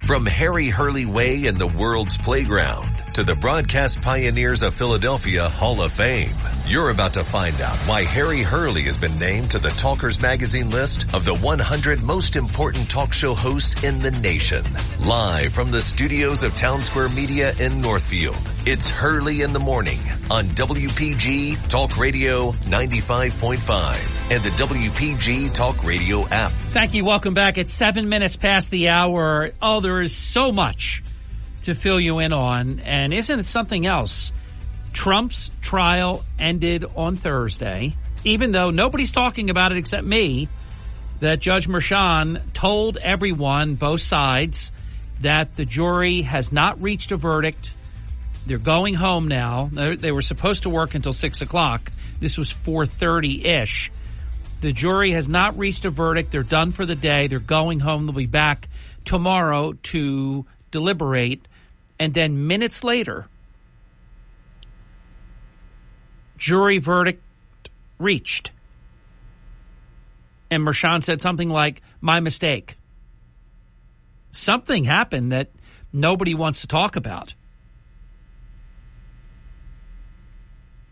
From Harry Hurley Way in the world's playground to the broadcast pioneers of Philadelphia Hall of Fame, you're about to find out why Harry Hurley has been named to the Talkers Magazine list of the 100 most important talk show hosts in the nation. Live from the studios of Town Square Media in Northfield, it's Hurley in the Morning on WPG Talk Radio 95.5 and the WPG Talk Radio app. Thank you. Welcome back. It's 7 minutes past the hour. Oh, there is so much to fill you in on. And isn't it something else? Trump's trial ended on Thursday, even though nobody's talking about it except me, that Judge Merchan told everyone, both sides, that the jury has not reached a verdict. They're going home now. They were supposed to work until 6 o'clock. This was 4:30-ish. The jury has not reached a verdict. They're done for the day. They're going home. They'll be back tomorrow to deliberate. And then minutes later, jury verdict reached. And Merchan said something like, "My mistake." Something happened that nobody wants to talk about.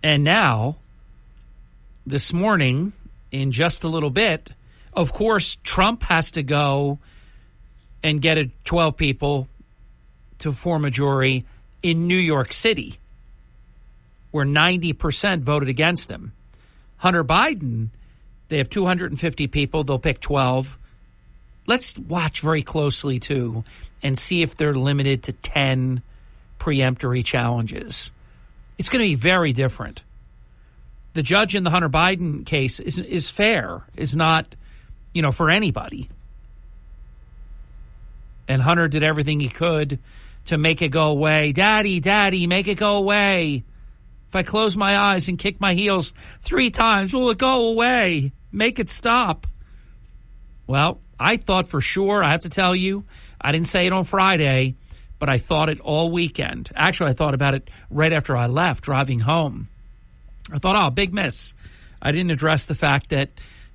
And now, this morning, in just a little bit, of course, Trump has to go and get 12 people to form a jury in New York City, where 90% voted against him. Hunter Biden, they have 250 people. They'll pick 12. Let's watch very closely, too, and see if they're limited to 10 preemptory challenges. It's going to be very different. The judge in the Hunter Biden case is fair, is not, for anybody. And Hunter did everything he could to make it go away. Daddy, make it go away. If I close my eyes and kick my heels 3 times, will it go away? Make it stop. Well, I thought for sure, I have to tell you, I didn't say it on Friday, but I thought it all weekend. Actually, I thought about it right after I left, driving home. I thought, big miss. I didn't address the fact that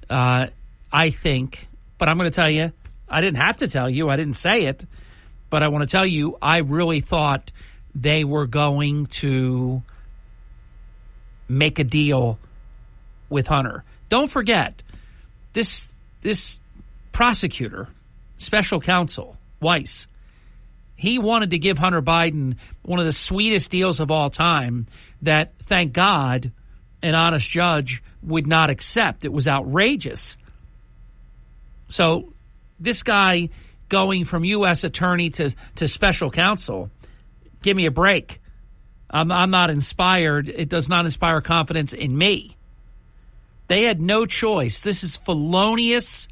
I think, but I'm going to tell you, I didn't have to tell you, I didn't say it, but I want to tell you, I really thought they were going to make a deal with Hunter. Don't forget, this prosecutor, special counsel, Weiss, he wanted to give Hunter Biden one of the sweetest deals of all time that, thank God, an honest judge would not accept. It was outrageous. So this guy going from U.S. attorney to special counsel, give me a break. I'm not inspired. It does not inspire confidence in me. They had no choice. This is felonious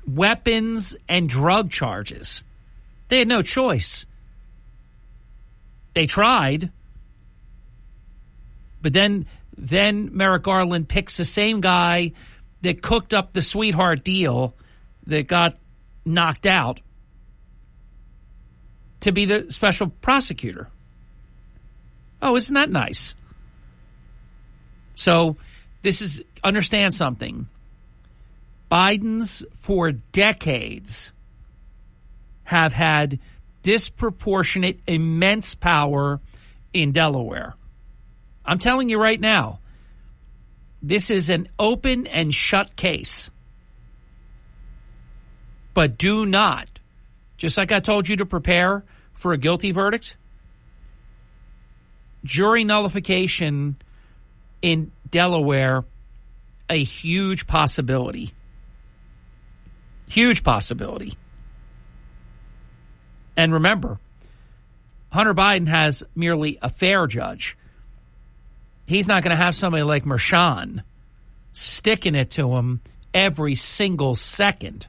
weapons and drug charges. They had no choice. They tried, but then Merrick Garland picks the same guy that cooked up the sweetheart deal that got knocked out to be the special prosecutor. Oh, isn't that nice? So understand something. Bidens for decades have had disproportionate, immense power in Delaware. I'm telling you right now, this is an open and shut case. But do not, just like I told you to prepare for a guilty verdict, jury nullification in Delaware, a huge possibility. Huge possibility. And remember, Hunter Biden has merely a fair judge. He's not going to have somebody like Merchan sticking it to him every single second.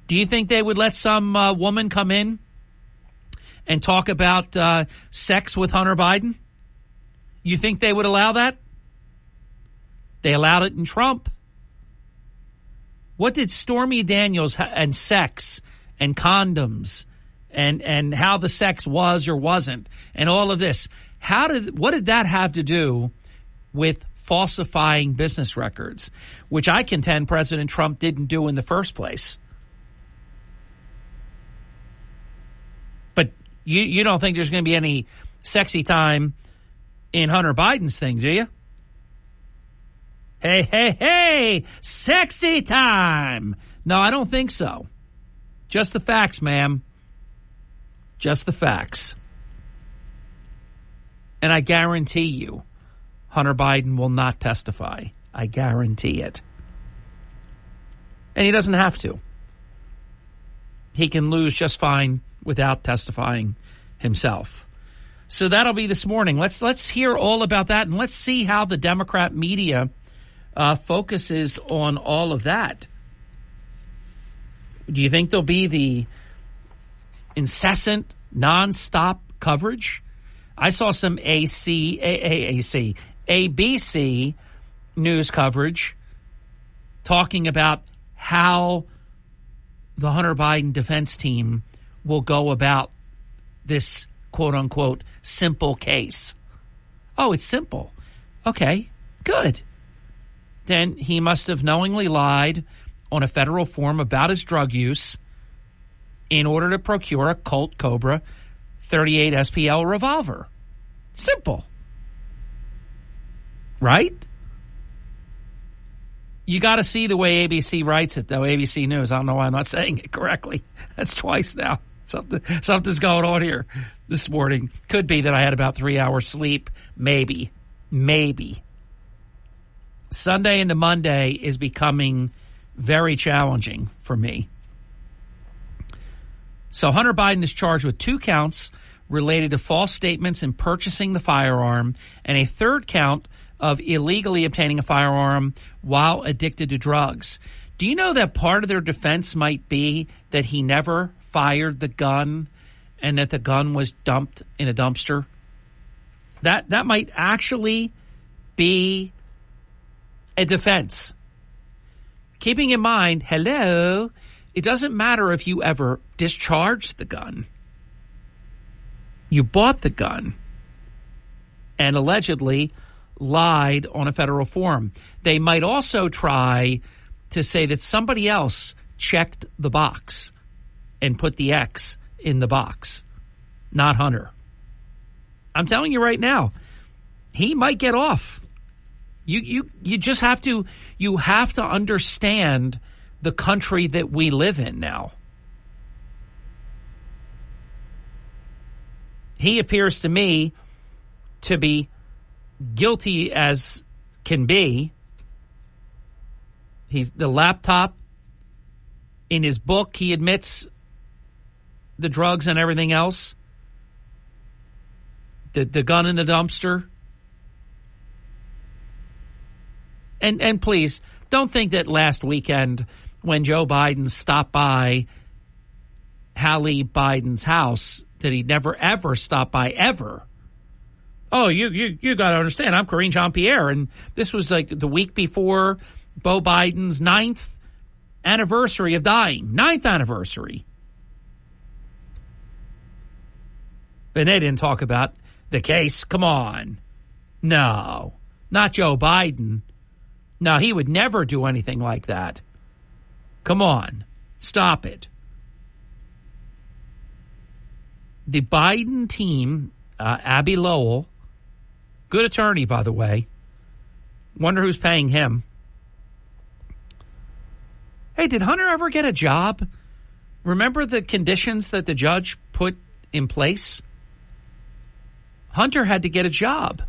Do you think they would let some woman come in and talk about sex with Hunter Biden? You think they would allow that? They allowed it in Trump. What did Stormy Daniels and sex and condoms and how the sex was or wasn't and all of this, what did that have to do with falsifying business records, which I contend President Trump didn't do in the first place? You don't think there's going to be any sexy time in Hunter Biden's thing, do you? Hey, sexy time. No, I don't think so. Just the facts, ma'am. Just the facts. And I guarantee you, Hunter Biden will not testify. I guarantee it. And he doesn't have to. He can lose just fine without testifying himself. So that'll be this morning. Let's hear all about that, and let's see how the Democrat media focuses on all of that. Do you think there'll be the incessant, nonstop coverage? I saw some ABC news coverage talking about how the Hunter Biden defense team will go about this quote-unquote simple case. Oh, it's simple. Okay, good. Then he must have knowingly lied on a federal form about his drug use in order to procure a Colt Cobra 38 SPL revolver. Simple. Right? You got to see the way ABC writes it, though. ABC News. I don't know why I'm not saying it correctly. That's twice now. Something's going on here this morning. Could be that I had about 3 hours sleep. Maybe. Sunday into Monday is becoming very challenging for me. So Hunter Biden is charged with 2 counts related to false statements in purchasing the firearm and a third count of illegally obtaining a firearm while addicted to drugs. Do you know that part of their defense might be that he never fired the gun and that the gun was dumped in a dumpster? That might actually be a defense. Keeping in mind, it doesn't matter if you ever discharged the gun. You bought the gun and allegedly lied on a federal form. They might also try to say that somebody else checked the box and put the X in the box, not Hunter. I'm telling you right now, he might get off. You just have to understand the country that we live in now. He appears to me to be guilty as can be. He's the laptop. In his book, he admits the drugs and everything else. The gun in the dumpster. And please, don't think that last weekend when Joe Biden stopped by Hallie Biden's house that he'd never, ever stop by, ever. Oh, you got to understand, I'm Karine Jean-Pierre, and this was like the week before Beau Biden's 9th anniversary of dying. 9th anniversary. And they didn't talk about the case. Come on. No, not Joe Biden. No, he would never do anything like that. Come on. Stop it. The Biden team, Abby Lowell, good attorney, by the way. Wonder who's paying him. Hey, did Hunter ever get a job? Remember the conditions that the judge put in place? Hunter had to get a job.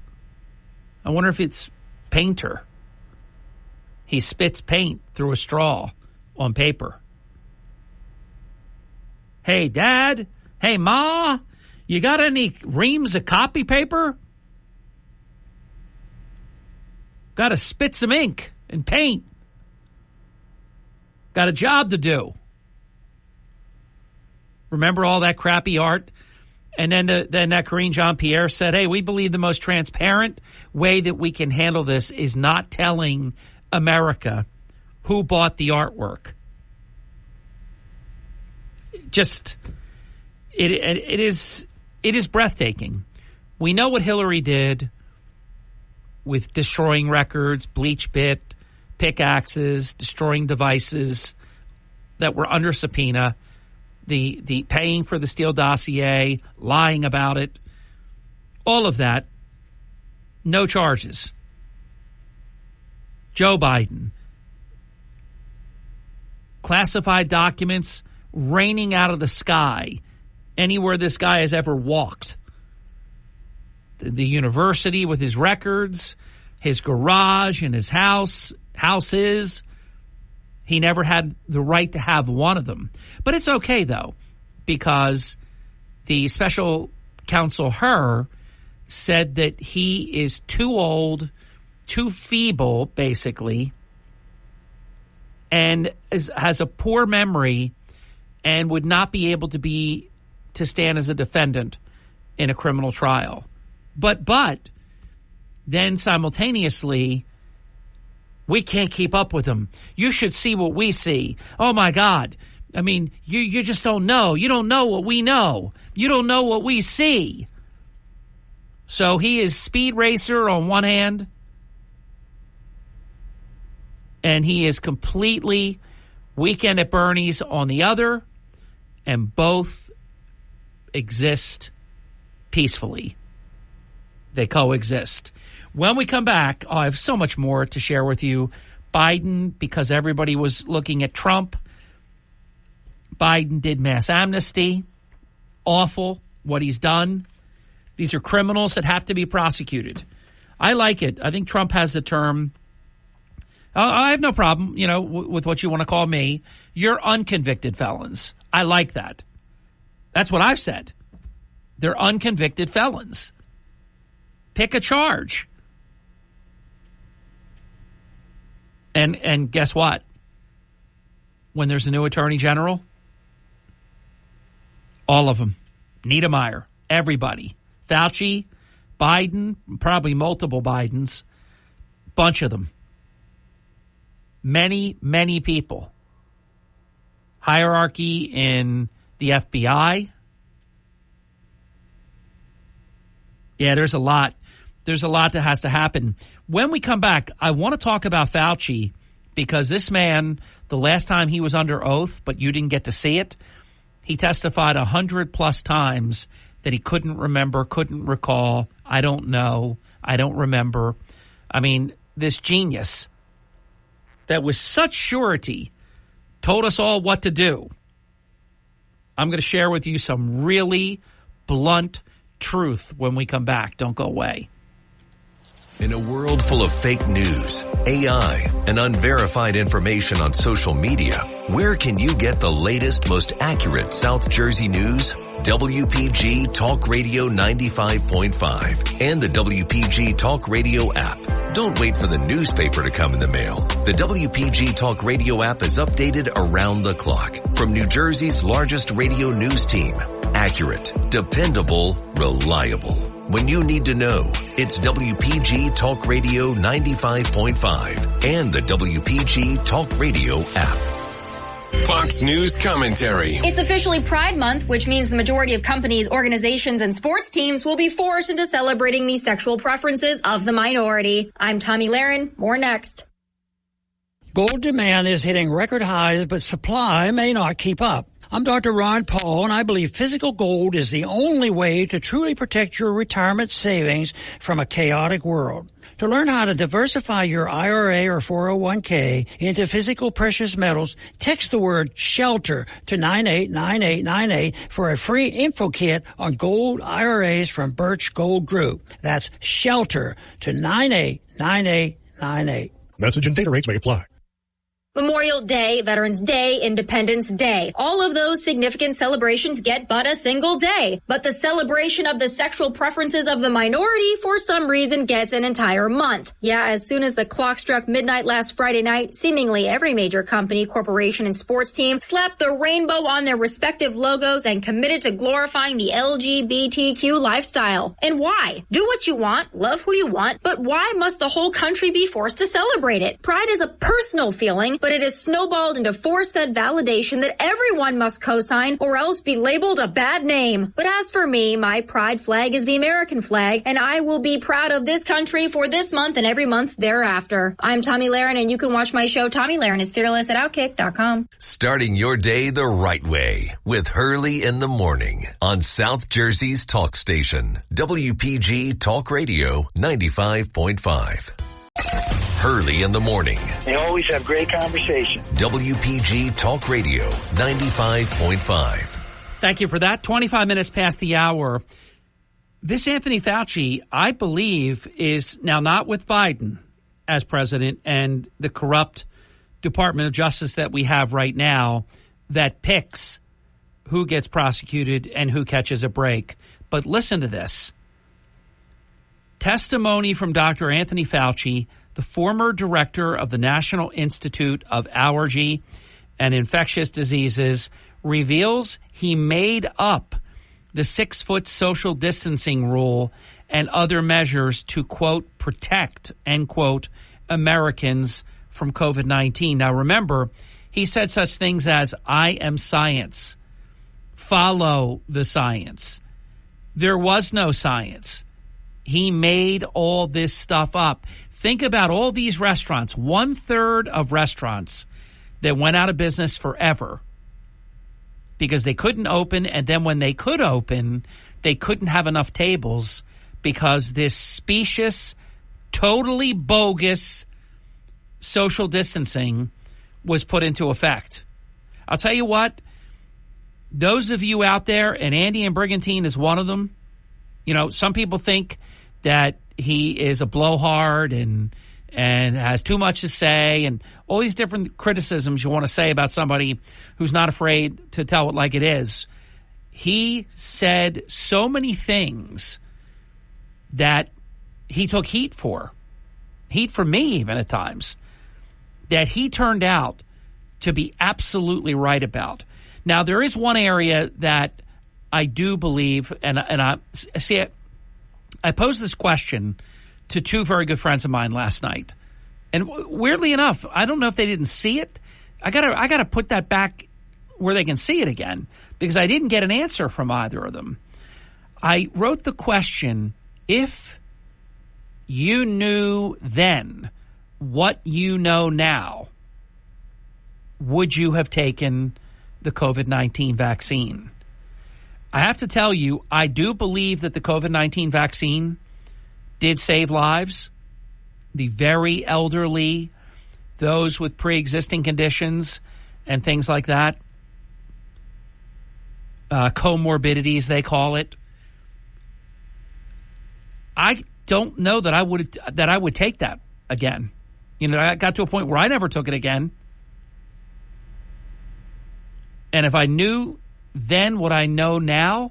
I wonder if it's painter. He spits paint through a straw on paper. Hey, Dad. Hey, Ma. You got any reams of copy paper? Got to spit some ink and paint. Got a job to do. Remember all that crappy art? And then that Karine Jean-Pierre said, hey, we believe the most transparent way that we can handle this is not telling America who bought the artwork. Just, it is breathtaking. We know what Hillary did with destroying records, bleach bit, pickaxes, destroying devices that were under subpoena. the paying for the Steele dossier, lying about it, all of that, no charges. Joe Biden, classified documents raining out of the sky anywhere this guy has ever walked. The university with his records, his garage and his houses. He never had the right to have one of them. But it's okay, though, because the special counsel Hur said that he is too old, too feeble, basically, and has a poor memory and would not be able to stand as a defendant in a criminal trial. But then simultaneously, we can't keep up with him. You should see what we see. Oh, my God. I mean, you just don't know. You don't know what we know. You don't know what we see. So he is speed racer on one hand, and he is completely Weekend at Bernie's on the other, and both exist peacefully. They coexist. When we come back, I have so much more to share with you. Biden, because everybody was looking at Trump, Biden did mass amnesty. Awful what he's done. These are criminals that have to be prosecuted. I like it. I think Trump has the term. I have no problem, with what you want to call me. You're unconvicted felons. I like that. That's what I've said. They're unconvicted felons. Pick a charge. And guess what? When there's a new attorney general, all of them, Niedermeyer, everybody, Fauci, Biden, probably multiple Bidens, bunch of them. Many, many people. Hierarchy in the FBI. Yeah, there's a lot. There's a lot that has to happen. When we come back, I want to talk about Fauci because this man, the last time he was under oath, but you didn't get to see it, he testified 100+ times that he couldn't remember, couldn't recall. I don't know. I don't remember. I mean, this genius that with such surety told us all what to do. I'm going to share with you some really blunt truth when we come back. Don't go away. In a world full of fake news, AI, and unverified information on social media, where can you get the latest, most accurate South Jersey news? WPG Talk Radio 95.5 and the WPG Talk Radio app. Don't wait for the newspaper to come in the mail. The WPG Talk Radio app is updated around the clock from New Jersey's largest radio news team. Accurate, dependable, reliable. When you need to know, it's WPG Talk Radio 95.5 and the WPG Talk Radio app. Fox News commentary. It's officially Pride Month, which means the majority of companies, organizations, and sports teams will be forced into celebrating the sexual preferences of the minority. I'm Tommy Lahren. More next. Gold demand is hitting record highs, but supply may not keep up. I'm Dr. Ron Paul, and I believe physical gold is the only way to truly protect your retirement savings from a chaotic world. To learn how to diversify your IRA or 401k into physical precious metals, text the word SHELTER to 989898 for a free info kit on gold IRAs from Birch Gold Group. That's SHELTER to 989898. Message and data rates may apply. Memorial Day, Veterans Day, Independence Day. All of those significant celebrations get but a single day. But the celebration of the sexual preferences of the minority, for some reason, gets an entire month. Yeah, as soon as the clock struck midnight last Friday night, seemingly every major company, corporation, and sports team slapped the rainbow on their respective logos and committed to glorifying the LGBTQ lifestyle. And why? Do what you want, love who you want, but why must the whole country be forced to celebrate it? Pride is a personal feeling, but but it has snowballed into force-fed validation that everyone must co-sign or else be labeled a bad name. But as for me, my pride flag is the American flag, and I will be proud of this country for this month and every month thereafter. I'm Tommy Lahren, and you can watch my show, Tommy Lahren is Fearless, at Outkick.com. Starting your day the right way with Hurley in the morning on South Jersey's talk station, WPG Talk Radio 95.5. Hurley in the morning. They always have great conversation. WPG Talk Radio 95.5. Thank you for that. 25 minutes past the hour. This Anthony Fauci, I believe, is now not with Biden as president and the corrupt Department of Justice that we have right now that picks who gets prosecuted and who catches a break. But listen to this. Testimony from Dr. Anthony Fauci, the former director of the National Institute of Allergy and Infectious Diseases, reveals he made up the 6-foot social distancing rule and other measures to, quote, protect, end quote, Americans from COVID-19. Now, remember, he said such things as, I am science. Follow the science. There was no science. He made all this stuff up. Think about all these restaurants, 1/3 of restaurants that went out of business forever because they couldn't open. And then when they could open, they couldn't have enough tables because this specious, totally bogus social distancing was put into effect. I'll tell you what, those of you out there, and Andy and Brigantine is one of them, you know, some people think that he is a blowhard and has too much to say and all these different criticisms you want to say about somebody who's not afraid to tell it like it is. He said so many things that he took heat from me even at times, that he turned out to be absolutely right about. Now, there is one area that I do believe, and I see it. I posed this question to two very good friends of mine last night, and weirdly enough, I don't know if they didn't see it. I gotta put that back where they can see it again because I didn't get an answer from either of them. I wrote the question: if you knew then what you know now, would you have taken the COVID-19 vaccine? I have to tell you, I do believe that the COVID-19 vaccine did save lives. The very elderly, those with pre-existing conditions and things like that, comorbidities they call it. I don't know that I would take that again. You know, I got to a point where I never took it again. And if I knew then what I know now,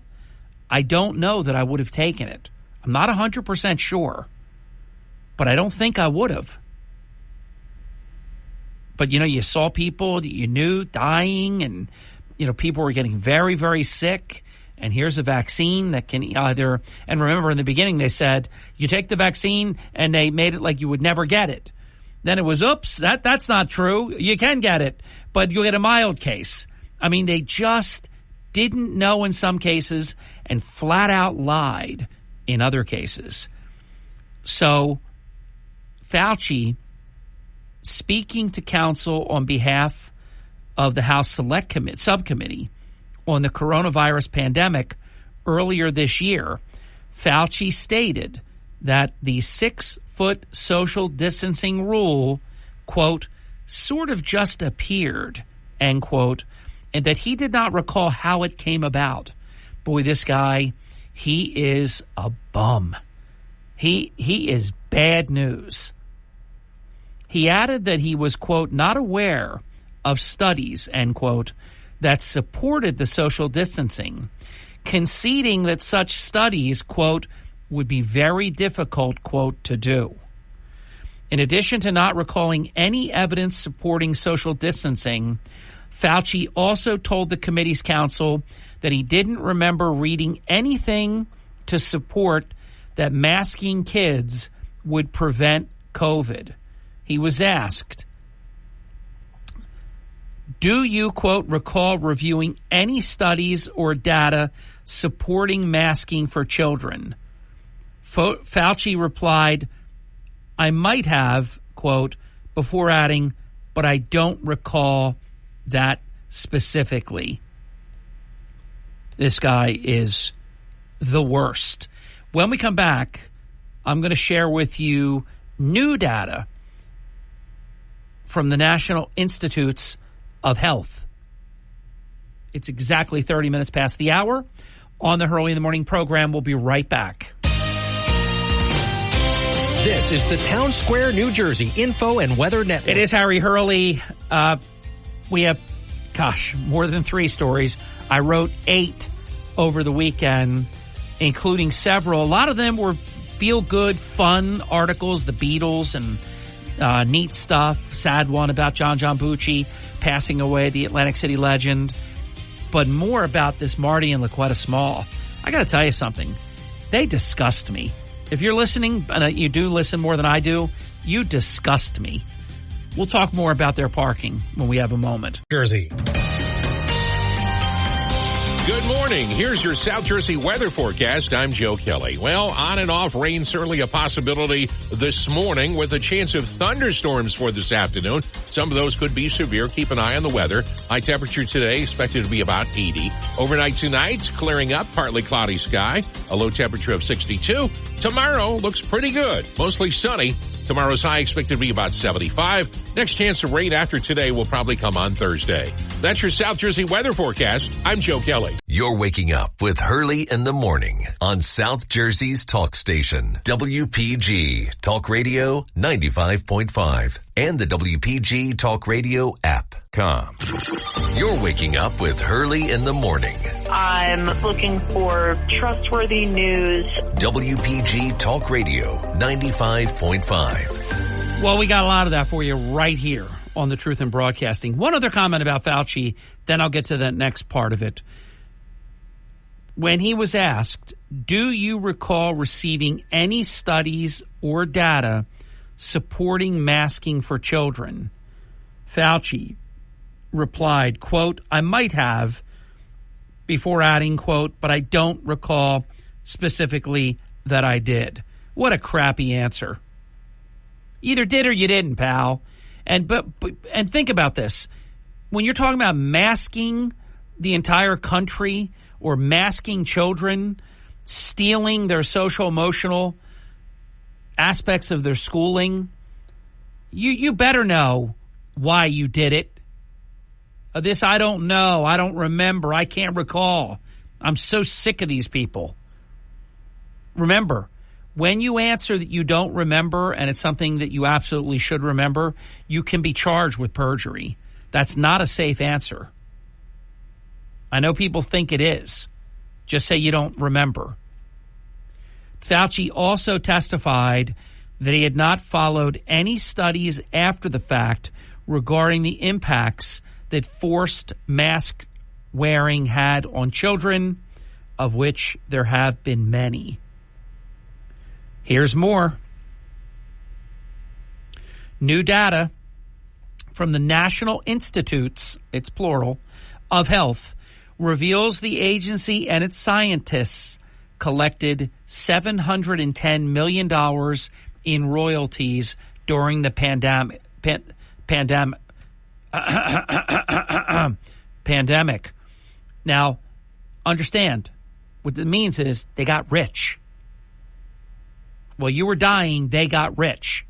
I don't know that I would have taken it. I'm not 100% sure, but I don't think I would have. But, you know, you saw people that you knew dying and, you know, people were getting very, very sick. And here's a vaccine that can either, and remember in the beginning they said, you take the vaccine and they made it like you would never get it. Then it was, oops, that's not true. You can get it, but you'll get a mild case. I mean, they just didn't know in some cases and flat out lied in other cases. So Fauci, speaking to counsel on behalf of the House Select Subcommittee on the coronavirus pandemic earlier this year, Fauci stated that the 6-foot social distancing rule, quote, sort of just appeared, end quote, and that he did not recall how it came about. Boy, this guy, he is a bum. He is bad news. He added that he was, quote, not aware of studies, end quote, that supported the social distancing, conceding that such studies, quote, would be very difficult, quote, to do. In addition to not recalling any evidence supporting social distancing, Fauci also told the committee's counsel that he didn't remember reading anything to support that masking kids would prevent COVID. He was asked, Do you, quote, recall reviewing any studies or data supporting masking for children? Fauci replied, I might have, quote, before adding, but I don't recall that specifically. This guy is the worst. When we come back, I'm going to share with you new data from the National Institutes of Health. It's exactly 30 minutes past the hour on the Hurley in the Morning program. We'll be right back. This is the Town Square, New Jersey Info and Weather Network. It is Harry Hurley. We have, more than 3 stories. I wrote 8 over the weekend, including several. A lot of them were feel-good, fun articles, the Beatles and neat stuff. Sad one about John Bucci passing away, the Atlantic City legend. But more about this Marty and Laquetta Small. I got to tell you something. They disgust me. If you're listening, and you do listen more than I do, you disgust me. We'll talk more about their parking when we have a moment. Jersey. Good morning. Here's your South Jersey weather forecast. I'm Joe Kelly. Well, on and off rain, certainly a possibility this morning with a chance of thunderstorms for this afternoon. Some of those could be severe. Keep an eye on the weather. High temperature today expected to be about 80. Overnight tonight, clearing up, partly cloudy sky. A low temperature of 62. Tomorrow looks pretty good. Mostly sunny. Tomorrow's high expected to be about 75. Next chance of rain after today will probably come on Thursday. That's your South Jersey weather forecast. I'm Joe Kelly. You're waking up with Hurley in the morning on South Jersey's talk station, WPG Talk Radio 95.5 and the WPG Talk Radio app. You're waking up with Hurley in the morning. I'm looking for trustworthy news. WPG Talk Radio 95.5. Well, we got a lot of that for you right here on the Truth in Broadcasting. One other comment about Fauci, then I'll get to the next part of it. When he was asked, do you recall receiving any studies or data supporting masking for children? Fauci replied, quote, I might have, before adding, quote, but I don't recall specifically that I did. What a crappy answer. Either did or you didn't, pal. And think about this. When you're talking about masking the entire country or masking children, stealing their social emotional aspects of their schooling, you better know why you did it. This I don't know, I don't remember, I can't recall. I'm so sick of these people. Remember, when you answer that you don't remember and it's something that you absolutely should remember, you can be charged with perjury. That's not a safe answer. I know people think it is. Just say you don't remember. Fauci also testified that he had not followed any studies after the fact regarding the impacts that forced mask wearing had on children, of which there have been many. Here's more. New data from the National Institutes, it's plural, of Health reveals the agency and its scientists collected $710 million in royalties during the pandemic. Now, understand, what it means is they got rich. While you were dying, they got rich.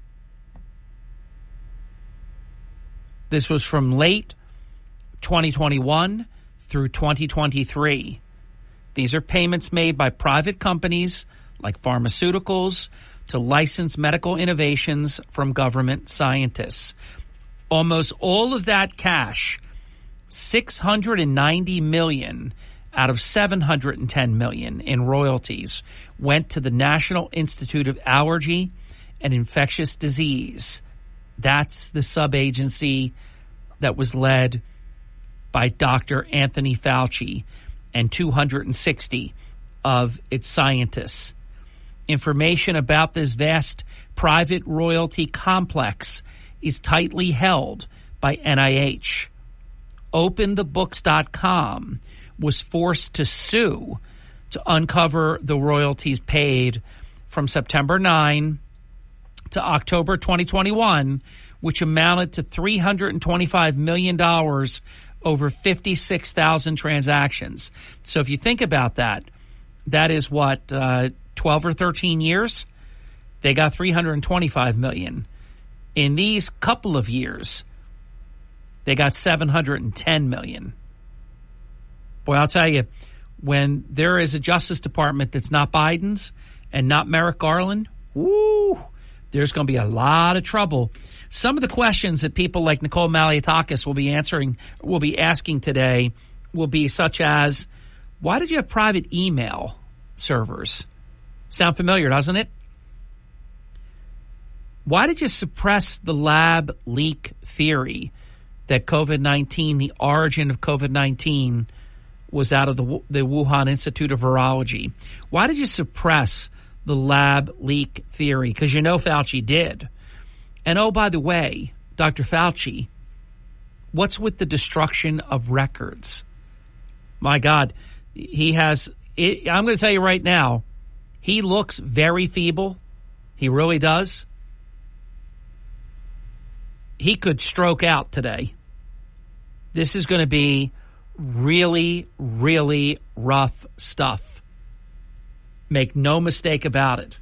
This was from late 2021 through 2023. These are payments made by private companies like pharmaceuticals to license medical innovations from government scientists. Almost all of that cash, $690 million out of $710 million in royalties, went to the National Institute of Allergy and Infectious Disease. That's the sub-agency that was led by Dr. Anthony Fauci and 260 of its scientists. Information about this vast private royalty complex is tightly held by NIH. OpenTheBooks.com was forced to sue to uncover the royalties paid from September 9 to October 2021, which amounted to $325 million over 56,000 transactions. So if you think about that, that is what, 12 or 13 years? They got $325 million. In these couple of years, they got $710 million. Boy, I'll tell you, when there is a Justice Department that's not Biden's and not Merrick Garland, woo, there's going to be a lot of trouble. Some of the questions that people like Nicole Maliotakis will be asking today will be such as, why did you have private email servers? Sound familiar, doesn't it? Why did you suppress the lab leak theory that COVID-19, the origin of COVID-19, was out of the Wuhan Institute of Virology? Why did you suppress the lab leak theory? Because you know Fauci did. And oh, by the way, Dr. Fauci, what's with the destruction of records? My God, he has, I'm going to tell you right now, he looks very feeble. He really does. He could stroke out today. This is going to be really, really rough stuff. Make no mistake about it.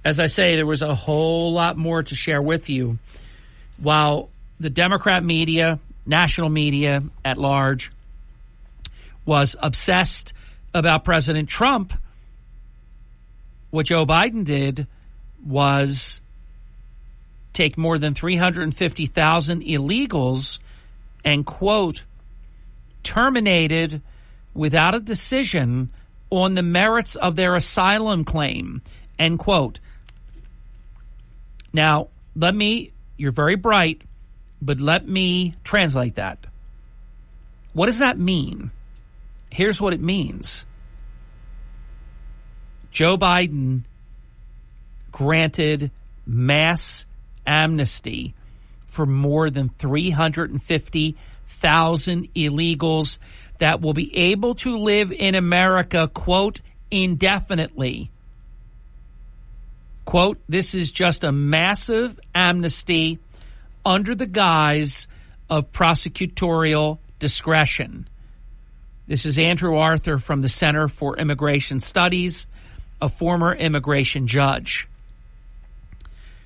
As I say, there was a whole lot more to share with you. While the Democrat media, national media at large, was obsessed about President Trump, what Joe Biden did was take more than 350,000 illegals and, quote, terminated without a decision on the merits of their asylum claim, end quote. Now, you're very bright, but let me translate that. What does that mean? Here's what it means. Joe Biden granted mass amnesty for more than 350,000 illegals that will be able to live in America, quote, indefinitely. Quote, this is just a massive amnesty under the guise of prosecutorial discretion. This is Andrew Arthur from the Center for Immigration Studies, a former immigration judge.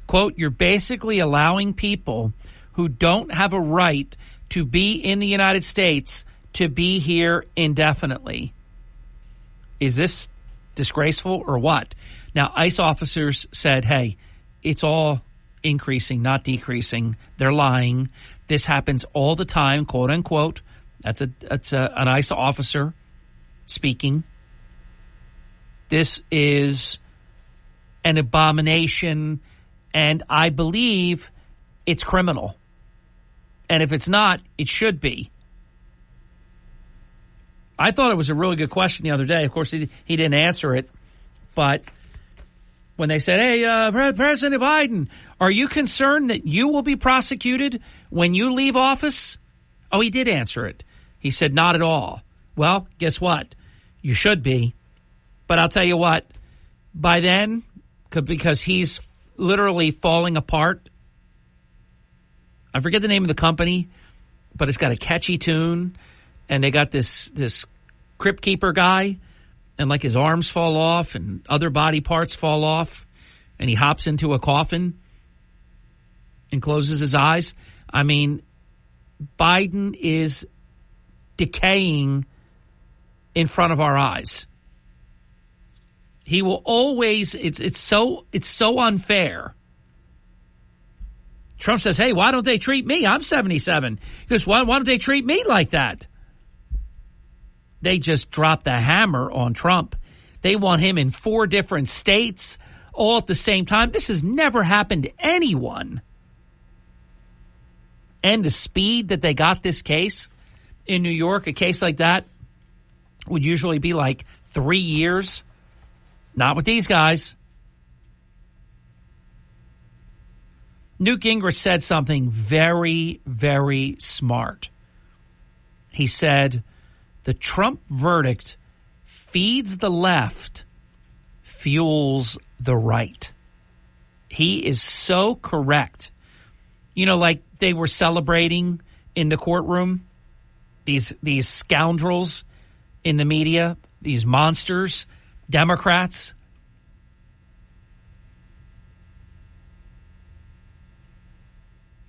Quote, you're basically allowing people who don't have a right to be in the United States to be here indefinitely. Is this disgraceful or what? Now, ICE officers said, hey, it's all increasing, not decreasing. They're lying. This happens all the time, quote unquote. That's an ICE officer speaking. This is an abomination, and I believe it's criminal. And if it's not, it should be. I thought it was a really good question the other day. Of course, he didn't answer it. But when they said, hey, President Biden, are you concerned that you will be prosecuted when you leave office? Oh, he did answer it. He said, not at all. Well, guess what? You should be. But I'll tell you what, by then, because he's literally falling apart, I forget the name of the company, but it's got a catchy tune, and they got this crypt keeper guy, and like his arms fall off and other body parts fall off, and he hops into a coffin and closes his eyes. I mean, Biden is decaying in front of our eyes. He will always, it's so unfair. Trump says, hey, why don't they treat me? I'm 77. He goes, why don't they treat me like that? They just dropped the hammer on Trump. They want him in 4 different states all at the same time. This has never happened to anyone. And the speed that they got this case in New York, a case like that would usually be like 3 years. Not with these guys. Newt Gingrich said something very, very smart. He said, the Trump verdict feeds the left, fuels the right. He is so correct. You know, like they were celebrating in the courtroom, these scoundrels in the media, these monsters, Democrats.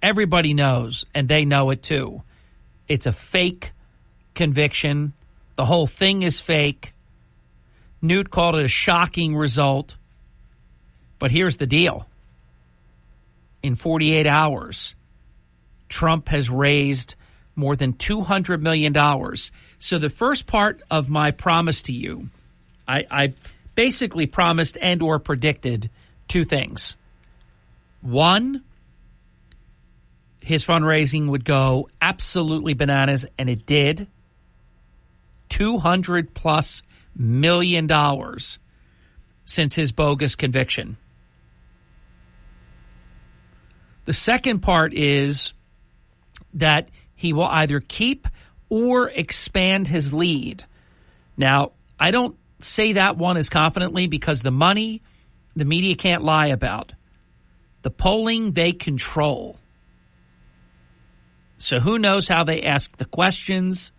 Everybody knows, and they know it too. It's a fake conviction. The whole thing is fake. Newt called it a shocking result. But here's the deal. In 48 hours, Trump has raised more than $200 million. So the first part of my promise to you, I basically promised and or predicted two things. One, his fundraising would go absolutely bananas, and it did. $200+ million since his bogus conviction. The second part is that he will either keep or expand his lead. Now, I don't say that one as confidently because the money, the media can't lie about. The polling, they control. So who knows how they ask the questions,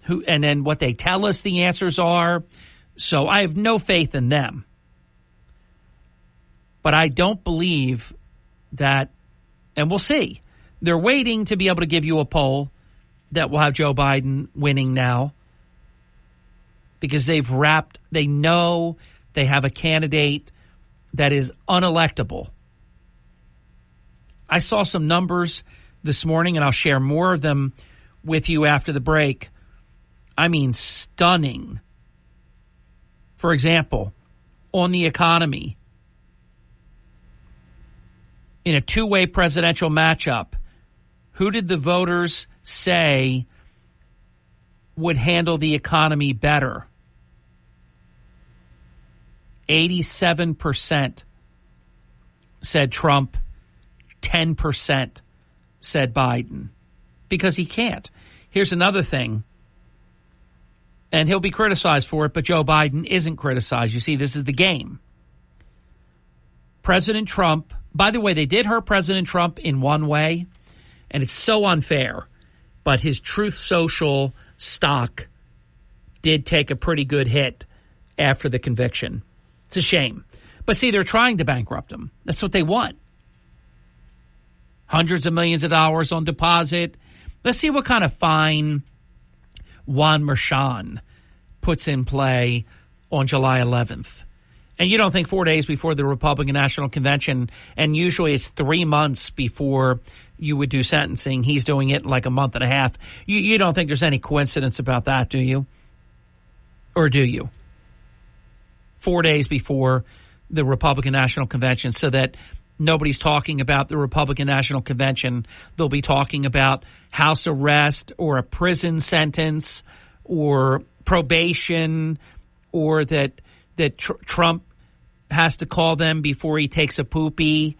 and then what they tell us the answers are. So I have no faith in them. But I don't believe that, and we'll see. They're waiting to be able to give you a poll that will have Joe Biden winning now because they know they have a candidate that is unelectable. I saw some numbers this morning, and I'll share more of them with you after the break. I mean, stunning. For example, on the economy, in a two-way presidential matchup, who did the voters say would handle the economy better? 87% said Trump, 10% said Biden, because he can't. Here's another thing, and he'll be criticized for it, but Joe Biden isn't criticized. You see, this is the game. President Trump, by the way, they did hurt President Trump in one way, and it's so unfair, but his Truth Social stock did take a pretty good hit after the conviction. It's a shame. But see, they're trying to bankrupt him. That's what they want. Hundreds of millions of dollars on deposit. Let's see what kind of fine Juan Merchan puts in play on July 11th. And you don't think 4 days before the Republican National Convention, and usually it's 3 months before you would do sentencing. He's doing it in like a month and a half. You don't think there's any coincidence about that, do you? Or do you? 4 days before the Republican National Convention, so that nobody's talking about the Republican National Convention. They'll be talking about house arrest or a prison sentence or probation, or that Trump has to call them before he takes a poopy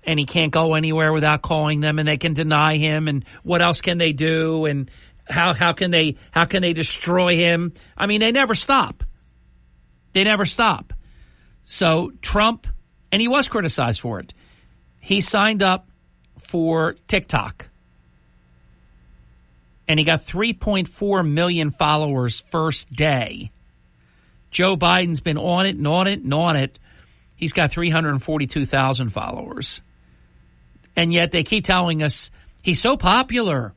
and he can't go anywhere without calling them, and they can deny him, and what else can they do, and how can they destroy him? I mean, they never stop. They never stop. So Trump, and he was criticized for it, he signed up for TikTok. And he got 3.4 million followers first day. Joe Biden's been on it and on it and on it. He's got 342,000 followers. And yet they keep telling us he's so popular.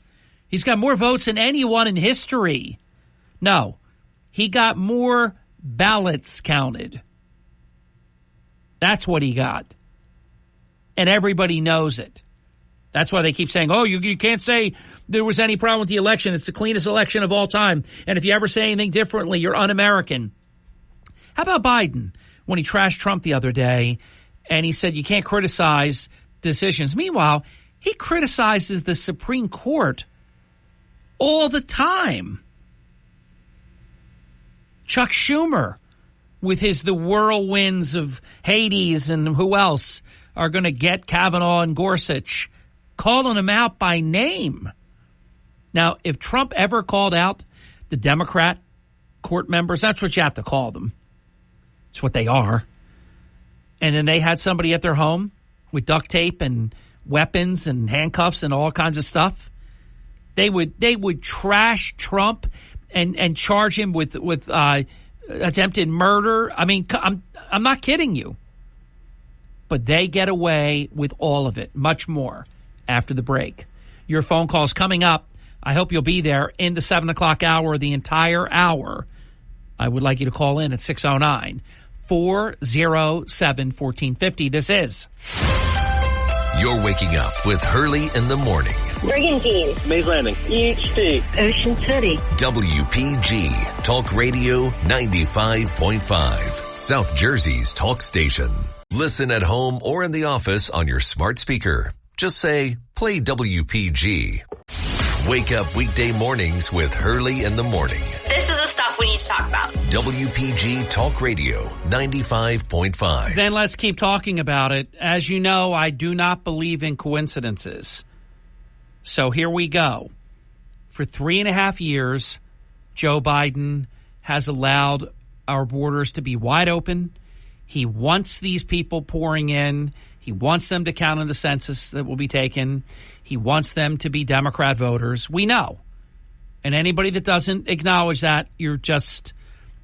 He's got more votes than anyone in history. No, he got more ballots counted. That's what he got. And everybody knows it. That's why they keep saying, oh, you can't say there was any problem with the election. It's the cleanest election of all time. And if you ever say anything differently, you're un-American. How about Biden when he trashed Trump the other day and he said you can't criticize decisions? Meanwhile, he criticizes the Supreme Court all the time. Chuck Schumer with his The Whirlwinds of Hades and who else are going to get Kavanaugh and Gorsuch, calling them out by name. Now, if Trump ever called out the Democrat court members, that's what you have to call them. It's what they are. And then they had somebody at their home with duct tape and weapons and handcuffs and all kinds of stuff. They would trash Trump and charge him with attempted murder. I mean, I'm not kidding you. But they get away with all of it, much more, after the break. Your phone call's coming up. I hope you'll be there in the 7 o'clock hour, the entire hour. I would like you to call in at 609-407-1450. This is... You're waking up with Hurley in the morning. Brigantine. Mays Landing. Each state. Ocean City. WPG Talk Radio 95.5. South Jersey's talk station. Listen at home or in the office on your smart speaker. Just say, play WPG. Wake up weekday mornings with Hurley in the morning. This is the stuff we need to talk about. WPG Talk Radio 95.5. Then let's keep talking about it. As you know, I do not believe in coincidences. So here we go. For 3.5 years, Joe Biden has allowed our borders to be wide open. He wants these people pouring in. He wants them to count in the census that will be taken. He wants them to be Democrat voters. We know. And anybody that doesn't acknowledge that, you're just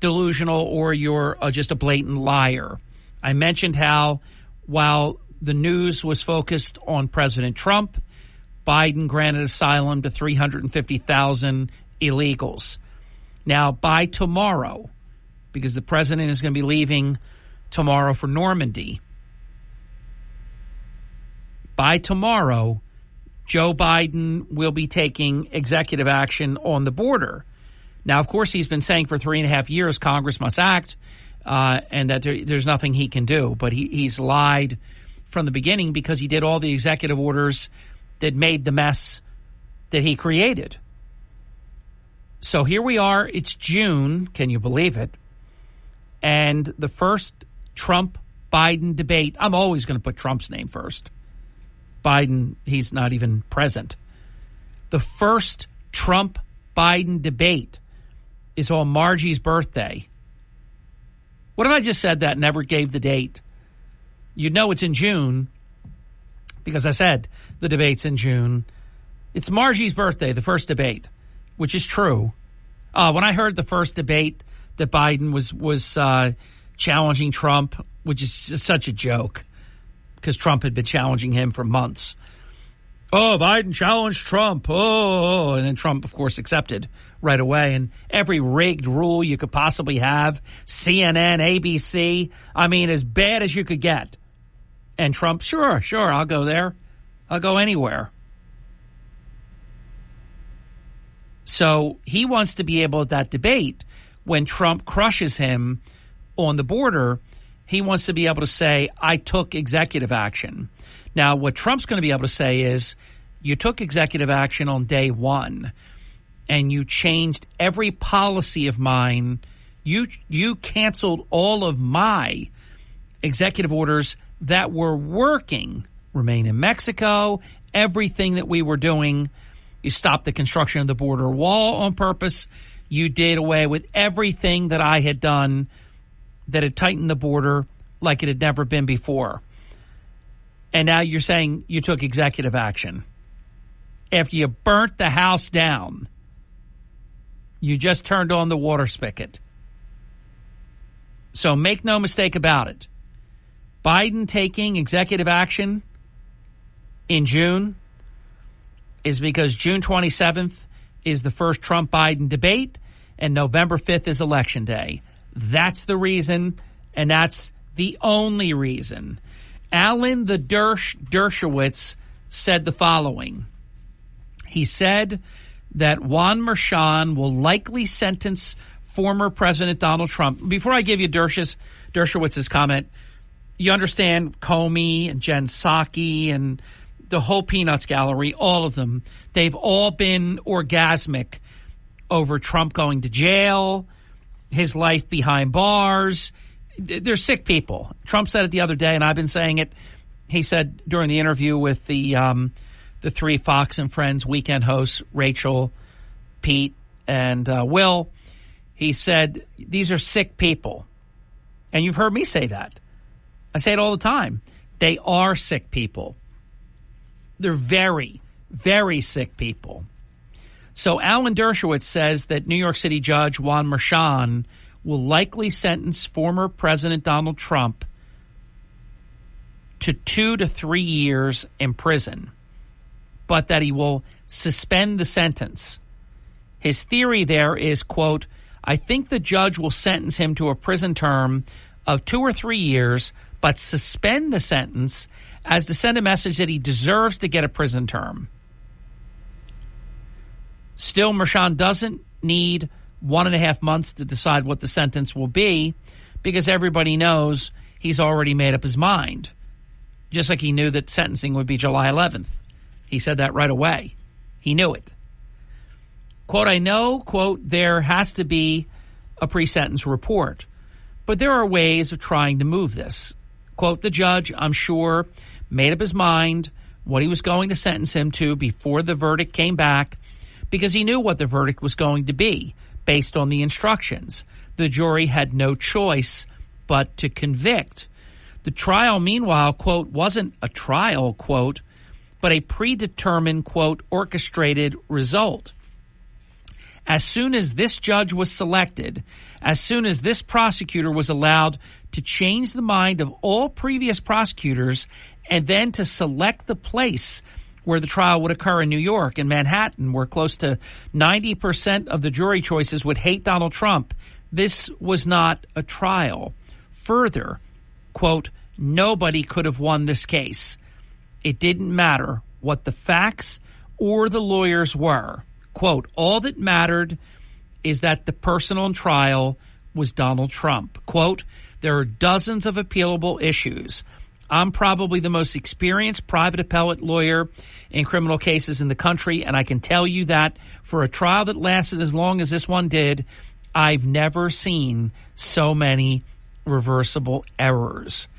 delusional or you're just a blatant liar. I mentioned how while the news was focused on President Trump, Biden granted asylum to 350,000 illegals. Now, by tomorrow, because the president is going to be leaving tomorrow for Normandy, by tomorrow, Joe Biden will be taking executive action on the border. Now, of course, he's been saying for 3.5 years Congress must act and that there's nothing he can do. But he's lied from the beginning because he did all the executive orders that made the mess that he created. So here we are. It's June. Can you believe it? And the first Trump-Biden debate, I'm always going to put Trump's name first. Biden, he's not even present. The first Trump-Biden debate is on Margie's birthday. What if I just said that and never gave the date? You'd know it's in June because I said the debate's in June. It's Margie's birthday, the first debate, which is true. When I heard the first debate that Biden was challenging Trump, which is such a joke, because Trump had been challenging him for months. Oh, Biden challenged Trump. Oh, and then Trump, of course, accepted right away. And every rigged rule you could possibly have, CNN, ABC, I mean, as bad as you could get. And Trump, sure, I'll go there. I'll go anywhere. So he wants to be able at that debate, when Trump crushes him on the border, he wants to be able to say, I took executive action. Now, what Trump's going to be able to say is, you took executive action on day one, and you changed every policy of mine. You canceled all of my executive orders that were working. Remain in Mexico, everything that we were doing. You stopped the construction of the border wall on purpose. You did away with everything that I had done that had tightened the border like it had never been before. And now you're saying you took executive action. After you burnt the house down, you just turned on the water spigot. So make no mistake about it. Biden taking executive action in June is because June 27th is the first Trump-Biden debate and November 5th is Election Day. That's the reason, and that's the only reason. Alan the Dershowitz said the following. He said that Juan Merchan will likely sentence former President Donald Trump. Before I give you Dershowitz's comment, you understand Comey and Jen Psaki and the whole Peanuts gallery, all of them, they've all been orgasmic over Trump going to jail, his life behind bars. They're sick people. Trump said it the other day, and I've been saying it he said during the interview with the three Fox and Friends weekend hosts, Rachel, Pete, and Will, he said, these are sick people. And you've heard me say that. I say it all the time. They are sick people. They're very, very sick people. So Alan Dershowitz says that New York City Judge Juan Merchan will likely sentence former President Donald Trump to 2 to 3 years in prison, but that he will suspend the sentence. His theory there is, quote, I think the judge will sentence him to a prison term of 2 or 3 years, but suspend the sentence as to send a message that he deserves to get a prison term. Still, Merchan doesn't need 1.5 months to decide what the sentence will be because everybody knows he's already made up his mind. Just like he knew that sentencing would be July 11th. He said that right away. He knew it. Quote, I know, quote, there has to be a pre-sentence report, but there are ways of trying to move this. Quote, the judge, I'm sure, made up his mind what he was going to sentence him to before the verdict came back because he knew what the verdict was going to be based on the instructions. The jury had no choice but to convict. The trial, meanwhile, quote, wasn't a trial, quote, but a predetermined, quote, orchestrated result. As soon as this judge was selected, as soon as this prosecutor was allowed to change the mind of all previous prosecutors and then to select the place where the trial would occur in New York and Manhattan, where close to 90% of the jury choices would hate Donald Trump, this was not a trial. Further, quote, nobody could have won this case. It didn't matter what the facts or the lawyers were. Quote, all that mattered is that the person on trial was Donald Trump. Quote, there are dozens of appealable issues. I'm probably the most experienced private appellate lawyer in criminal cases in the country, and I can tell you that for a trial that lasted as long as this one did, I've never seen so many reversible errors.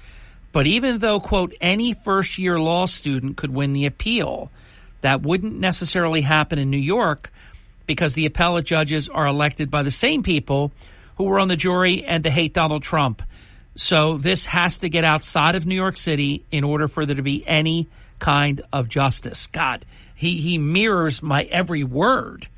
But even though, quote, any first-year law student could win the appeal, that wouldn't necessarily happen in New York because the appellate judges are elected by the same people who were on the jury and to hate Donald Trump. So this has to get outside of New York City in order for there to be any kind of justice. God, he mirrors my every word.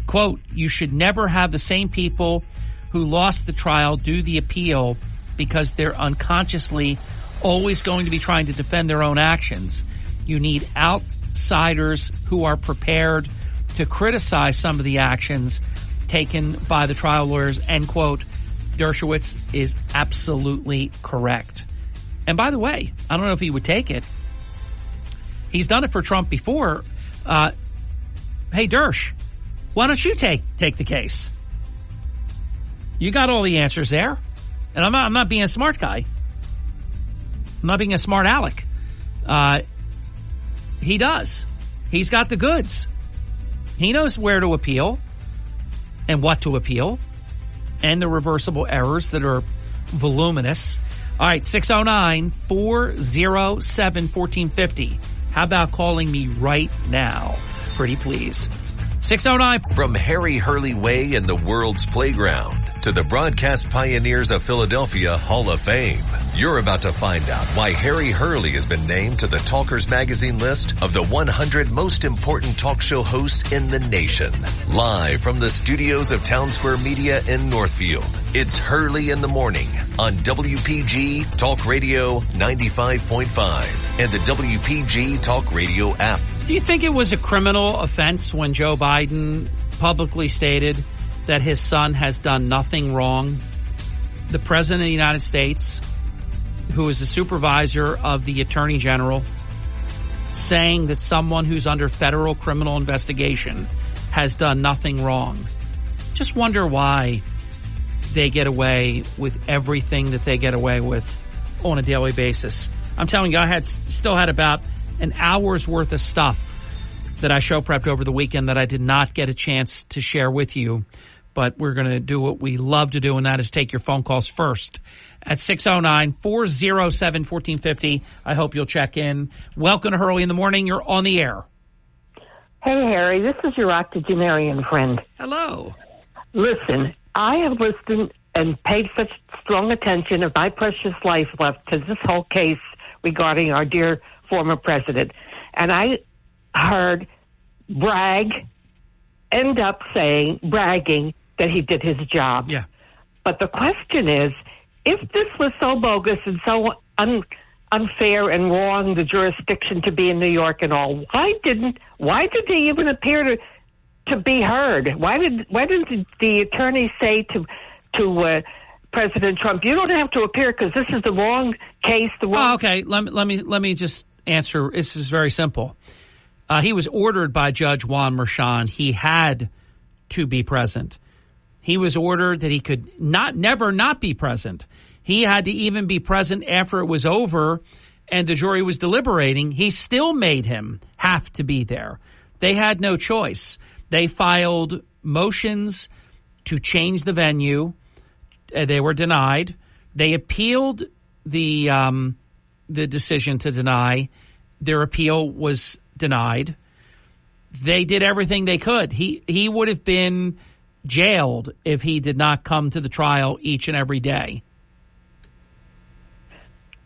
Quote, you should never have the same people who lost the trial do the appeal because they're unconsciously always going to be trying to defend their own actions. You need outsiders who are prepared to criticize some of the actions taken by the trial lawyers, end quote. Dershowitz is absolutely correct. And by the way, I don't know if he would take it. He's done it for Trump before. Hey, Dersh, why don't you take the case? You got all the answers there. And I'm not being a smart guy. I'm not being a smart aleck. He does. He's got the goods. He knows where to appeal and what to appeal and the reversible errors that are voluminous. All right, 609-407-1450. How about calling me right now? Pretty please. 609. From Harry Hurley Way in the world's playground to the broadcast pioneers of Philadelphia Hall of Fame, you're about to find out why Harry Hurley has been named to the Talkers Magazine list of the 100 most important talk show hosts in the nation. Live from the studios of Town Square Media in Northfield, it's Hurley in the Morning on WPG Talk Radio 95.5 and the WPG Talk Radio app. Do you think it was a criminal offense when Joe Biden publicly stated that his son has done nothing wrong? The President of the United States, who is the supervisor of the Attorney General, saying that someone who's under federal criminal investigation has done nothing wrong. Just wonder why they get away with everything that they get away with on a daily basis. I'm telling you, I still had about an hour's worth of stuff that I show prepped over the weekend that I did not get a chance to share with you but we're going to do what we love to do, and that is take your phone calls first at 609-407-1450. I hope you'll check in. Welcome to Hurley in the Morning. You're on the air. Hey, Harry, this is your octogenarian friend. Hello. Listen, I have listened and paid such strong attention of my precious life left to this whole case regarding our dear former president. And I heard end up bragging that he did his job. Yeah. But the question is, if this was so bogus and so unfair and wrong, the jurisdiction to be in New York and all, why did he even appear to be heard? Why didn't the attorney say to President Trump, you don't have to appear because this is the wrong case. Okay, let me just answer. This is very simple. He was ordered by Judge Juan Merchan. He had to be present. He was ordered that he could never not be present. He had to even be present after it was over and the jury was deliberating. He still made him have to be there. They had no choice. They filed motions to change the venue. They were denied. They appealed the decision to deny. Their appeal was denied. They did everything they could. He would have been jailed if he did not come to the trial each and every day.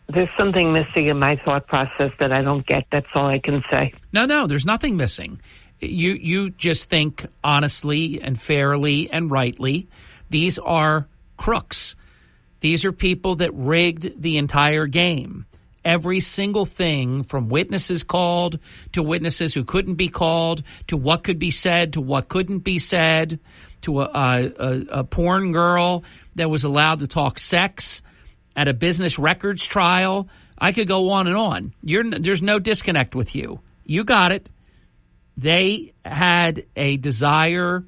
There's something missing in my thought process that I don't get. That's all I can say. No, there's nothing missing. You just think honestly and fairly and rightly. These are crooks. These are people that rigged the entire game. Every single thing from witnesses called to witnesses who couldn't be called to what could be said to what couldn't be said to a porn girl that was allowed to talk sex at a business records trial. I could go on and on. There's no disconnect with you. You got it. They had a desire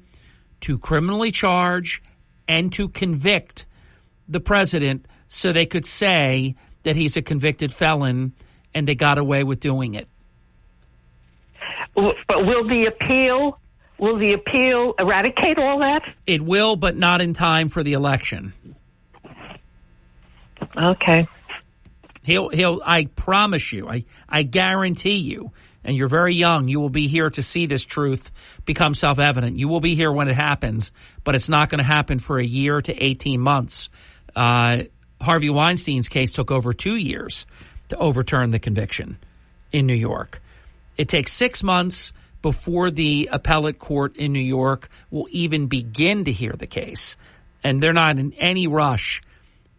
to criminally charge and to convict the president so they could say that he's a convicted felon, and they got away with doing it. But will the appeal eradicate all that? It will, but not in time for the election. Okay. He'll I promise you, I guarantee you, and you're very young, you will be here to see this truth become self-evident. You will be here when it happens, but it's not going to happen for a year to 18 months. Harvey Weinstein's case took over 2 years to overturn the conviction in New York. It takes 6 months before the appellate court in New York will even begin to hear the case. And they're not in any rush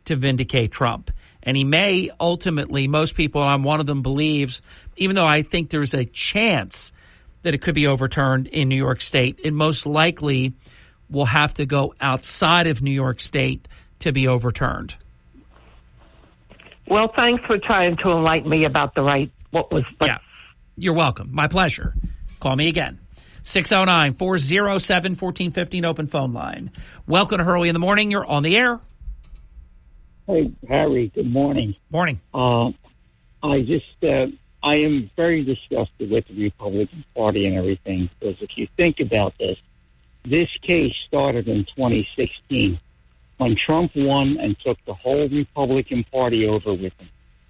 to vindicate Trump. And he may ultimately, most people, and I'm one of them, believes, even though I think there's a chance that it could be overturned in New York State, it most likely will have to go outside of New York State to be overturned. Well, thanks for trying to enlighten me about Yeah, you're welcome. My pleasure. Call me again. 609-407-1450, open phone line. Welcome to Hurley in the Morning. You're on the air. Hey, Harry, good morning. Morning. I am very disgusted with the Republican Party and everything, because if you think about this case started in 2016 when Trump won and took the whole Republican Party over with him,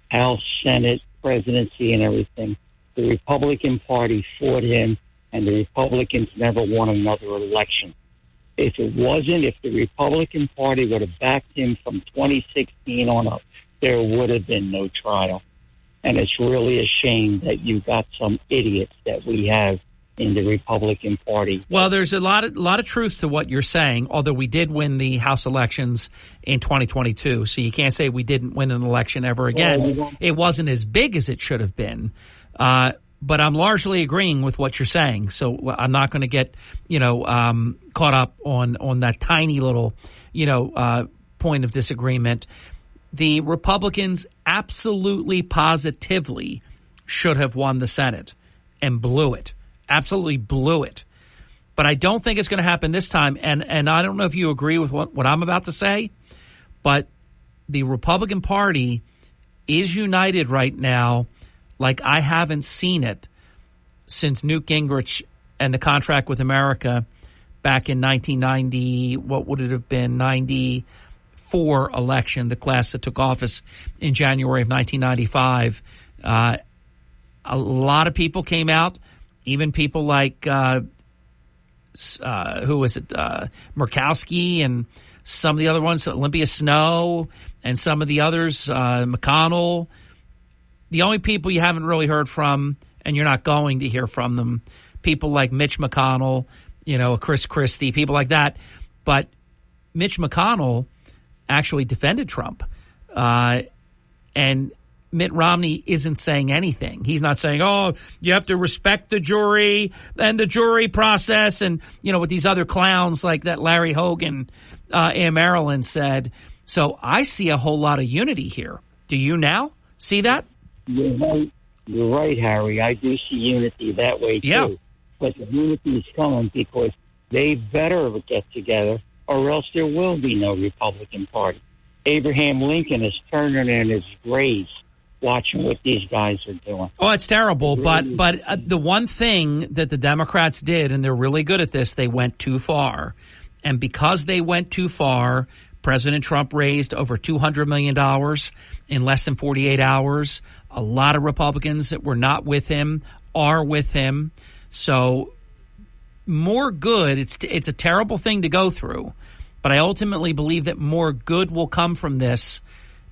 House, Senate, presidency, and everything. The Republican Party fought him, and the Republicans never won another election. If the Republican Party would have backed him from 2016 on up, there would have been no trial. And it's really a shame that you got some idiots that we have in the Republican Party. Well, there's a lot of truth to what you're saying, although we did win the House elections in 2022, so you can't say we didn't win an election ever again. It wasn't as big as it should have been. But I'm largely agreeing with what you're saying, so I'm not going to get, caught up on that tiny little, point of disagreement. The Republicans absolutely, positively should have won the Senate and blew it. Absolutely blew it. But I don't think it's going to happen this time. And I don't know if you agree with what I'm about to say, but the Republican Party is united right now like I haven't seen it since Newt Gingrich and the contract with America back in 1990, what would it have been, 94 election, the class that took office in January of 1995. A lot of people came out, even people like, who was it, Murkowski and some of the other ones, Olympia Snow and some of the others, McConnell. The only people you haven't really heard from, and you're not going to hear from them, people like Mitch McConnell, Chris Christie, people like that. But Mitch McConnell actually defended Trump. And Mitt Romney isn't saying anything. He's not saying, oh, you have to respect the jury and the jury process. And, with these other clowns like that Larry Hogan in Maryland said. So I see a whole lot of unity here. Do you now see that? You're right, Harry. I do see unity that way, too. Yeah. But the unity is coming because they better get together or else there will be no Republican Party. Abraham Lincoln is turning in his grave watching what these guys are doing. Oh, it's terrible. But the one thing that the Democrats did, and they're really good at this, they went too far. And because they went too far, President Trump raised over $200 million in less than 48 hours. A lot of Republicans that were not with him are with him. So more good. It's a terrible thing to go through. But I ultimately believe that more good will come from this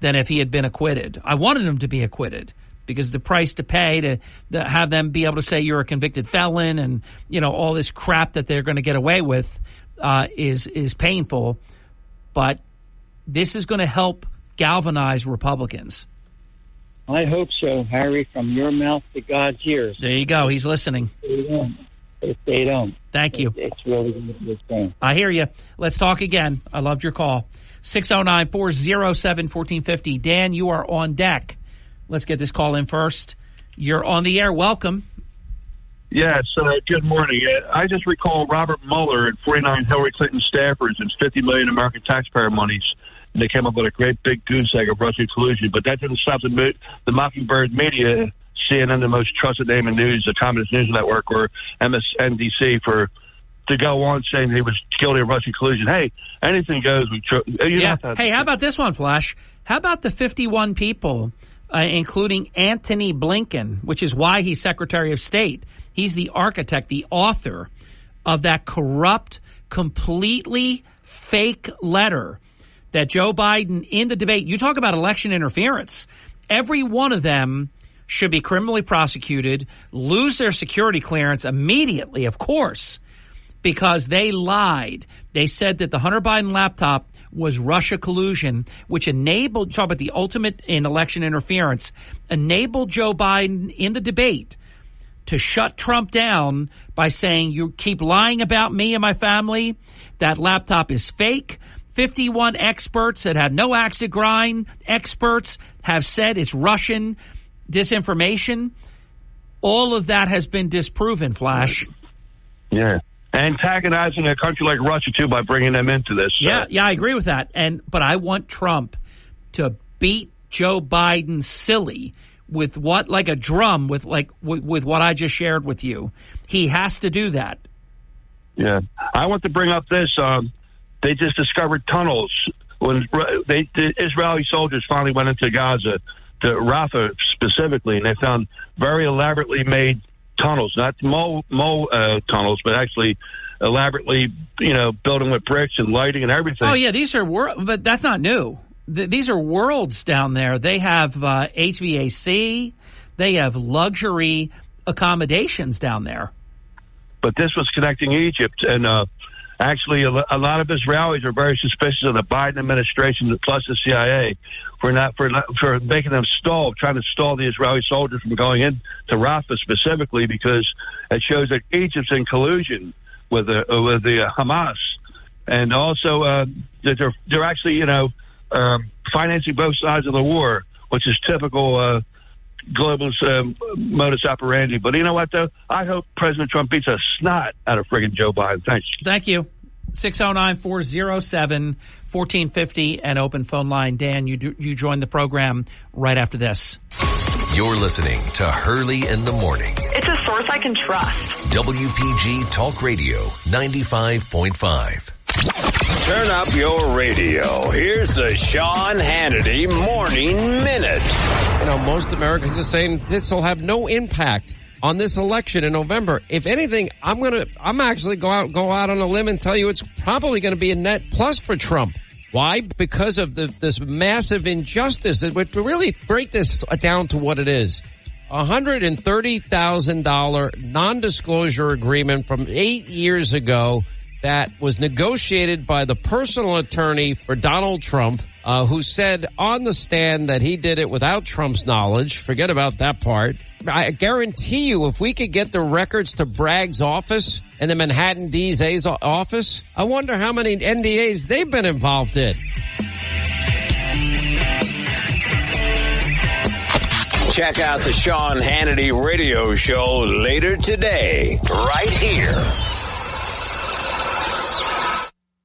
than if he had been acquitted. I wanted him to be acquitted because the price to pay to have them be able to say you're a convicted felon and, all this crap that they're going to get away with is painful. But this is going to help galvanize Republicans. I hope so, Harry, from your mouth to God's ears. There you go. He's listening. If they don't. Thank you. It's really going to be a thing. I hear you. Let's talk again. I loved your call. 609-407-1450. Dan, you are on deck. Let's get this call in first. You're on the air. Welcome. Yes, good morning. I just recall Robert Mueller and 49 Hillary Clinton staffers and $50 million American taxpayer monies. And they came up with a great big goose egg of Russian collusion. But that didn't stop the Mockingbird media, CNN, the most trusted name in news, the Communist News Network, or MSNBC, to go on saying he was guilty of Russian collusion. Hey, anything goes. Hey, how about this one, Flash? How about the 51 people, including Antony Blinken, which is why he's Secretary of State? He's the architect, the author of that corrupt, completely fake letter that Joe Biden in the debate, you talk about election interference, every one of them should be criminally prosecuted, lose their security clearance immediately, of course, because they lied. They said that the Hunter Biden laptop was Russia collusion, which enabled, talk about the ultimate in election interference, enabled Joe Biden in the debate to shut Trump down by saying, you keep lying about me and my family. That laptop is fake. 51 experts that had no axe to grind, experts have said it's Russian disinformation. All of that has been disproven, Flash. Yeah. Antagonizing a country like Russia, too, by bringing them into this. Yeah, I agree with that. But I want Trump to beat Joe Biden silly with what, like a drum, with what I just shared with you. He has to do that. Yeah. I want to bring up this. They just discovered tunnels when the Israeli soldiers finally went into Gaza, to Rafah specifically, and they found very elaborately made tunnels, not mole tunnels, but actually elaborately, building with bricks and lighting and everything. Oh, yeah, these are but that's not new. These are worlds down there. They have HVAC. They have luxury accommodations down there. But this was connecting Egypt, and actually a lot of Israelis are very suspicious of the Biden administration plus the CIA for making them trying to stall the Israeli soldiers from going in to Rafah specifically, because it shows that Egypt's in collusion with the Hamas, and also that they're actually financing both sides of the war, which is typical globalist modus operandi. But you know what, though? I hope President Trump beats a snot out of friggin' Joe Biden. Thanks. Thank you. 609-407-1450 and open phone line. Dan, you join the program right after this. You're listening to Hurley in the Morning. It's a source I can trust. WPG Talk Radio 95.5. Turn up your radio. Here's the Sean Hannity Morning Minute. You know, most Americans are saying this will have no impact on this election in November. If anything, I'm actually go out on a limb and tell you it's probably going to be a net plus for Trump. Why? Because of this massive injustice. It would really break this down to what it is. $130,000 non-disclosure agreement from 8 years ago that was negotiated by the personal attorney for Donald Trump, who said on the stand that he did it without Trump's knowledge. Forget about that part. I guarantee you, if we could get the records to Bragg's office and the Manhattan DA's office, I wonder how many NDAs they've been involved in. Check out the Sean Hannity radio show later today, right here.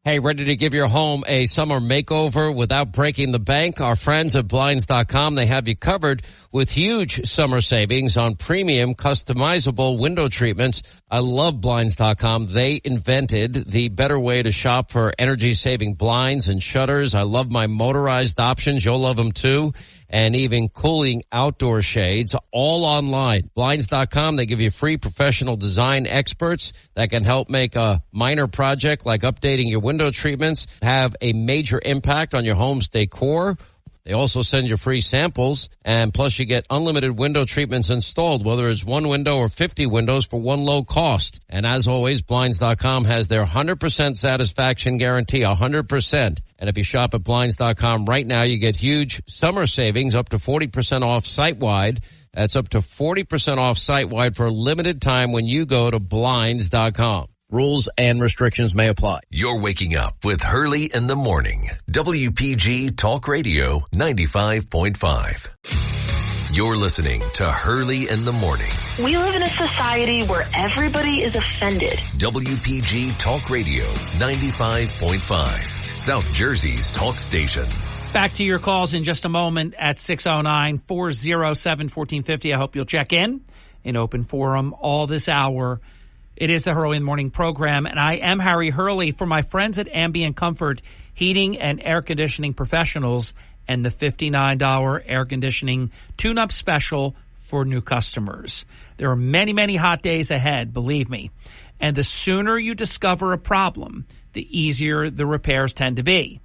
Hey, ready to give your home a summer makeover without breaking the bank? Our friends at Blinds.com, they have you covered with huge summer savings on premium customizable window treatments. I love Blinds.com. They invented the better way to shop for energy-saving blinds and shutters. I love my motorized options. You'll love them too. And even cooling outdoor shades, all online. Blinds.com, they give you free professional design experts that can help make a minor project like updating your window treatments have a major impact on your home's decor. They also send you free samples, and plus you get unlimited window treatments installed, whether it's one window or 50 windows for one low cost. And as always, Blinds.com has their 100% satisfaction guarantee, 100%. And if you shop at Blinds.com right now, you get huge summer savings up to 40% off site-wide. That's up to 40% off site-wide for a limited time when you go to Blinds.com. Rules and restrictions may apply. You're waking up with Hurley in the Morning. WPG Talk Radio 95.5. You're listening to Hurley in the Morning. We live in a society where everybody is offended. WPG Talk Radio 95.5. South Jersey's talk station. Back to your calls in just a moment at 609-407-1450. I hope you'll check in open forum all this hour. It is the Hurley in the Morning program, and I am Harry Hurley for my friends at Ambient Comfort Heating and Air Conditioning Professionals and the $59 air conditioning tune-up special for new customers. There are many, many hot days ahead, believe me. And the sooner you discover a problem, the easier the repairs tend to be.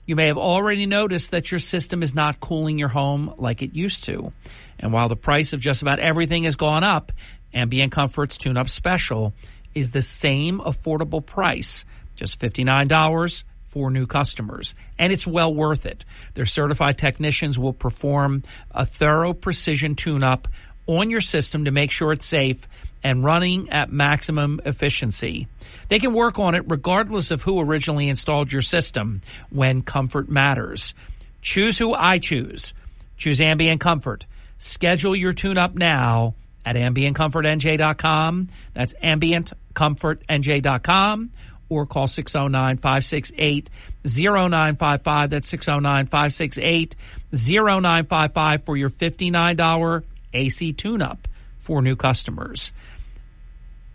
You may have already noticed that your system is not cooling your home like it used to. And while the price of just about everything has gone up, Ambient Comfort's tune-up special is the same affordable price, just $59 for new customers. And it's well worth it. Their certified technicians will perform a thorough precision tune-up on your system to make sure it's safe and running at maximum efficiency. They can work on it regardless of who originally installed your system when comfort matters. Choose who I choose. Choose Ambient Comfort. Schedule your tune-up now at AmbientComfortNJ.com. That's AmbientComfortNJ.com. Or call 609-568-0955. That's 609-568-0955 for your $59 AC tune-up for new customers.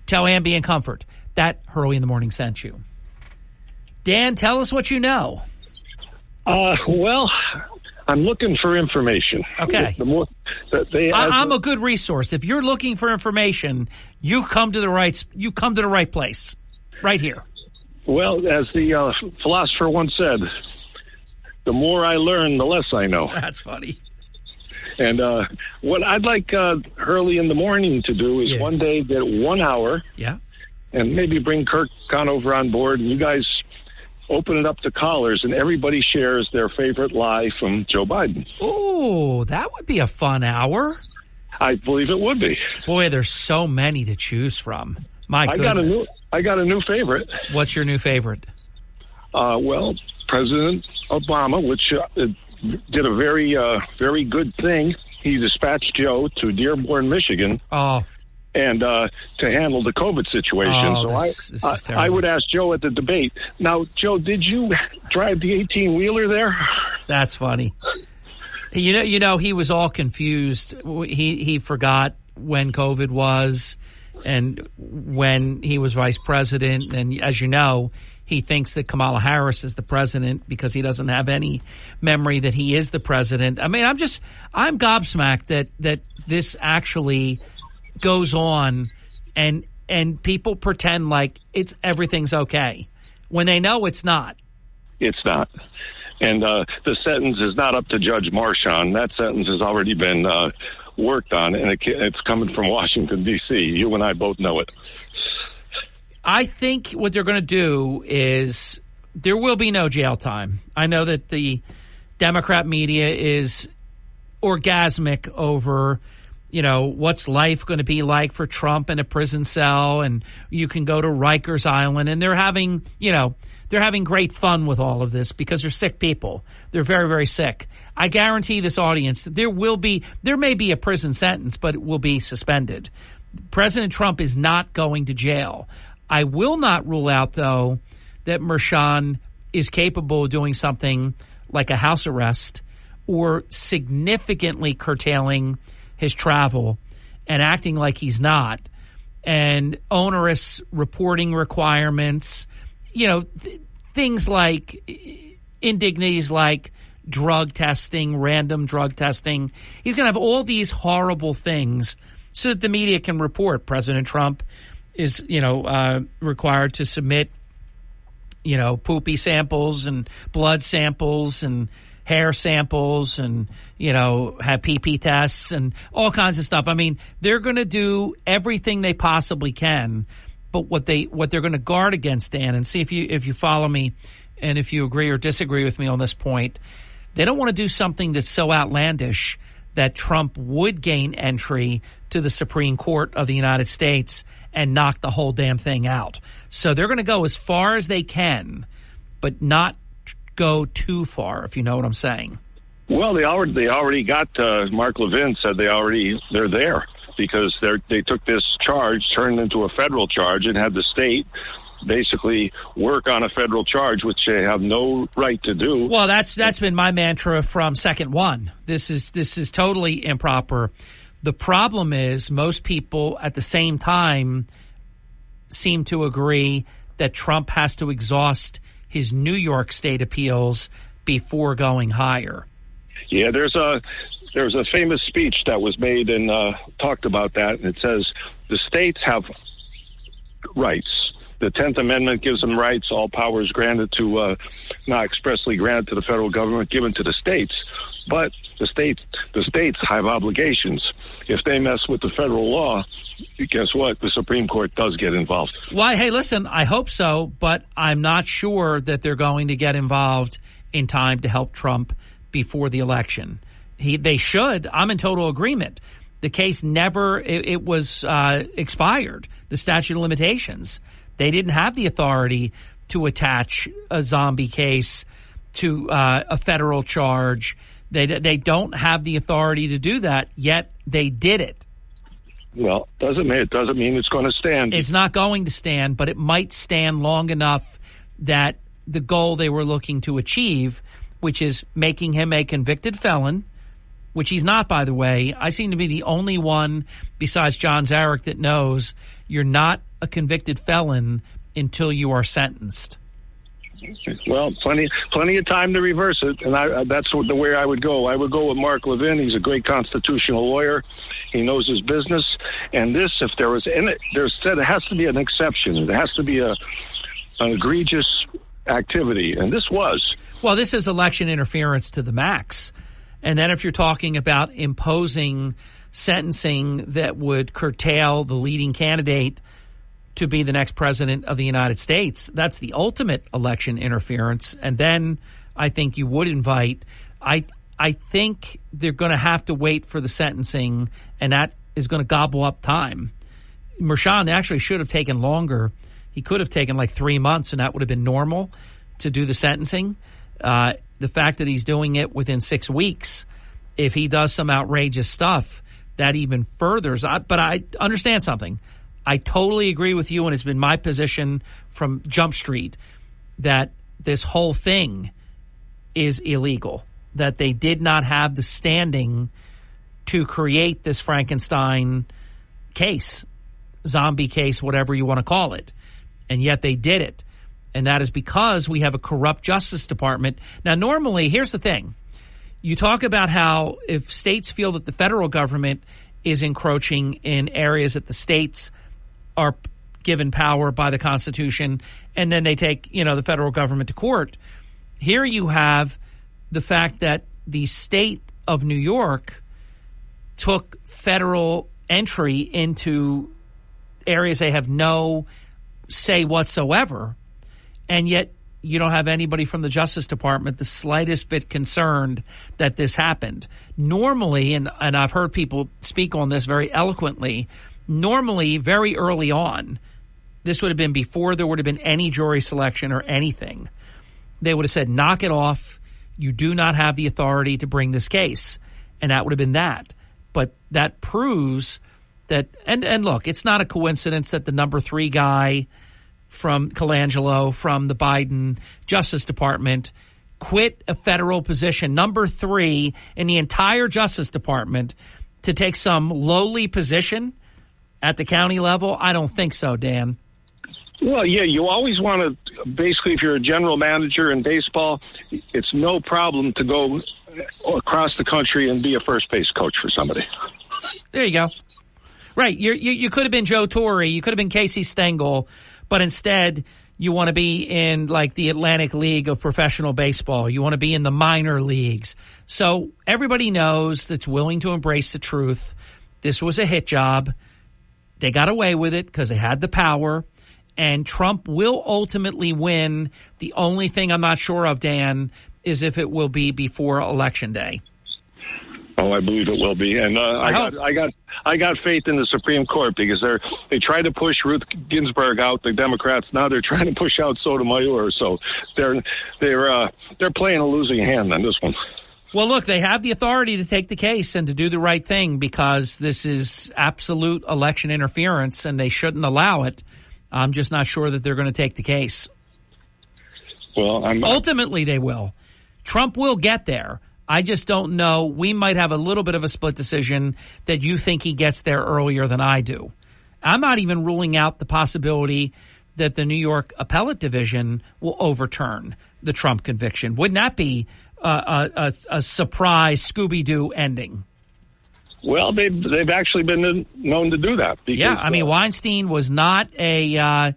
Tell Ambient Comfort that Hurley in the Morning sent you. Dan, tell us what you know. Well, I'm looking for information. Okay. I'm a good resource. If you're looking for information, you come to the right place, right here. Well, as the philosopher once said, the more I learn, the less I know. That's funny. And what I'd like Hurley in the Morning to do is one day get 1 hour. Yeah. And maybe bring Kirk Conover on board, and you guys open it up to callers, and everybody shares their favorite lie from Joe Biden. Oh, that would be a fun hour. I believe it would be. Boy, there's so many to choose from. My goodness. I got a new favorite. What's your new favorite? Well, President Obama, which did a very, very good thing. He dispatched Joe to Dearborn, Michigan. Oh. And to handle the COVID situation. So I would ask Joe at the debate. Now, Joe, did you drive the 18-wheeler there? That's funny. You know, he was all confused. He forgot when COVID was and when he was vice president. And as you know, he thinks that Kamala Harris is the president because he doesn't have any memory that he is the president. I mean, I'm gobsmacked that this actually goes on and people pretend like everything's okay when they know it's not. It's not. And the sentence is not up to Judge Marchand. That sentence has already been worked on, and it's coming from Washington, D.C. You and I both know it. I think what they're going to do is there will be no jail time. I know that the Democrat media is orgasmic over, what's life going to be like for Trump in a prison cell, and you can go to Rikers Island, and they're having, they're having great fun with all of this because they're sick people. They're very, very sick. I guarantee this audience there may be a prison sentence, but it will be suspended. President Trump is not going to jail. I will not rule out, though, that Mershon is capable of doing something like a house arrest or significantly curtailing his travel and acting like he's not, and onerous reporting requirements, things like indignities like drug testing, random drug testing. He's going to have all these horrible things so that the media can report President Trump is, required to submit, poopy samples and blood samples and hair samples and, have PP tests and all kinds of stuff. I mean, they're going to do everything they possibly can. But what they're going to guard against, Dan, and see if you follow me and if you agree or disagree with me on this point, they don't want to do something that's so outlandish that Trump would gain entry to the Supreme Court of the United States and knock the whole damn thing out. So they're going to go as far as they can, but not go too far, if you know what I'm saying. Well, they already got Mark Levin said they're there because they took this charge, turned it into a federal charge, and had the state basically work on a federal charge, which they have no right to do. Well, that's been my mantra from second one. This is totally improper. The problem is most people at the same time seem to agree that Trump has to exhaust his New York state appeals before going higher. Yeah, there's a famous speech that was made and talked about that. And it says the states have rights. The 10th Amendment gives them rights. All powers granted to, not expressly granted to the federal government, given to the states. But the states have obligations. If they mess with the federal law, guess what? The Supreme Court does get involved. Why? Hey, listen, I hope so, but I'm not sure that they're going to get involved in time to help Trump before the election. They should. I'm in total agreement. The case it was expired, the statute of limitations. They didn't have the authority to attach a zombie case to a federal charge. They don't have the authority to do that, yet they did it. Well, it doesn't mean it's going to stand. It's not going to stand, but it might stand long enough that the goal they were looking to achieve, which is making him a convicted felon, which he's not, by the way. I seem to be the only one besides John Zarek that knows you're not a convicted felon until you are sentenced. Well, plenty of time to reverse it, and that's the way I would go. I would go with Mark Levin. He's a great constitutional lawyer. He knows his business. And this, if there was in it, there has to be an exception. There has to be an egregious activity, and this was. Well, this is election interference to the max. And then if you're talking about imposing sentencing that would curtail the leading candidate to be the next president of the United States, that's the ultimate election interference. And then I think you would invite, I think they're going to have to wait for the sentencing, and that is going to gobble up time. Mershon actually should have taken longer. He could have taken like 3 months, and that would have been normal to do the sentencing. The fact that he's doing it within 6 weeks, if he does some outrageous stuff, that even furthers. But I understand something. I totally agree with you, and it's been my position from Jump Street that this whole thing is illegal. that they did not have the standing to create this Frankenstein case, zombie case, whatever you want to call it. And yet they did it. And that is because we have a corrupt Justice Department. Now, normally, here's the thing. You talk about how if states feel that the federal government is encroaching in areas that the states are given power by the Constitution, and then they take, the federal government to court. Here you have the fact that the state of New York took federal entry into areas they have no say whatsoever, and yet you don't have anybody from the Justice Department the slightest bit concerned that this happened. Normally, and I've heard people speak on this very eloquently, normally very early on, this would have been before there would have been any jury selection or anything, they would have said, knock it off. You do not have the authority to bring this case. And that would have been that. But that proves that, and look, it's not a coincidence that the number 3 guy from Colangelo from the Biden Justice Department quit a federal position, number 3 in the entire Justice Department, to take some lowly position at the county level. I don't think so, Dan. Well, yeah, you always want to, basically, if you're a general manager in baseball, it's no problem to go across the country and be a first base coach for somebody. There you go. Right. You could have been Joe Torre. You could have been Casey Stengel, but instead you want to be in like the Atlantic League of Professional Baseball. You want to be in the minor leagues. So everybody knows that's willing to embrace the truth. This was a hit job. They got away with it because they had the power. And Trump will ultimately win. The only thing I'm not sure of, Dan, is if it will be before Election Day. Oh, I believe it will be, and I got faith in the Supreme Court because they tried to push Ruth Ginsburg out, the Democrats. Now they're trying to push out Sotomayor, so they're playing a losing hand on this one. Well, look, they have the authority to take the case and to do the right thing because this is absolute election interference, and they shouldn't allow it. I'm just not sure that they're going to take the case. Well, ultimately they will. Trump will get there. I just don't know. We might have a little bit of a split decision that you think he gets there earlier than I do. I'm not even ruling out the possibility that the New York Appellate Division will overturn the Trump conviction. Wouldn't that be a surprise Scooby-Doo ending? Well, they've actually been known to do that. Because, yeah, I mean, Weinstein was not a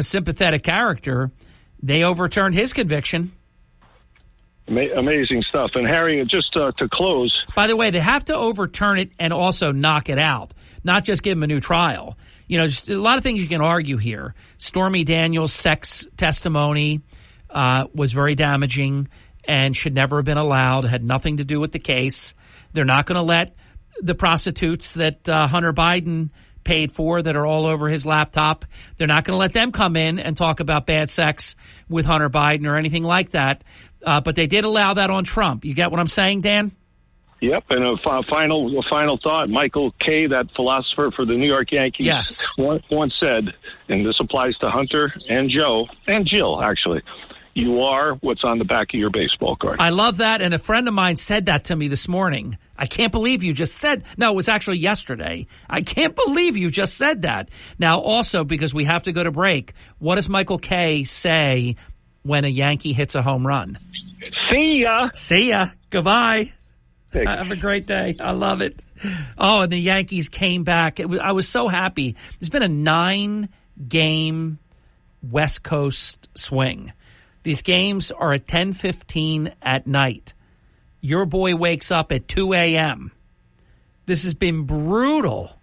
sympathetic character. They overturned his conviction. Amazing stuff. And Harry, just to close. By the way, they have to overturn it and also knock it out, not just give him a new trial. Just a lot of things you can argue here. Stormy Daniels' sex testimony was very damaging and should never have been allowed. It had nothing to do with the case. They're not going to let the prostitutes that Hunter Biden paid for that are all over his laptop, they're not going to let them come in and talk about bad sex with Hunter Biden or anything like that. But they did allow that on Trump. You get what I'm saying, Dan? Yep. And a final thought. Michael Kay, that philosopher for the New York Yankees, yes, once said, and this applies to Hunter and Joe and Jill, actually, you are what's on the back of your baseball card. I love that. And a friend of mine said that to me this morning. I can't believe you just said, no, it was actually yesterday. I can't believe you just said that. Now, also, because we have to go to break, what does Michael Kay say when a Yankee hits a home run? See ya. See ya. Goodbye. Have a great day. I love it. Oh, and the Yankees came back. I was so happy. There's been a 9-game West Coast swing. These games are at 10:15 at night. Your boy wakes up at 2 a.m. This has been brutal.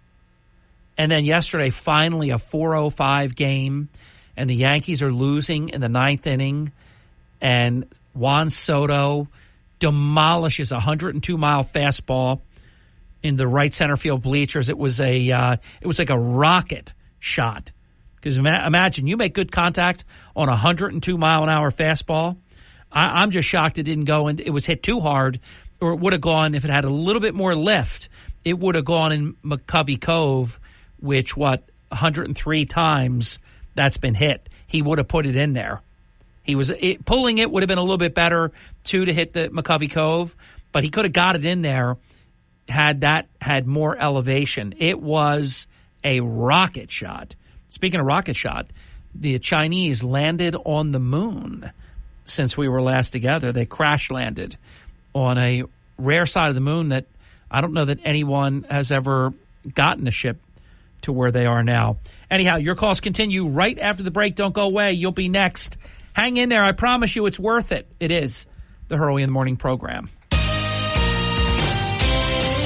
And then yesterday, finally a 4:05 game, and the Yankees are losing in the 9th inning, and Juan Soto demolishes a 102-mile fastball in the right center field bleachers. It was like a rocket shot. Because imagine you make good contact on a 102-mile-an-hour fastball. I'm just shocked it didn't go, and it was hit too hard, or it would have gone, if it had a little bit more lift, it would have gone in McCovey Cove, which, 103 times that's been hit. He would have put it in there. Pulling it would have been a little bit better, too, to hit the McCovey Cove, but he could have got it in there had more elevation. It was a rocket shot. Speaking of rocket shot, the Chinese landed on the moon since we were last together. They crash landed on a rare side of the moon that I don't know that anyone has ever gotten a ship to where they are now. Anyhow, your calls continue right after the break. Don't go away. You'll be next. Hang in there. I promise you it's worth it. It is the Hurley in the Morning program.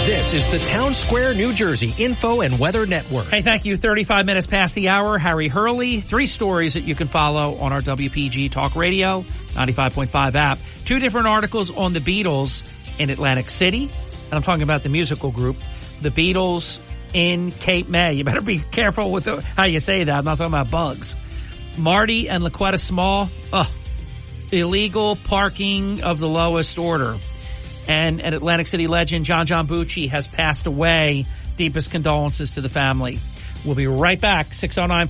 This is the Town Square, New Jersey Info and Weather Network. Hey, thank you. 35 minutes past the hour. Harry Hurley. 3 stories that you can follow on our WPG Talk Radio 95.5 app. 2 different articles on the Beatles in Atlantic City. And I'm talking about the musical group, the Beatles in Cape May. You better be careful with how you say that. I'm not talking about bugs. Marty and Laquetta Small. Illegal parking of the lowest order. And an Atlantic City legend, John Bucci, has passed away. Deepest condolences to the family. We'll be right back, 6:09.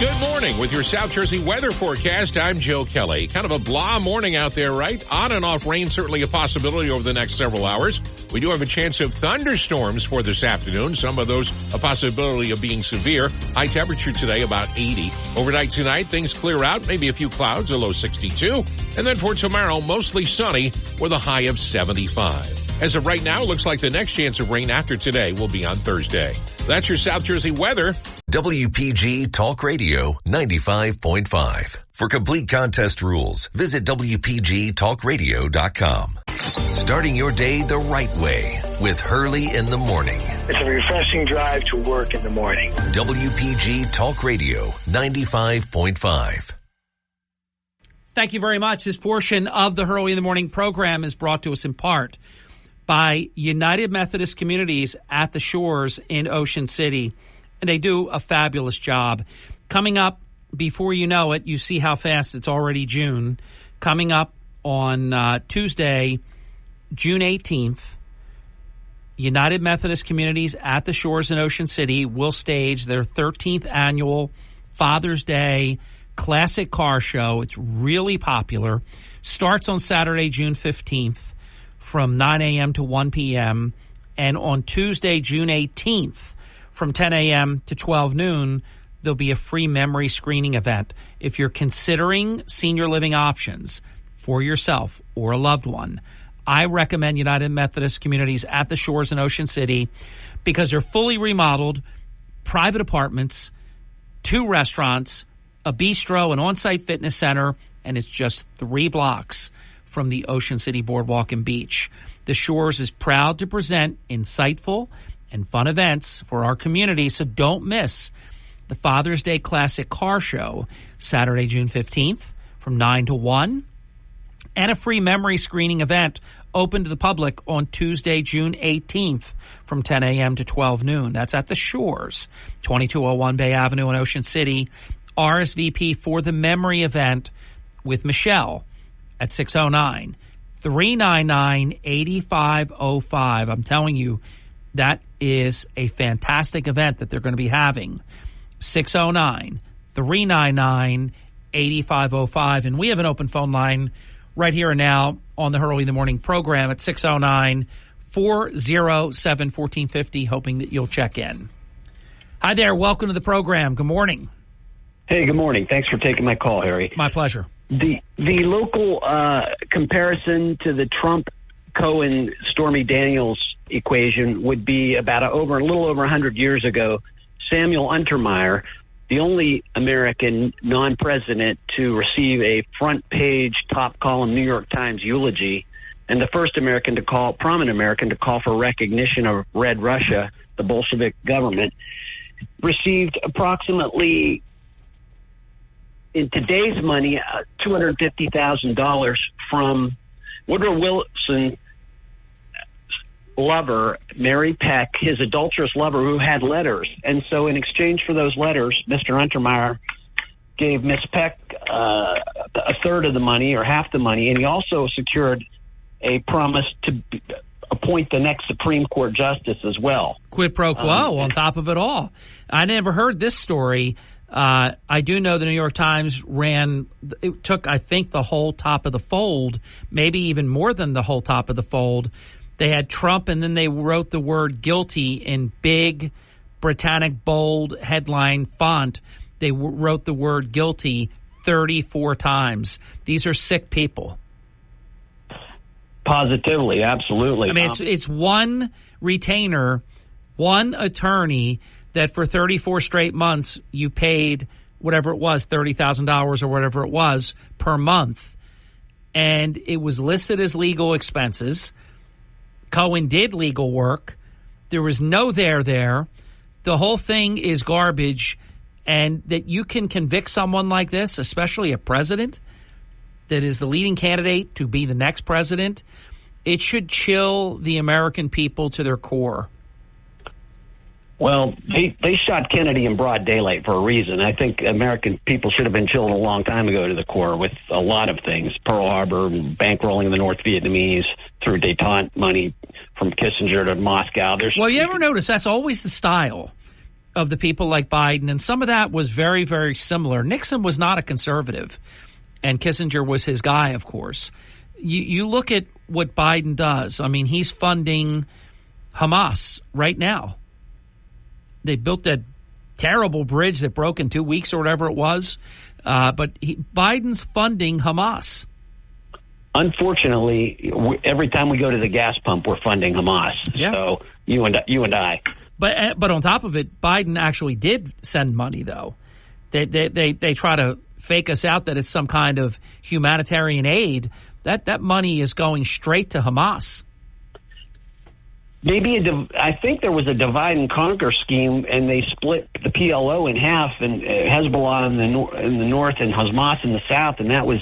Good morning with your South Jersey weather forecast. I'm Joe Kelly. Kind of a blah morning out there, right? On and off rain, certainly a possibility over the next several hours. We do have a chance of thunderstorms for this afternoon. Some of those a possibility of being severe. High temperature today about 80. Overnight tonight, things clear out. Maybe a few clouds, a low 62. And then for tomorrow, mostly sunny with a high of 75. As of right now, it looks like the next chance of rain after today will be on Thursday. That's your South Jersey weather. WPG Talk Radio 95.5. For complete contest rules, visit WPGTalkRadio.com. Starting your day the right way with Hurley in the Morning. It's a refreshing drive to work in the morning. WPG Talk Radio 95.5. Thank you very much. This portion of the Hurley in the Morning program is brought to us in part by United Methodist Communities at the Shores in Ocean City. And they do a fabulous job. Coming up, before you know it, you see how fast it's already June. Coming up on Tuesday, June 18th, United Methodist Communities at the Shores in Ocean City will stage their 13th annual Father's Day Classic Car Show. It's really popular. Starts on Saturday, June 15th from 9 a.m. to 1 p.m. And on Tuesday, June 18th from 10 a.m. to 12 noon, there'll be a free memory screening event. If you're considering senior living options for yourself or a loved one, I recommend United Methodist Communities at the Shores in Ocean City because they're fully remodeled, private apartments, 2 restaurants, a bistro, an on-site fitness center, and it's just 3 blocks from the Ocean City Boardwalk and Beach. The Shores is proud to present insightful and fun events for our community, so don't miss the Father's Day Classic Car Show, Saturday, June 15th from 9 to 1, and a free memory screening event open to the public on Tuesday, June 18th from 10 a.m. to 12 noon. That's at the Shores, 2201 Bay Avenue in Ocean City. RSVP for the memory event with Michelle at 609-399-8505. I'm telling you, that is a fantastic event that they're going to be having. 609-399-8505. And we have an open phone line right here and now on the Hurley in the Morning program at 609-407-1450, hoping that you'll check in. Hi there. Welcome to the program. Good morning. Hey, good morning. Thanks for taking my call, Harry. My pleasure. The local comparison to the Trump-Cohen-Stormy Daniels equation would be about a little over 100 years ago. Samuel Untermeyer, the only American non-president to receive a front-page, top-column New York Times eulogy, and the first prominent American to call for recognition of Red Russia, the Bolshevik government, received approximately, in today's money, $250,000 from Woodrow Wilson's lover, Mary Peck, his adulterous lover, who had letters. And so in exchange for those letters, Mr. Untermeyer gave Miss Peck a third of the money or half the money, and he also secured a promise to appoint the next Supreme Court justice as well. Quid pro quo on top of it all. I never heard this story. I do know the New York Times it took, I think, the whole top of the fold, maybe even more than the whole top of the fold. They had Trump, and then they wrote the word guilty in big, Britannic, bold headline font. They wrote the word guilty 34 times. These are sick people. Positively, absolutely. I mean, it's one retainer, one attorney that for 34 straight months you paid whatever it was, $30,000 or whatever it was per month. And it was listed as legal expenses. Cohen did legal work. There was no there. The whole thing is garbage. And that you can convict someone like this, especially a president that is the leading candidate to be the next president, it should chill the American people to their core. Well, they shot Kennedy in broad daylight for a reason. I think American people should have been chilled a long time ago to the core with a lot of things. Pearl Harbor, bankrolling the North Vietnamese through detente money from Kissinger to Moscow. You ever notice that's always the style of the people like Biden, and some of that was very, very similar. Nixon was not a conservative, and Kissinger was his guy, of course. You look at what Biden does. I mean, he's funding Hamas right now. They built that terrible bridge that broke in 2 weeks or whatever it was. But Biden's funding Hamas. Unfortunately, every time we go to the gas pump, we're funding Hamas. Yeah. So you and I. But on top of it, Biden actually did send money, though. They try to fake us out that it's some kind of humanitarian aid. That money is going straight to Hamas. Maybe I think there was a divide and conquer scheme, and they split the PLO in half, and Hezbollah in the north and Hamas in the south, and that was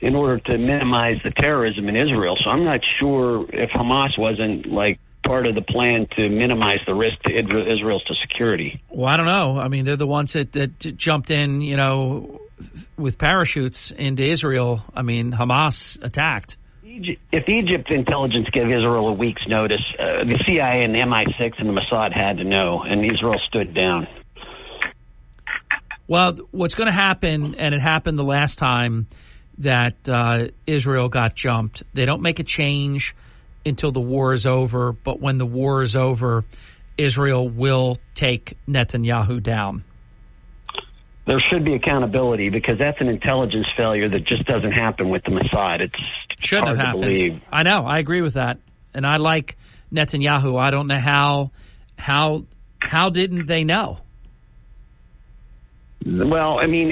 in order to minimize the terrorism in Israel. So I'm not sure if Hamas wasn't part of the plan to minimize the risk to Israel's security. Well, I don't know. I mean, they're the ones that jumped in, with parachutes into Israel. I mean, Hamas attacked. If Egypt intelligence gave Israel a week's notice, the CIA and the MI6 and the Mossad had to know, and Israel stood down. Well, what's going to happen, and it happened the last time that Israel got jumped, they don't make a change until the war is over, but when the war is over, Israel will take Netanyahu down. There should be accountability because that's an intelligence failure that just doesn't happen with the Mossad. It's shouldn't hard have happened. To believe. I know. I agree with that. And I like Netanyahu. I don't know how didn't they know? Well, I mean,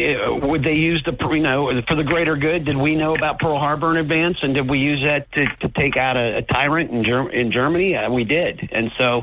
would they use for the greater good? Did we know about Pearl Harbor in advance, and did we use that to take out a tyrant in Germany? We did. And so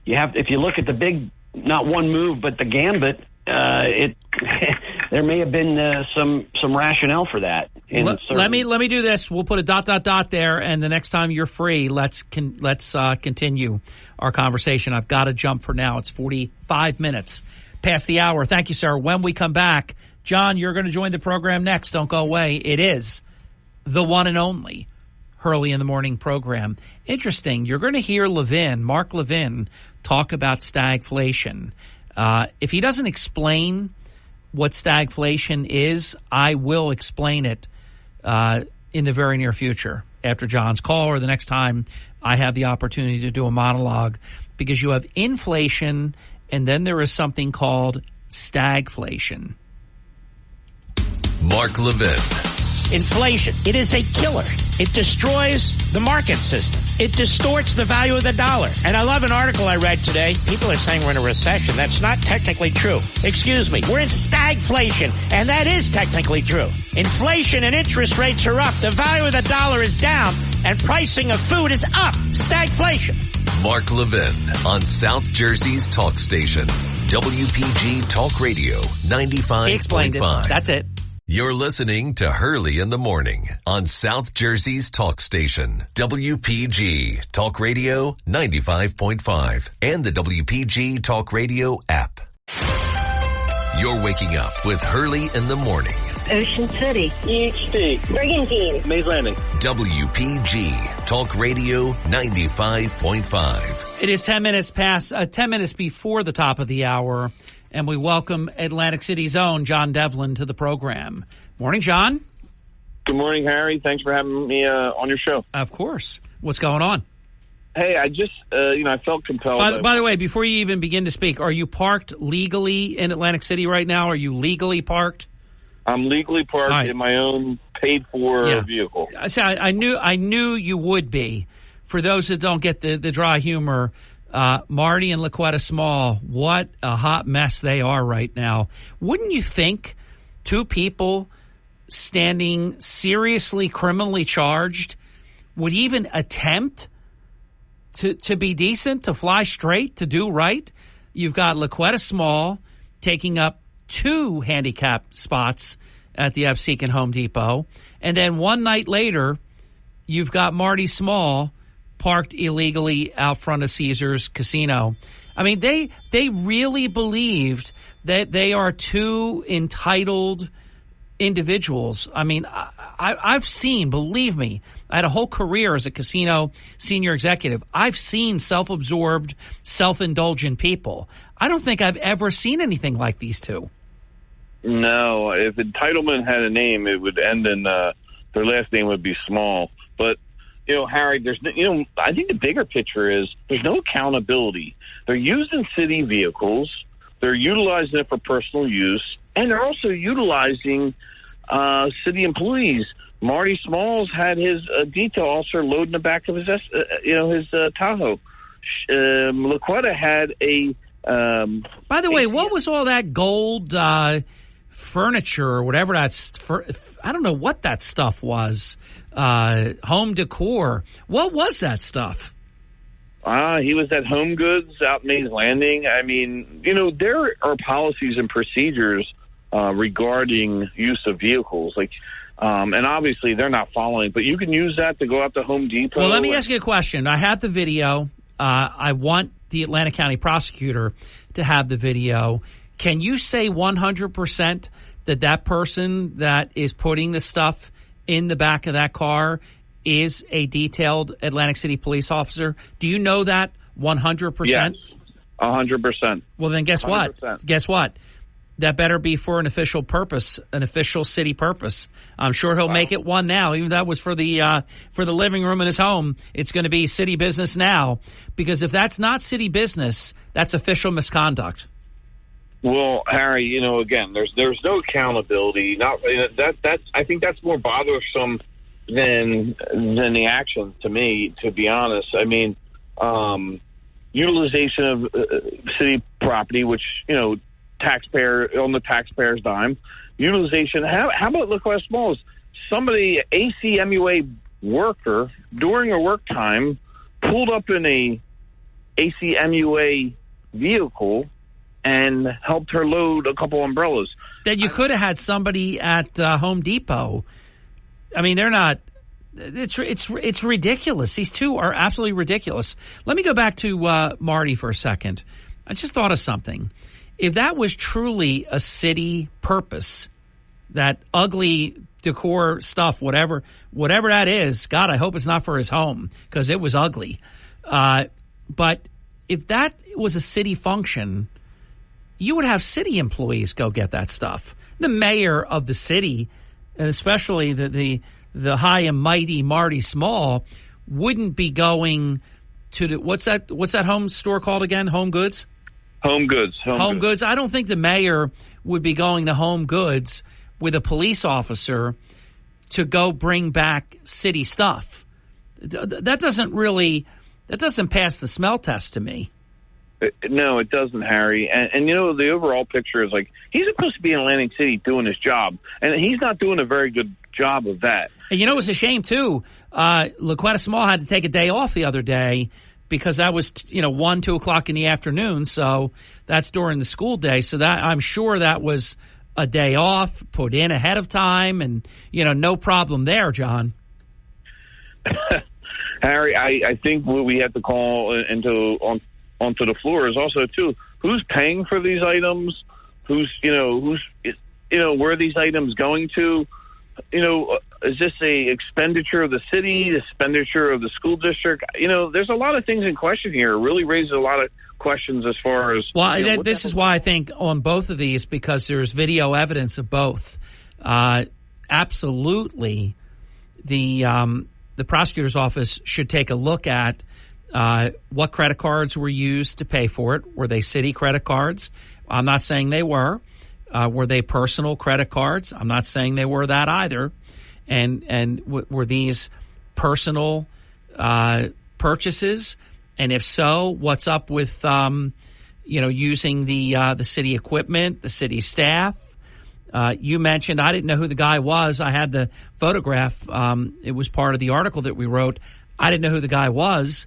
if you look at the big, not one move, but the gambit, there may have been some rationale for that. Let me do this. We'll put a ... there, and the next time you're free, let's continue our conversation. I've got to jump for now. It's 45 minutes past the hour. Thank you, sir. When we come back, John, you're going to join the program next. Don't go away. It is the one and only Hurley in the Morning program. Interesting. You're going to hear Mark Levin, talk about stagflation. If he doesn't explain what stagflation is, I will explain it in the very near future after John's call or the next time I have the opportunity to do a monologue, because you have inflation and then there is something called stagflation. Mark Levin. Inflation. It is a killer. It destroys the market system. It distorts the value of the dollar. And I love an article I read today. People are saying we're in a recession. That's not technically true. Excuse me. We're in stagflation, and that is technically true. Inflation and interest rates are up. The value of the dollar is down, and pricing of food is up. Stagflation. Mark Levin on South Jersey's talk station, WPG Talk Radio 95.5. He explained it. That's it. You're listening to Hurley in the Morning on South Jersey's talk station, WPG Talk Radio 95.5 and the WPG Talk Radio app. You're waking up with Hurley in the Morning. Ocean City. EHT. Brigantine. Mays Landing. WPG Talk Radio 95.5. It is 10 minutes before the top of the hour. and we welcome Atlantic City's own John Devlin to the program. Morning, John. Good morning, Harry. Thanks for having me on your show. Of course. What's going on? Hey, I just, I felt compelled. By the way, before you even begin to speak, are you parked legally in Atlantic City right now? Are you legally parked? I'm legally parked in my own paid-for vehicle. See, I knew you would be. For those that don't get the dry humor, Marty and LaQuetta Small, what a hot mess they are right now. Wouldn't you think two people standing seriously criminally charged would even attempt to be decent, to fly straight, to do right? You've got LaQuetta Small taking up 2 handicap spots at the Absecon Home Depot. And then one night later, you've got Marty Small parked illegally out front of Caesars Casino. I mean, they really believed that they are 2 entitled individuals. I mean, I've seen, believe me, I had a whole career as a casino senior executive. I've seen self-absorbed, self-indulgent people. I don't think I've ever seen anything like these 2. No, if entitlement had a name, it would end in their last name would be Small. But Harry, there's I think the bigger picture is there's no accountability. They're using city vehicles, they're utilizing it for personal use, and they're also utilizing city employees. Marty Smalls had his detail officer load in the back of his Tahoe. LaQuetta had a. By the way, what was all that gold furniture or whatever I don't know what that stuff was. Home decor. What was that stuff? He was at Home Goods out in Mays Landing. I mean, there are policies and procedures regarding use of vehicles, and obviously they're not following. But you can use that to go out to Home Depot. Well, let me ask you a question. I have the video. I want the Atlanta County prosecutor to have the video. Can you say 100% that person that is putting the stuff in the back of that car is a detailed Atlantic City police officer? Do you know that 100%? Yes, 100%. Well, then guess 100%. what? Guess what? That better be for an official purpose, an official city purpose. I'm sure he'll make it one now. Even that was for the living room in his home. It's going to be city business now, because if that's not city business, that's official misconduct. Well, Harry, again, there's no accountability. I think that's more bothersome than the actions to me, to be honest. I mean, utilization of city property, which on the taxpayer's dime. Utilization. How about LaQuetta Smalls? Somebody, ACMUA worker, during a work time, pulled up in a ACMUA vehicle and helped her load a couple umbrellas. Then you could have had somebody at Home Depot. I mean, they're not. It's ridiculous. These 2 are absolutely ridiculous. Let me go back to Marty for a second. I just thought of something. If that was truly a city purpose, that ugly decor stuff, whatever that is, God, I hope it's not for his home, because it was ugly. But if that was a city function, you would have city employees go get that stuff. The mayor of the city, and especially the high and mighty Marty Small, wouldn't be going to what's that home store called again? Home Goods? Home Goods. Home Goods. I don't think the mayor would be going to Home Goods with a police officer to go bring back city stuff. That doesn't pass the smell test to me. No, it doesn't, Harry. And the overall picture is he's supposed to be in Atlantic City doing his job, and he's not doing a very good job of that. And it's a shame too. LaQuetta Small had to take a day off the other day, because that was 1, 2 o'clock in the afternoon. So that's during the school day. So that I'm sure that was a day off put in ahead of time, and no problem there, John. Harry, I think what we have to call onto the floor is also too, who's paying for these items, who's where are these items going to? Is this a expenditure of the city, expenditure of the school district? There's a lot of things in question here. It really raises a lot of questions as far as... Well, this is why I think on both of these, because there's video evidence of both. Absolutely, the prosecutor's office should take a look at what credit cards were used to pay for it. Were they city credit cards? I'm not saying they were. Were they personal credit cards? I'm not saying they were that either. And were these personal purchases? And if so, what's up with using the city equipment, the city staff? You mentioned, I didn't know who the guy was. I had the photograph. It was part of the article that we wrote. I didn't know who the guy was.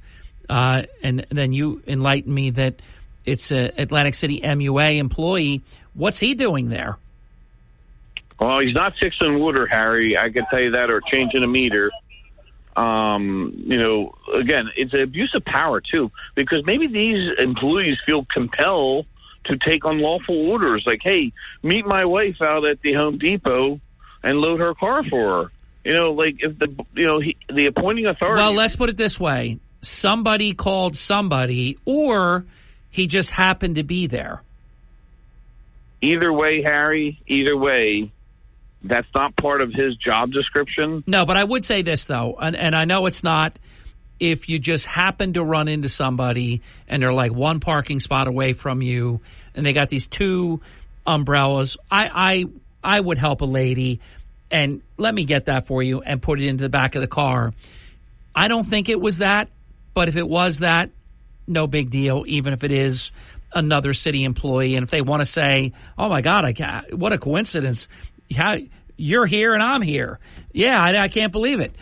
And then you enlightened me that it's an Atlantic City MUA employee. What's he doing there? Well, he's not fixing water, Harry. I can tell you that, or changing a meter. Again, it's an abuse of power, too, because maybe these employees feel compelled to take unlawful orders. Like, hey, meet my wife out at the Home Depot and load her car for her. If the appointing authority... Well, let's put it this way. Somebody called somebody, or he just happened to be there. Either way, Harry, that's not part of his job description. No, but I would say this, though, and I know it's not. If you just happen to run into somebody and they're like one parking spot away from you and they got these two umbrellas, I would help a lady and let me get that for you and put it into the back of the car. I don't think it was that, but if it was that, no big deal, even if it is another city employee. And if they want to say, oh, my God, what a coincidence. You're here and I'm here. Yeah, I can't believe it.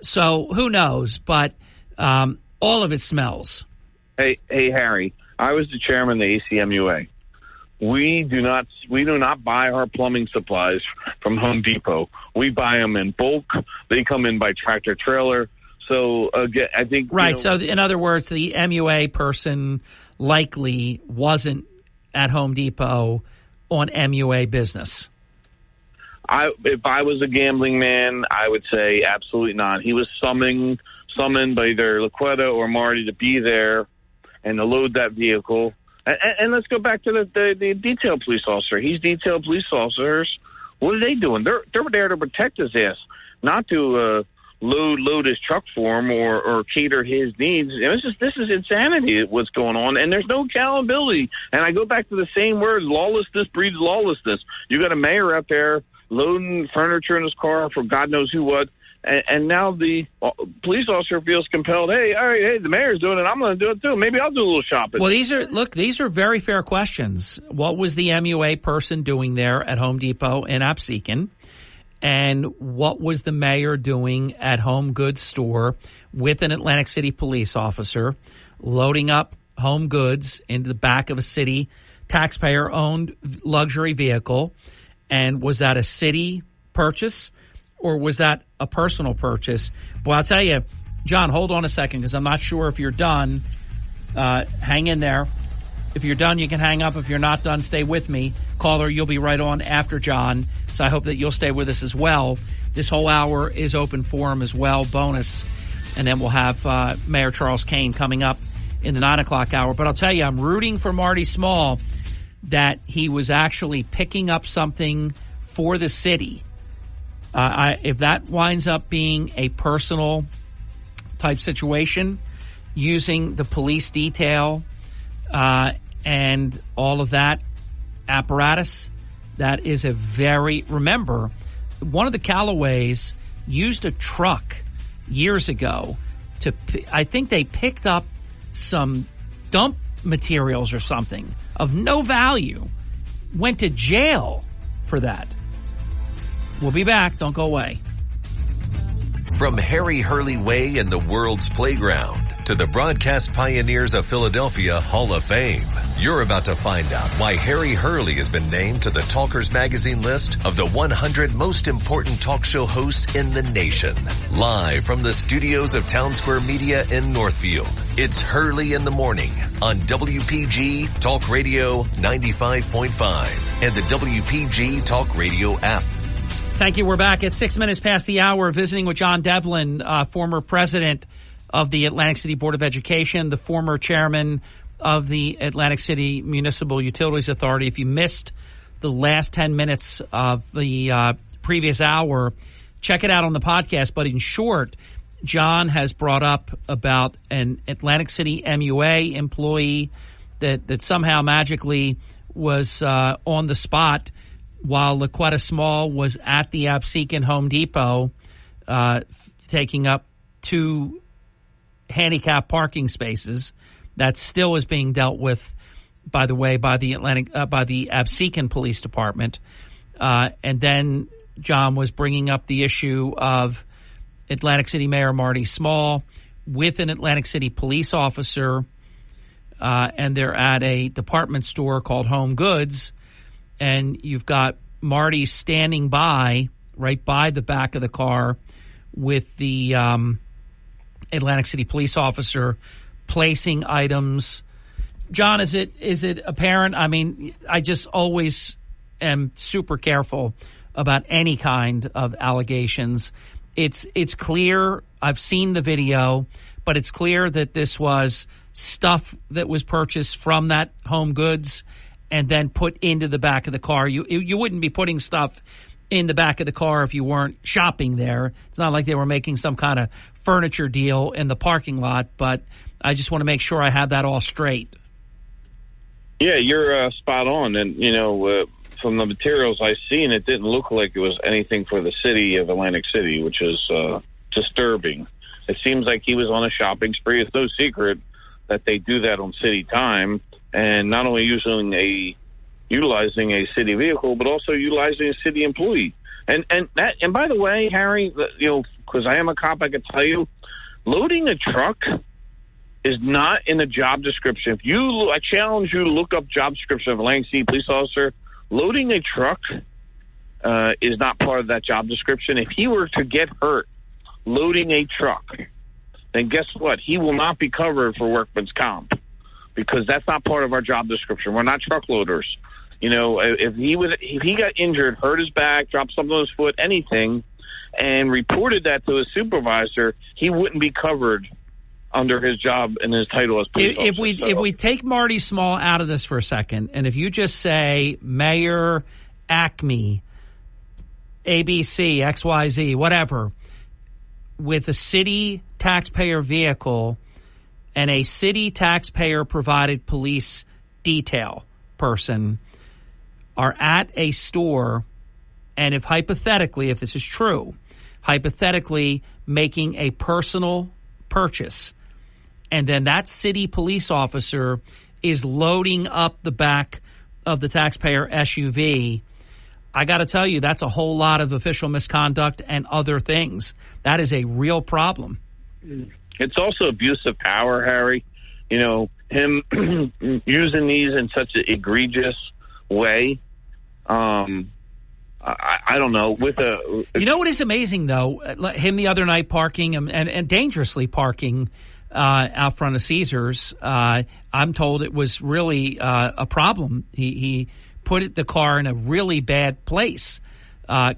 So who knows? But all of it smells. Hey, Harry, I was the chairman of the ACMUA. We do not buy our plumbing supplies from Home Depot. We buy them in bulk. They come in by tractor trailer. So again, I think right. So in other words, the MUA person likely wasn't at Home Depot on MUA business. If I was a gambling man, I would say absolutely not. He was summoned by either Laquetta or Marty to be there and to load that vehicle. And let's go back to the detailed police officer. He's detailed police officers. What are they doing? They're there to protect his ass, not to load his truck for him or cater his needs. This is insanity. What's going on, and there's no accountability. And I go back to the same word: lawlessness breeds lawlessness. You got a mayor out there loading furniture in his car for God knows who what. And now the police officer feels compelled, hey, the mayor's doing it, I'm going to do it too. Maybe I'll do a little shopping. Well, these are very fair questions. What was the MUA person doing there at Home Depot in Absecon? And what was the mayor doing at Home Goods store with an Atlantic City police officer loading up home goods into the back of a city taxpayer-owned luxury vehicle? And was that a city purchase or was that a personal purchase? Well, I'll tell you, John, hold on a second because I'm not sure if you're done. Hang in there. If you're done, you can hang up. If you're not done, stay with me. Caller, you'll be right on after John. So I hope that you'll stay with us as well. This whole hour is open forum as well, bonus. And then we'll have Mayor Charles Kane coming up in the 9 o'clock hour. But I'll tell you, I'm rooting for Marty Small that he was actually picking up something for the city. If that winds up being a personal type situation, using the police detail and all of that apparatus, that is a very... Remember, one of the Callaways used a truck years ago to... I think they picked up some dump materials or something of no value, went to jail for that. We'll be back. Don't go away. From Harry Hurley Way in the world's playground to the broadcast pioneers of Philadelphia Hall of Fame, you're about to find out why Harry Hurley has been named to the Talkers Magazine list of the 100 most important talk show hosts in the nation. Live from the studios of Town Square Media in Northfield, it's Hurley in the Morning on WPG Talk Radio 95.5 and the WPG Talk Radio app. Thank you. We're back at 6 minutes past the hour, visiting with John Devlin, former president of the Atlantic City Board of Education, the former chairman of the Atlantic City Municipal Utilities Authority. If you missed the last 10 minutes of the previous hour, check it out on the podcast. But in short, John has brought up about an Atlantic City MUA employee that somehow magically was on the spot while Laquetta Small was at the Absecon Home Depot, taking up 2 handicap parking spaces. That still is being dealt with, by the way, by the Absecon Police Department. And then John was bringing up the issue of Atlantic City Mayor Marty Small with an Atlantic City police officer, and they're at a department store called Home Goods. And you've got Marty standing right by the back of the car with the Atlantic City police officer placing items. John, is it apparent? I mean, I just always am super careful about any kind of allegations. It's clear. I've seen the video, but it's clear that this was stuff that was purchased from that Home Goods and then put into the back of the car. You wouldn't be putting stuff in the back of the car if you weren't shopping there. It's not like they were making some kind of furniture deal in the parking lot, but I just want to make sure I have that all straight. Yeah, you're spot on. And, from the materials I've seen, it didn't look like it was anything for the city of Atlantic City, which is disturbing. It seems like he was on a shopping spree. It's no secret that they do that on city time. And not only utilizing a city vehicle, but also utilizing a city employee. And by the way, Harry, because I am a cop, I can tell you, loading a truck is not in the job description. I challenge you to look up job description of a Atlantic City police officer. Loading a truck is not part of that job description. If he were to get hurt loading a truck, then guess what? He will not be covered for workman's comp, because that's not part of our job description. We're not truck loaders. If he got injured, hurt his back, dropped something on his foot, anything, and reported that to his supervisor, he wouldn't be covered under his job and his title as police officer. If we take Marty Small out of this for a second, and if you just say Mayor Acme, ABC, XYZ, whatever, with a city taxpayer vehicle and a city taxpayer-provided police detail person are at a store, and if this is true, hypothetically making a personal purchase, and then that city police officer is loading up the back of the taxpayer SUV, I got to tell you, that's a whole lot of official misconduct and other things. That is a real problem. It's also abuse of power, Harry. Him using these in such an egregious way. I don't know. What is amazing though? Him the other night parking and dangerously parking out front of Caesars. I'm told it was really a problem. He put the car in a really bad place.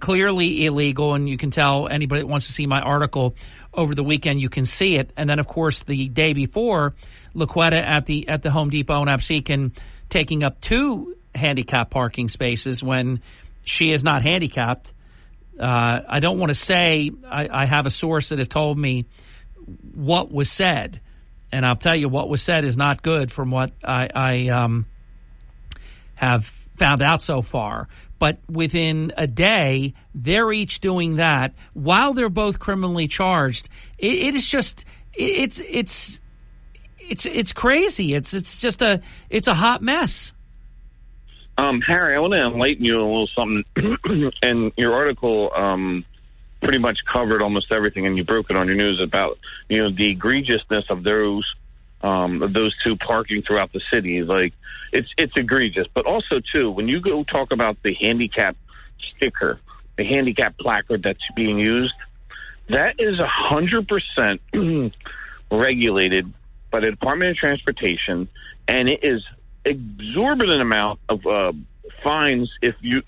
Clearly illegal, and you can tell anybody that wants to see my article over the weekend, you can see it. And then, of course, the day before, Laquetta at the Home Depot in Absecon taking up 2 handicap parking spaces when she is not handicapped. I don't want to say I have a source that has told me what was said, and I'll tell you what was said is not good from what I have found out so far. But within a day, they're each doing that while they're both criminally charged. It is just it's crazy. It's a hot mess. Harry, I want to enlighten you a little something. And your article pretty much covered almost everything, and you broke it on your news about the egregiousness of those 2 parking throughout the city. Like it's egregious, but also too, when you go talk about the handicap sticker, the handicap placard that's being used, that is 100% regulated by the Department of Transportation, and it is exorbitant amount of fines if you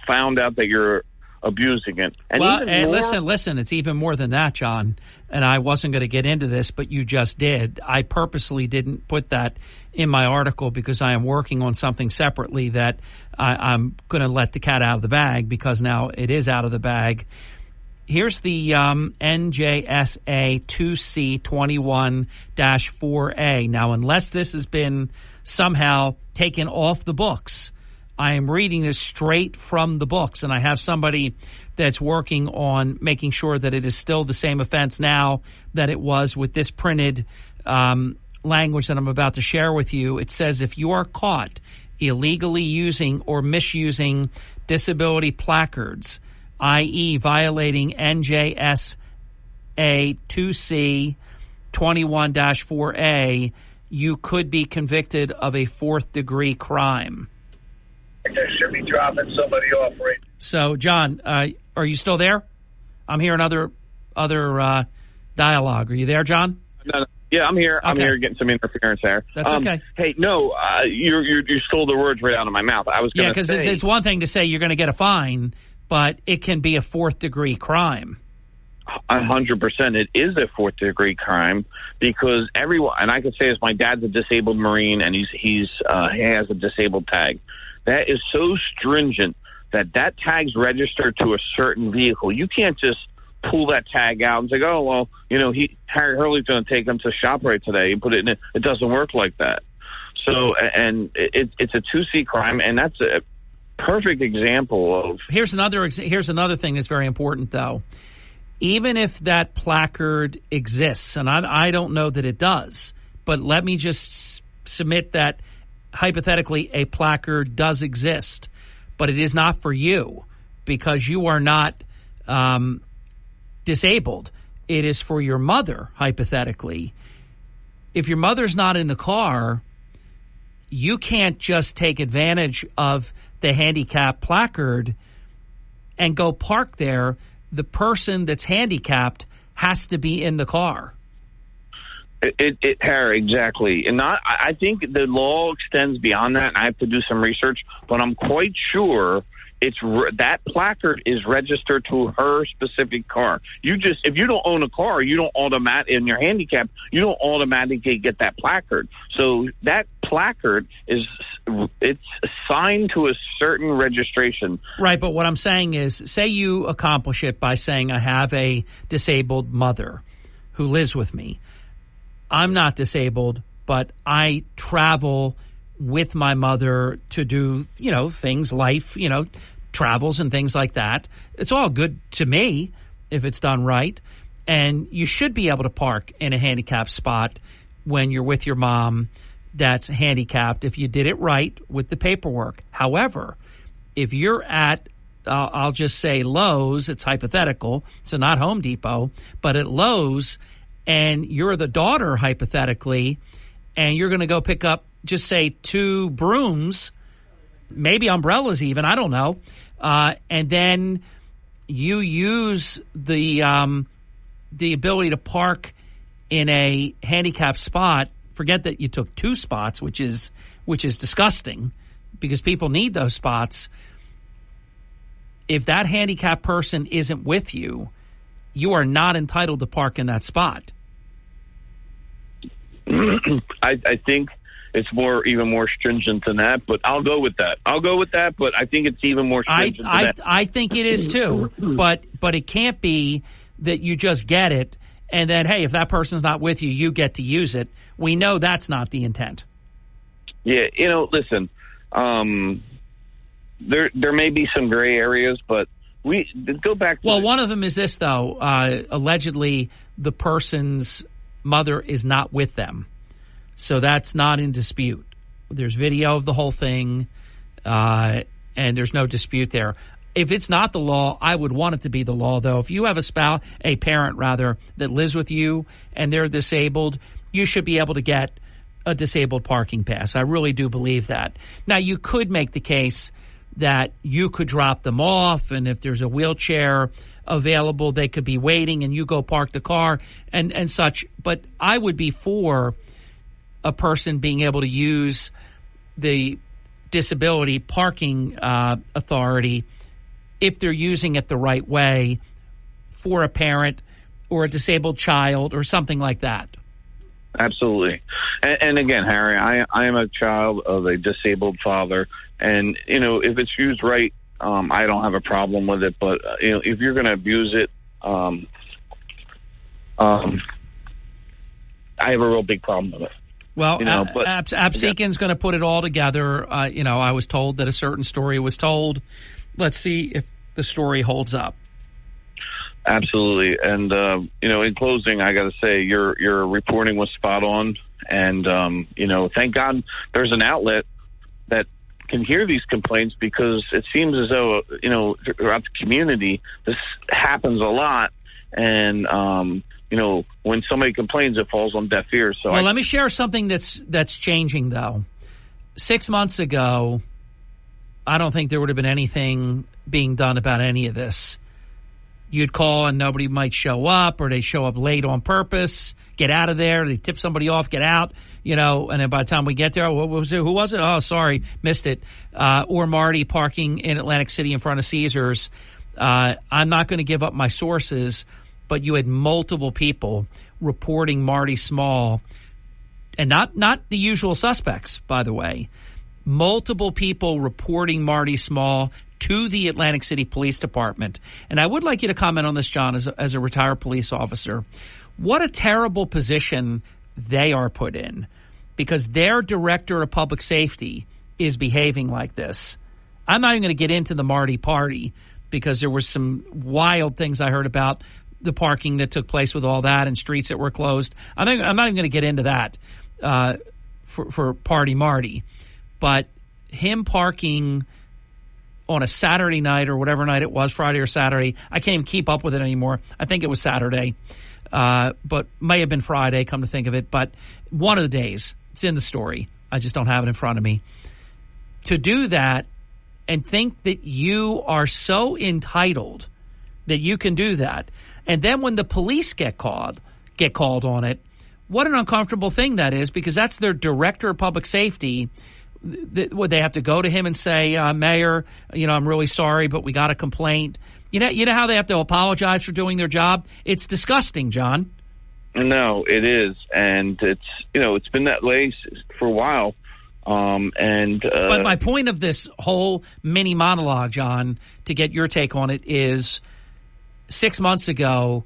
found out that you're abusing it. And well, even and more, listen, it's even more than that, John. And I wasn't going to get into this, but you just did. I purposely didn't put that in my article because I am working on something separately that I'm going to let the cat out of the bag because now it is out of the bag. Here's the NJSA 2C21-4A. Now, unless this has been somehow taken off the books, I am reading this straight from the books, and I have somebody that's working on making sure that it is still the same offense now that it was with this printed language that I'm about to share with you. It says if you are caught illegally using or misusing disability placards, i.e. violating NJSA 2C21-4A, you could be convicted of a fourth-degree crime. I should be dropping somebody off right. So, John, are you still there? I'm hearing other dialogue. Are you there, John? No. Yeah, I'm here. Okay. I'm here getting some interference there. That's okay. Hey, no, you stole the words right out of my mouth. I was going to say... because it's one thing to say you're going to get a fine, but it can be a fourth-degree crime. 100%. It is a fourth-degree crime because everyone... And I can say this, my dad's a disabled Marine, and he has a disabled tag. That is so stringent that tag's registered to a certain vehicle. You can't just pull that tag out and say, oh, well, Harry Hurley's going to take him to ShopRite today and put it in it. It doesn't work like that. So, and it's a 2C crime, and that's a perfect example of... Here's another thing that's very important, though. Even if that placard exists, and I don't know that it does, but let me just submit that hypothetically a placard does exist, but it is not for you because you are not disabled. It is for your mother, hypothetically. If your mother's not in the car, you can't just take advantage of the handicap placard and go park there. The person that's handicapped has to be in the car. Harry, exactly. And I think the law extends beyond that, and I have to do some research, but I'm quite sure that placard is registered to her specific car. If you don't own a car, you don't and you're handicapped, you don't automatically get that placard. So that placard it's assigned to a certain registration. Right, but what I'm saying is, say you accomplish it by saying I have a disabled mother who lives with me. I'm not disabled, but I travel with my mother to do, things, life, travels and things like that. It's all good to me if it's done right. And you should be able to park in a handicapped spot when you're with your mom that's handicapped if you did it right with the paperwork. However, if you're at, I'll just say Lowe's, it's hypothetical, so not Home Depot, but at Lowe's, and you're the daughter, hypothetically, and you're going to go pick up, just say, 2 brooms, maybe umbrellas even, I don't know, and then you use the ability to park in a handicapped spot. Forget that you took 2 spots, which is disgusting because people need those spots. If that handicapped person isn't with you, you are not entitled to park in that spot. I think it's even more stringent than that, but I'll go with that. But I think it's even more stringent than that. I think it is too, but it can't be that you just get it and then, hey, if that person's not with you, you get to use it. We know that's not the intent. Yeah, listen, there may be some gray areas, but we go back to... Well, one of them is this, though. Allegedly, the person's mother is not with them. So that's not in dispute. There's video of the whole thing, and there's no dispute there. If it's not the law, I would want it to be the law, though. If you have a parent, that lives with you and they're disabled, you should be able to get a disabled parking pass. I really do believe that. Now, you could make the case that you could drop them off, and if there's a wheelchair available, they could be waiting, and you go park the car and such. But I would be for a person being able to use the disability parking authority if they're using it the right way for a parent or a disabled child or something like that. Absolutely. And again, Harry, I am a child of a disabled father. And, if it's used right, I don't have a problem with it. But, if you're going to abuse it, I have a real big problem with it. Well, Absekin's going to put it all together. I was told that a certain story was told. Let's see if the story holds up. Absolutely. And, in closing, I got to say your reporting was spot on. And, thank God there's an outlet that can hear these complaints, because it seems as though, throughout the community, this happens a lot. And, when somebody complains, it falls on deaf ears. So let me share something that's changing, though. 6 months ago, I don't think there would have been anything being done about any of this. You'd call and nobody might show up, or they show up late on purpose, get out of there, they tip somebody off, get out, and then by the time we get there, what was it? Who was it? Oh, sorry, missed it. Or Marty parking in Atlantic City in front of Caesars. I'm not going to give up my sources, but you had multiple people reporting Marty Small, and not the usual suspects, by the way. Multiple people reporting Marty Small to the Atlantic City Police Department. And I would like you to comment on this, John, as a retired police officer. What a terrible position they are put in, because their director of public safety is behaving like this. I'm not even going to get into the Marty party, because there were some wild things I heard about the parking that took place with all that and streets that were closed. I'm not even going to get into that for Party Marty. But him parking on a Saturday night, or whatever night it was, Friday or Saturday, I can't even keep up with it anymore. I think it was Saturday, but may have been Friday, come to think of it. But one of the days, it's in the story. I just don't have it in front of me. To do that and think that you are so entitled that you can do that. And then when the police get called on it, what an uncomfortable thing that is, because that's their director of public safety. Would they have to go to him and say, Mayor, I'm really sorry, but we got a complaint? You know how they have to apologize for doing their job? It's disgusting, John. No, it is. And it's been that way for a while. But my point of this whole mini monologue, John, to get your take on it, is 6 months ago,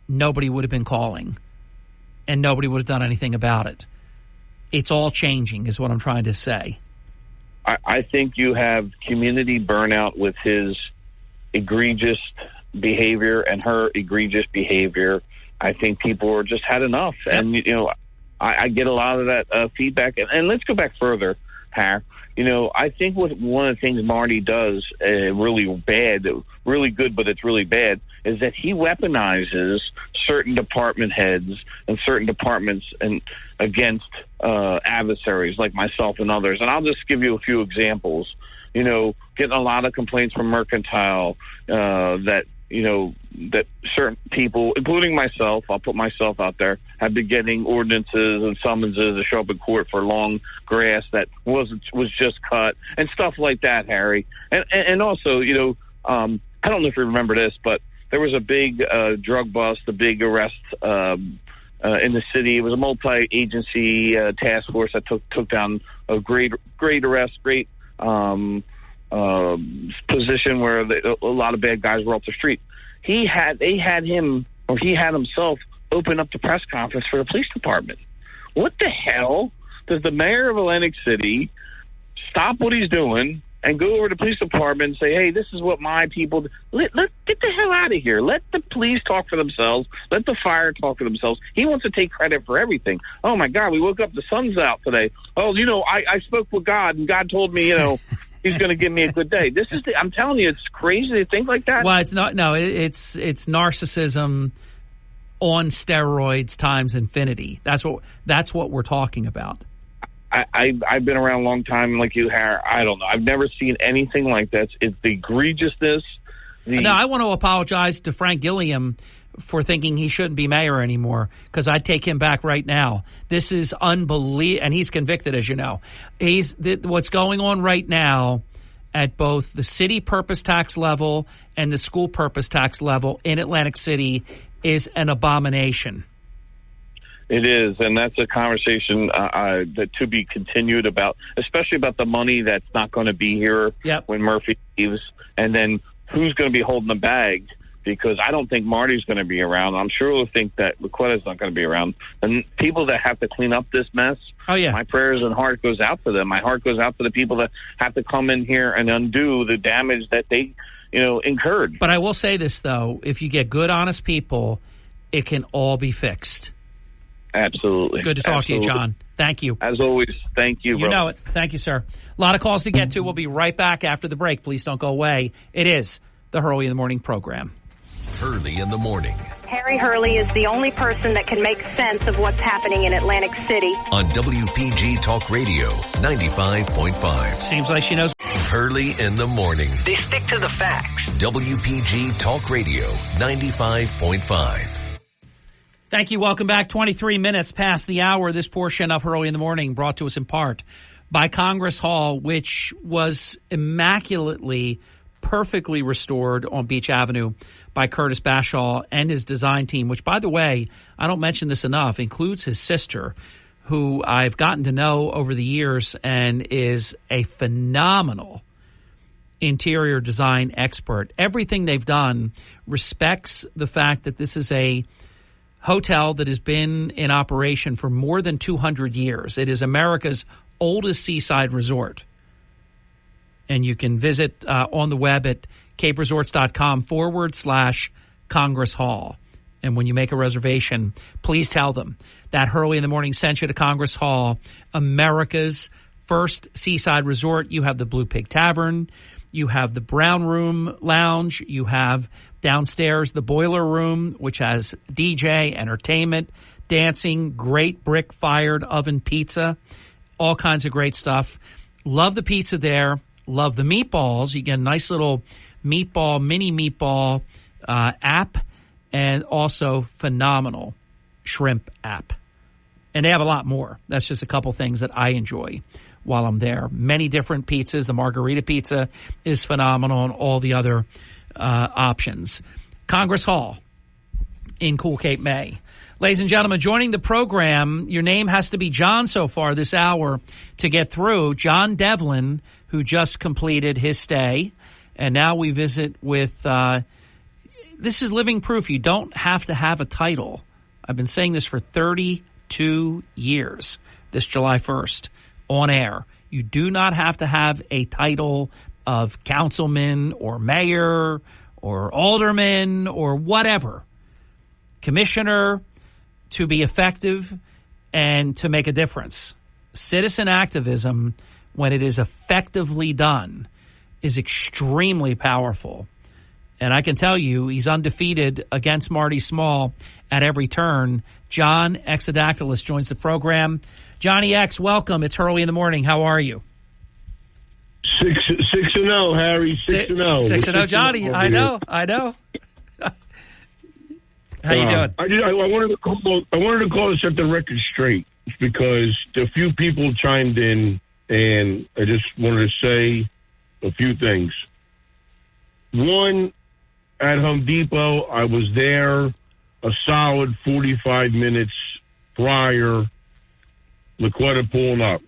nobody would have been calling and nobody would have done anything about it. It's all changing, is what I'm trying to say. I think you have community burnout with his egregious behavior and her egregious behavior. I think people are just had enough. Yep. And, I get a lot of that feedback. And let's go back further, Har. I think one of the things Marty does really bad, really good, but it's really bad, is that he weaponizes certain department heads and certain departments and against adversaries like myself and others. And I'll just give you a few examples. Getting a lot of complaints from Mercantile that certain people, including myself, I'll put myself out there, have been getting ordinances and summonses to show up in court for long grass that was just cut and stuff like that, Harry. And also, I don't know if you remember this, but there was a big drug bust, a big arrest in the city. It was a multi-agency task force that took down a great arrest, great position where a lot of bad guys were off the street. He had himself open up the press conference for the police department. What the hell does the mayor of Atlantic City stop what he's doing and go over to the police department and say, hey, this is what my people let get the hell out of here. Let the police talk for themselves. Let the fire talk for themselves. He wants to take credit for everything. Oh my God, we woke up, the sun's out today. Oh, I spoke with God and God told me, he's going to give me a good day. I'm telling you, it's crazy to think like that. Well, it's not. No, it's narcissism on steroids times infinity. That's what we're talking about. I've been around a long time, like you, Harry. I don't know. I've never seen anything like that. It's the egregiousness. No, I want to apologize to Frank Gilliam for thinking he shouldn't be mayor anymore, because I'd take him back right now. This is unbelievable, and he's convicted, as you know. What's going on right now at both the city purpose tax level and the school purpose tax level in Atlantic City is an abomination. It is, and that's a conversation that to be continued about, especially about the money that's not going to be here when Murphy leaves, and then who's going to be holding the bag, because I don't think Marty's going to be around. I'm sure he'll think that Laquetta's not going to be around. And people that have to clean up this mess, my prayers and heart goes out to them. My heart goes out to the people that have to come in here and undo the damage that they, incurred. But I will say this, though. If you get good, honest people, it can all be fixed. Absolutely. Good to talk to you, John. Thank you. As always, thank you, You know it. Thank you, sir. A lot of calls to get to. We'll be right back after the break. Please don't go away. It is the Hurley in the Morning program. Hurley in the Morning. Harry Hurley is the only person that can make sense of what's happening in Atlantic City. On WPG Talk Radio 95.5. Seems like she knows. Hurley in the Morning. They stick to the facts. WPG Talk Radio 95.5. Thank you. Welcome back. 23 minutes past the hour. This portion of Hurley in the Morning brought to us in part by Congress Hall, which was immaculately, perfectly restored on Beach Avenue by Curtis Bashaw and his design team, which, by the way, I don't mention this enough, includes his sister, who I've gotten to know over the years and is a phenomenal interior design expert. Everything they've done respects the fact that this is a hotel that has been in operation for more than 200 years. It is America's oldest seaside resort. And you can visit on the web at caperesorts.com/Congress Hall. And when you make a reservation, please tell them that Hurley in the Morning sent you to Congress Hall, America's first seaside resort. You have the Blue Pig Tavern. You have the Brown Room Lounge. You have downstairs the Boiler Room, which has DJ, entertainment, dancing, great brick-fired oven pizza, all kinds of great stuff. Love the pizza there. Love the meatballs. You get a nice little mini meatball app, and also phenomenal shrimp app. And they have a lot more. That's just a couple things that I enjoy while I'm there. Many different pizzas. The margarita pizza is phenomenal, and all the other options. Congress Hall in Cool Cape May. Ladies and gentlemen, joining the program, your name has to be John so far this hour to get through. John Devlin, who just completed his stay. And now we visit with, this is living proof. You don't have to have a title. I've been saying this for 32 years, this July 1st, on air. You do not have to have a title of councilman or mayor or alderman or whatever, commissioner, to be effective and to make a difference. Citizen activism, when it is effectively done, is extremely powerful. And I can tell you, he's undefeated against Marty Small at every turn. John Exadactylus joins the program. Johnny X, welcome. It's Hurley in the Morning. How are you? 6-0, Harry. 6-0. 6-0, Johnny. I know. How you doing? I wanted to call to set the record straight because a few people chimed in, and I just wanted to say a few things. One, at Home Depot, I was there a solid 45 minutes prior Laquetta pulling up.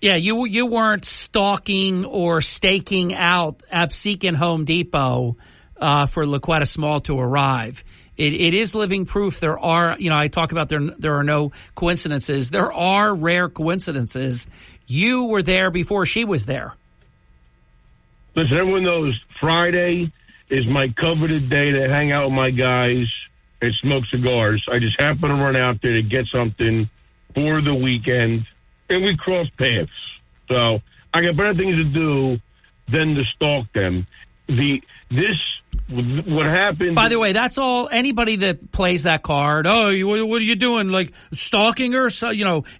Yeah, you weren't stalking or staking out Absecon Home Depot for Laquetta Small to arrive. It is living proof. There are, I talk about there are no coincidences. There are rare coincidences. You were there before she was there. Listen, everyone knows Friday is my coveted day to hang out with my guys and smoke cigars. I just happen to run out there to get something for the weekend, and we cross paths. So I got better things to do than to stalk them. What happened? By the way, that's all. Anybody that plays that card, what are you doing? Like stalking her?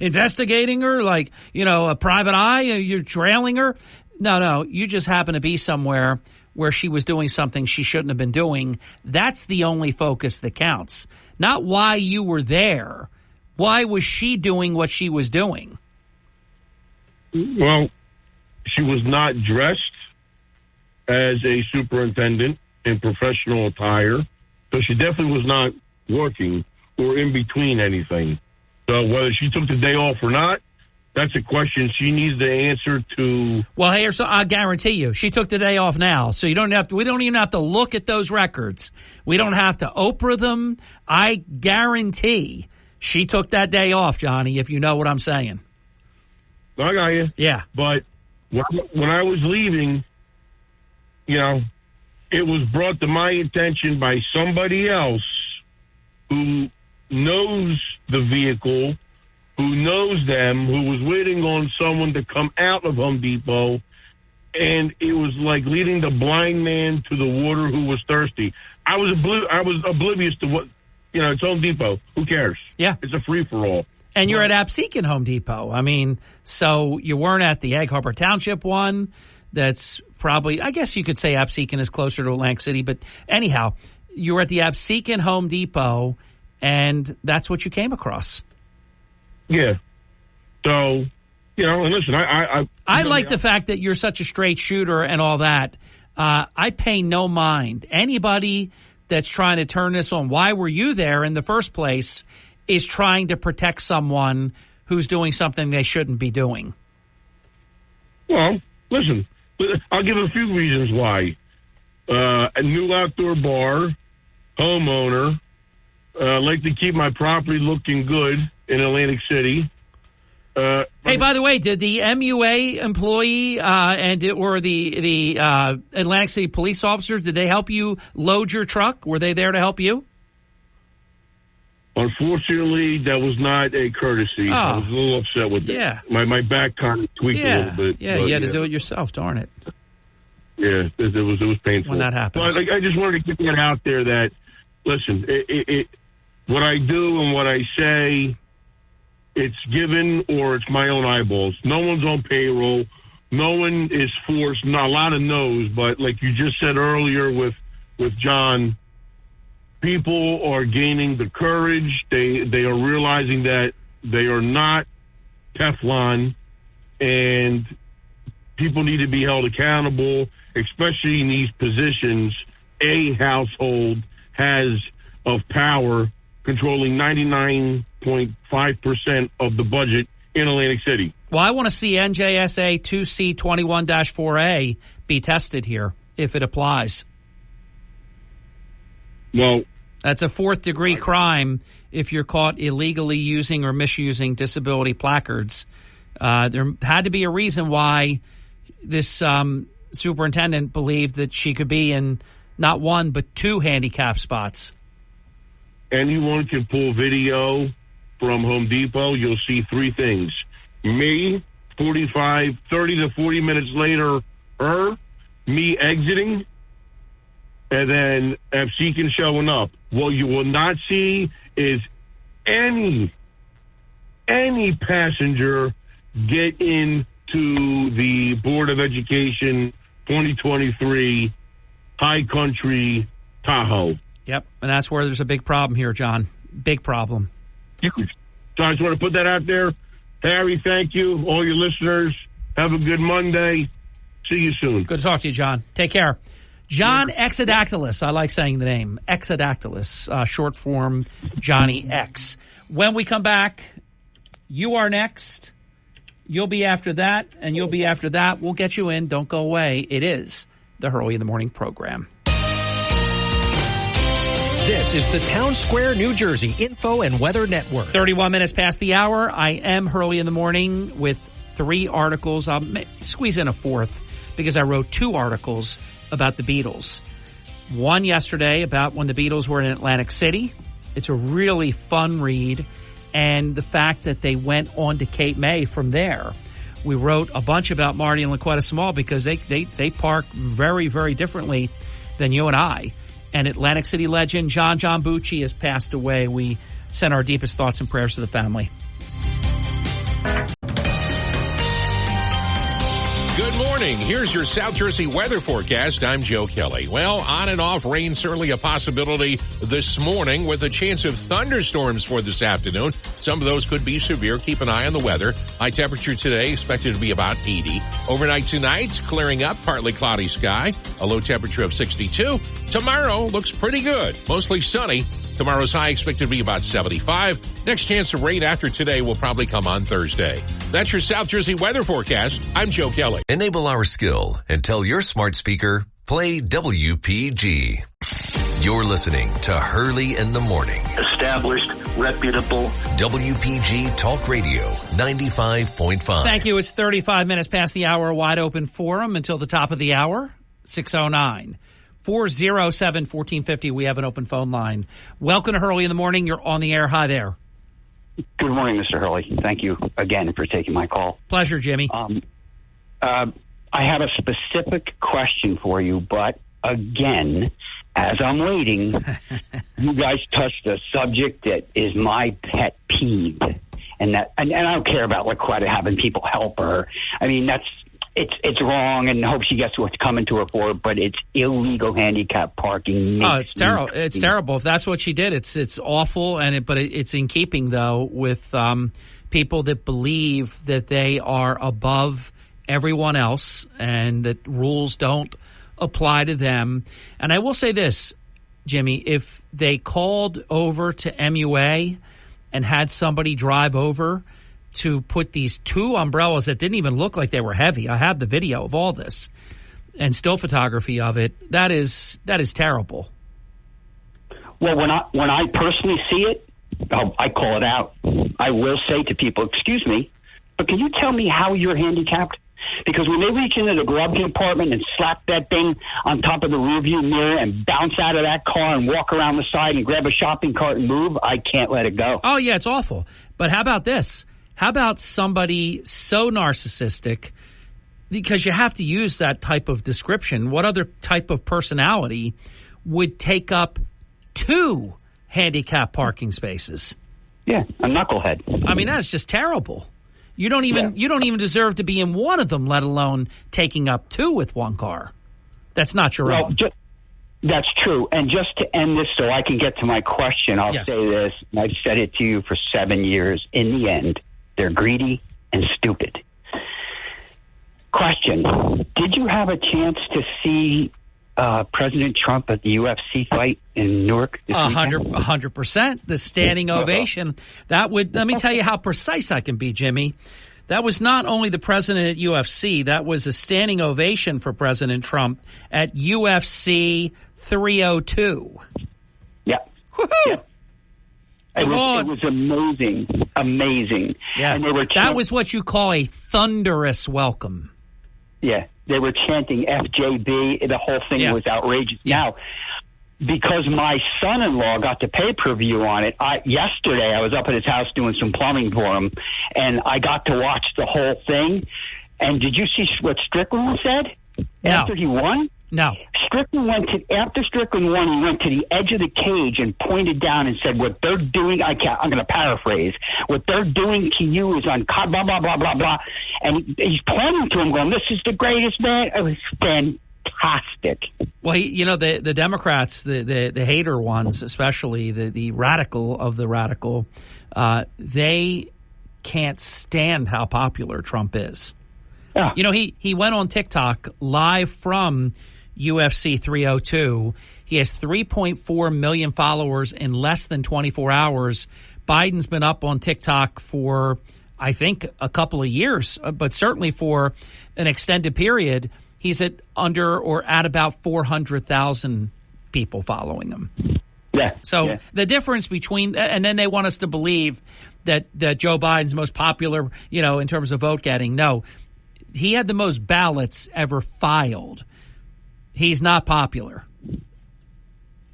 Investigating her? Like, a private eye? You're trailing her? No. You just happen to be somewhere where she was doing something she shouldn't have been doing. That's the only focus that counts. Not why you were there. Why was she doing what she was doing? Well, she was not dressed as a superintendent in professional attire. So she definitely was not working or in between anything. So whether she took the day off or not, that's a question she needs to answer to. Well, here, so I guarantee you, she took the day off now, so you don't have to. We don't even have to look at those records. We don't have to Oprah them. I guarantee she took that day off, Johnny. If you know what I'm saying. I got you. Yeah, but when I was leaving, it was brought to my attention by somebody else who knows the vehicle, who knows them, who was waiting on someone to come out of Home Depot, and it was like leading the blind man to the water who was thirsty. I was oblivious to what, it's Home Depot. Who cares? Yeah. It's a free-for-all. And you're at Absecon Home Depot. I mean, so you weren't at the Egg Harbor Township one. That's probably, I guess you could say Absecon is closer to Atlantic City. But anyhow, you were at the Absecon Home Depot, and that's what you came across. Yeah. So, and listen, I like the fact that you're such a straight shooter and all that. I pay no mind. Anybody that's trying to turn this on, why were you there in the first place, is trying to protect someone who's doing something they shouldn't be doing. Well, listen, I'll give a few reasons why. A new outdoor bar, homeowner, like to keep my property looking good in Atlantic City. Hey, by the way, did the MUA employee or the Atlantic City police officers, did they help you load your truck? Were they there to help you? Unfortunately, that was not a courtesy. Oh. I was a little upset with that. My back kind of tweaked a little bit. Yeah, you had to do it yourself, darn it. Yeah, it was painful. When that happens. But I just wanted to get that out there that, listen, what I do and what I say, it's given or it's my own eyeballs. No one's on payroll. No one is forced. Not a lot of no's, but like you just said earlier with John, people are gaining the courage. They are realizing that they are not Teflon, and people need to be held accountable, especially in these positions. A household has of power controlling 99.5% of the budget in Atlantic City. Well, I want to see NJSA 2C21-4A be tested here if it applies. Well, that's a fourth-degree crime if you're caught illegally using or misusing disability placards. There had to be a reason why this superintendent believed that she could be in not one but two handicap spots. Anyone can pull video from Home Depot. You'll see three things. Me, 30 to 40 minutes later, me exiting, and then Absecon showing up. What you will not see is any passenger get into the Board of Education 2023 High Country Tahoe. Yep, and that's where there's a big problem here, John. Big problem. So I just want to put that out there. Harry, thank you. All your listeners, have a good Monday. See you soon. Good to talk to you, John. Take care. John Exodactylus. I like saying the name. Exodactylus, short form Johnny X. When we come back, you are next. You'll be after that, and you'll be after that. We'll get you in. Don't go away. It is the Hurley in the Morning program. This is the Town Square, New Jersey Info and Weather Network. 31 minutes past the hour. I am Hurley in the Morning with 3 articles. I'll squeeze in a fourth because I wrote 2 articles about the Beatles. One yesterday about when the Beatles were in Atlantic City. It's a really fun read, and the fact that they went on to Cape May from there. We wrote a bunch about Marty and Laquetta Small because they park very, very differently than you and I. And Atlantic City legend John Bucci has passed away. We send our deepest thoughts and prayers to the family. Good Good morning. Here's your South Jersey weather forecast. I'm Joe Kelly. Well, on and off rain, certainly a possibility this morning with a chance of thunderstorms for this afternoon. Some of those could be severe. Keep an eye on the weather. High temperature today expected to be about 80. Overnight tonight, clearing up, partly cloudy sky. A low temperature of 62. Tomorrow looks pretty good. Mostly sunny. Tomorrow's high expected to be about 75. Next chance of rain after today will probably come on Thursday. That's your South Jersey weather forecast. I'm Joe Kelly. Enable our skill and tell your smart speaker, play WPG. You're listening to Hurley in the Morning. Established, reputable. WPG Talk Radio 95.5. Thank you. It's 35 minutes past the hour. Wide open forum until the top of the hour. 609-407-1450. We have an open phone line. Welcome to Hurley in the Morning. You're on the air. Hi there. Good morning, Mr. Hurley. Thank you again for taking my call. Pleasure, Jimmy. I have a specific question for you, but again, as I'm waiting, you guys touched a subject that is my pet peeve, and I don't care about having people help her. I mean, it's wrong, and hope she gets what's coming to her for it, but it's illegal handicap parking. Oh, it's terrible. It's terrible. If that's what she did, it's awful, but it's in keeping, though, with people that believe that they are above everyone else and that rules don't apply to them. And I will say this, Jimmy, if they called over to MUA and had somebody drive over to put these two umbrellas that didn't even look like they were heavy. I have the video of all this and still photography of it. That is terrible. Well, when I personally see it, I call it out. I will say to people, excuse me, but can you tell me how you're handicapped? Because when they reach into the glove compartment and slap that thing on top of the rearview mirror and bounce out of that car and walk around the side and grab a shopping cart and move, I can't let it go. Oh, yeah, it's awful. But how about this? How about somebody so narcissistic, because you have to use that type of description, what other type of personality would take up 2 handicap parking spaces? Yeah, a knucklehead. I mean, that's just terrible. You don't even deserve to be in one of them, let alone taking up 2 with one car. That's not your own. That's true. And just to end this so I can get to my question, I'll say this, and I've said it to you for 7 years. In the end, they're greedy and stupid. Question. Did you have a chance to see President Trump at the UFC fight in Newark this weekend? 100%. The standing ovation. Let me tell you how precise I can be, Jimmy. That was not only the president at UFC, that was a standing ovation for President Trump at UFC 302. Yeah. Woohoo! Yeah. It was amazing. Yeah, and that was what you call a thunderous welcome. Yeah, they were chanting FJB. The whole thing was outrageous. Yeah. Now, because my son-in-law got the pay-per-view on it, yesterday I was up at his house doing some plumbing for him, and I got to watch the whole thing. And did you see what Strickland said after he won? No. After Strickland won, he went to the edge of the cage and pointed down and said, what they're doing, I'm going to paraphrase, what they're doing to you is on blah, blah, blah, blah, blah. And he's pointing to him going, this is the greatest man. It was fantastic. Well, the Democrats, the hater ones, especially the radical of the radical, they can't stand how popular Trump is. Yeah. He went on TikTok live from UFC 302. He has 3.4 million followers in less than 24 hours. Biden's been up on TikTok for, I think, a couple of years, but certainly for an extended period. He's at about 400,000 people following him. Yeah. So the difference between, and then they want us to believe that Joe Biden's most popular, in terms of vote getting. No, he had the most ballots ever filed. He's not popular.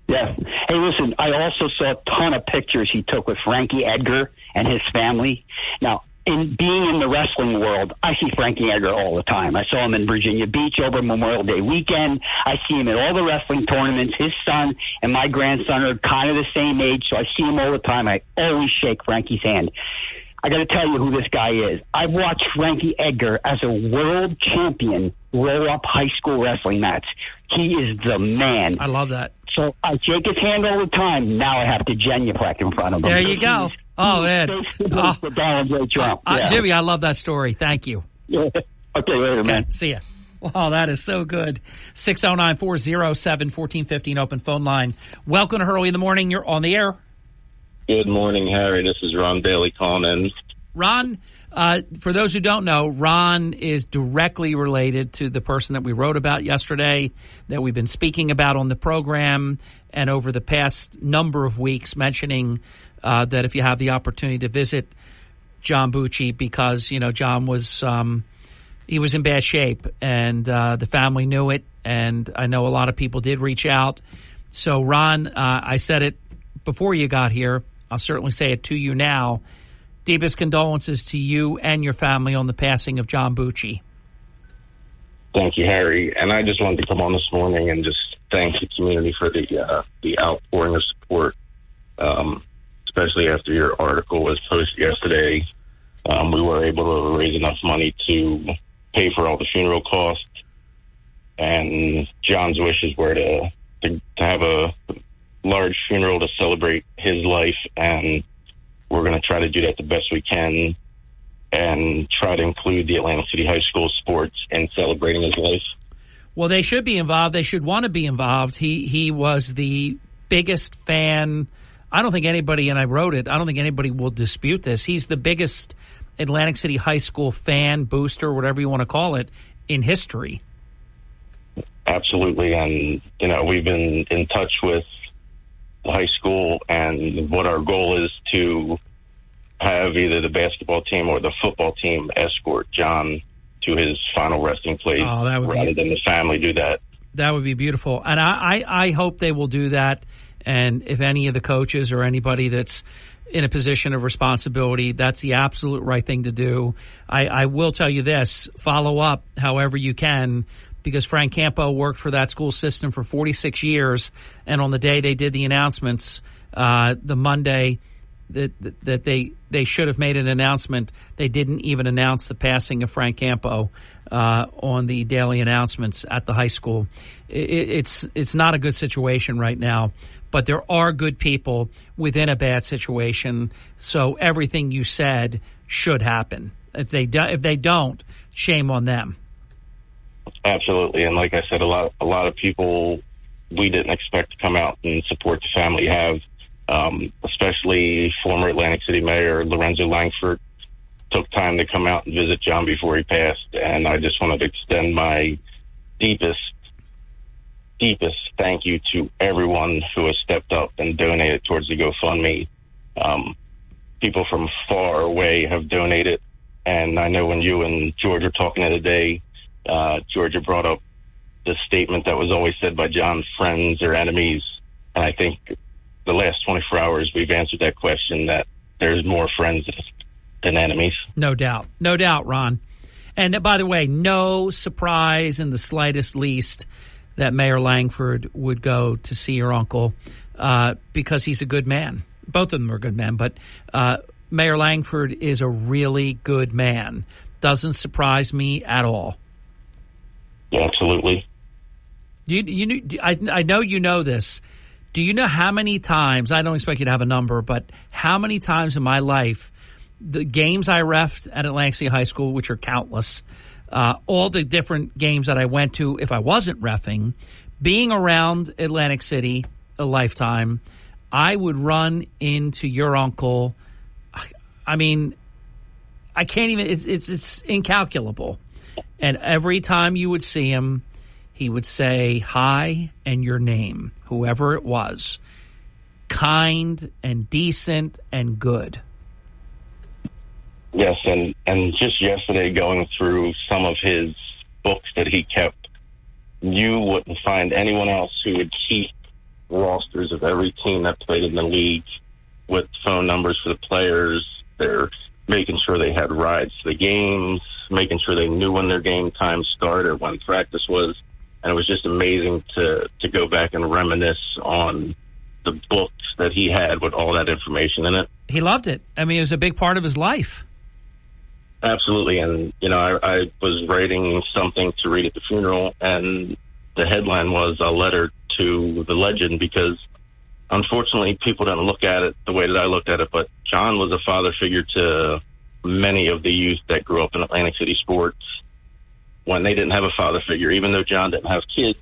Yeah. Hey, listen, I also saw a ton of pictures he took with Frankie Edgar and his family. Now, in being in the wrestling world, I see Frankie Edgar all the time. I saw him in Virginia Beach over Memorial Day weekend. I see him at all the wrestling tournaments. His son and my grandson are kind of the same age, so I see him all the time. I always shake Frankie's hand. I got to tell you who this guy is. I've watched Frankie Edgar as a world champion roll up high school wrestling mats. He is the man. I love that. So I shake his hand all the time. Now I have to genuflect in front of him. There you go. Oh, man. For Donald J. Trump. Jimmy, I love that story. Thank you. Yeah. Okay, later, man. See ya. Wow, that is so good. 609-407-1415 open phone line. Welcome to Hurley in the Morning. You're on the air. Good morning, Harry. This is Ron Bailey calling in. Ron, for those who don't know, Ron is directly related to the person that we wrote about yesterday, that we've been speaking about on the program, and over the past number of weeks mentioning that if you have the opportunity to visit John Bucci, because, you know, John was he was in bad shape, and the family knew it, and I know a lot of people did reach out. So, Ron, I said it before you got here. I'll certainly say it to you now. Deepest condolences to you and your family on the passing of John Bucci. Thank you, Harry. And I just wanted to come on this morning and just thank the community for the outpouring of support, especially after your article was posted yesterday. We were able to raise enough money to pay for all the funeral costs, and John's wishes were to have a large funeral to celebrate his life, and we're going to try to do that the best we can and try to include the Atlantic City High School sports in celebrating his life. Well, they should be involved. They should want to be involved. He was the biggest fan. I don't think anybody, and I wrote it, I don't think anybody will dispute this. He's the biggest Atlantic City High School fan, booster, whatever you want to call it, in history. Absolutely. And, you know, we've been in touch with the high school, and what our goal is to have either the basketball team or the football team escort John to his final resting place rather than the family do that. That would be beautiful. And I hope they will do that. And if any of the coaches or anybody that's in a position of responsibility, that's the absolute right thing to do. I will tell you this, follow up however you can, because Frank Campo worked for that school system for 46 years, and on the day they did the announcements, the Monday that they should have made an announcement, they didn't even announce the passing of Frank Campo on the daily announcements at the high school. It's not a good situation right now, but there are good people within a bad situation, so everything you said should happen. If they don't, shame on them. Absolutely, and like I said, a lot of people we didn't expect to come out and support the family have, especially former Atlantic City Mayor Lorenzo Langford took time to come out and visit John before he passed, and I just wanted to extend my deepest thank you to everyone who has stepped up and donated towards the GoFundMe. People from far away have donated, and I know when you and George were talking the other day, Georgia brought up the statement that was always said by John's friends or enemies. And I think the last 24 hours we've answered that question, that there's more friends than enemies. No doubt, Ron. And by the way, no surprise in the slightest least that Mayor Langford would go to see your uncle because he's a good man. Both of them are good men, but Mayor Langford is a really good man. Doesn't surprise me at all. Absolutely. I know you know this. Do you know how many times, I don't expect you to have a number, but how many times in my life, the games I reffed at Atlantic City High School, which are countless, all the different games that I went to if I wasn't reffing, being around Atlantic City a lifetime, I would run into your uncle. I mean, I can't even, it's incalculable. And every time you would see him, he would say hi and your name, whoever it was. Kind and decent and good. Yes, and just yesterday going through some of his books that he kept, you wouldn't find anyone else who would keep rosters of every team that played in the league with phone numbers for the players. They're making sure they had rides to the games, making sure they knew when their game time started, when practice was. And it was just amazing to go back and reminisce on the books that he had with all that information in it. He loved it. I mean, it was a big part of his life. Absolutely. And, I was writing something to read at the funeral, and the headline was a letter to the legend, because unfortunately people don't look at it the way that I looked at it. But John was a father figure to many of the youth that grew up in Atlantic City sports when they didn't have a father figure. Even though John didn't have kids,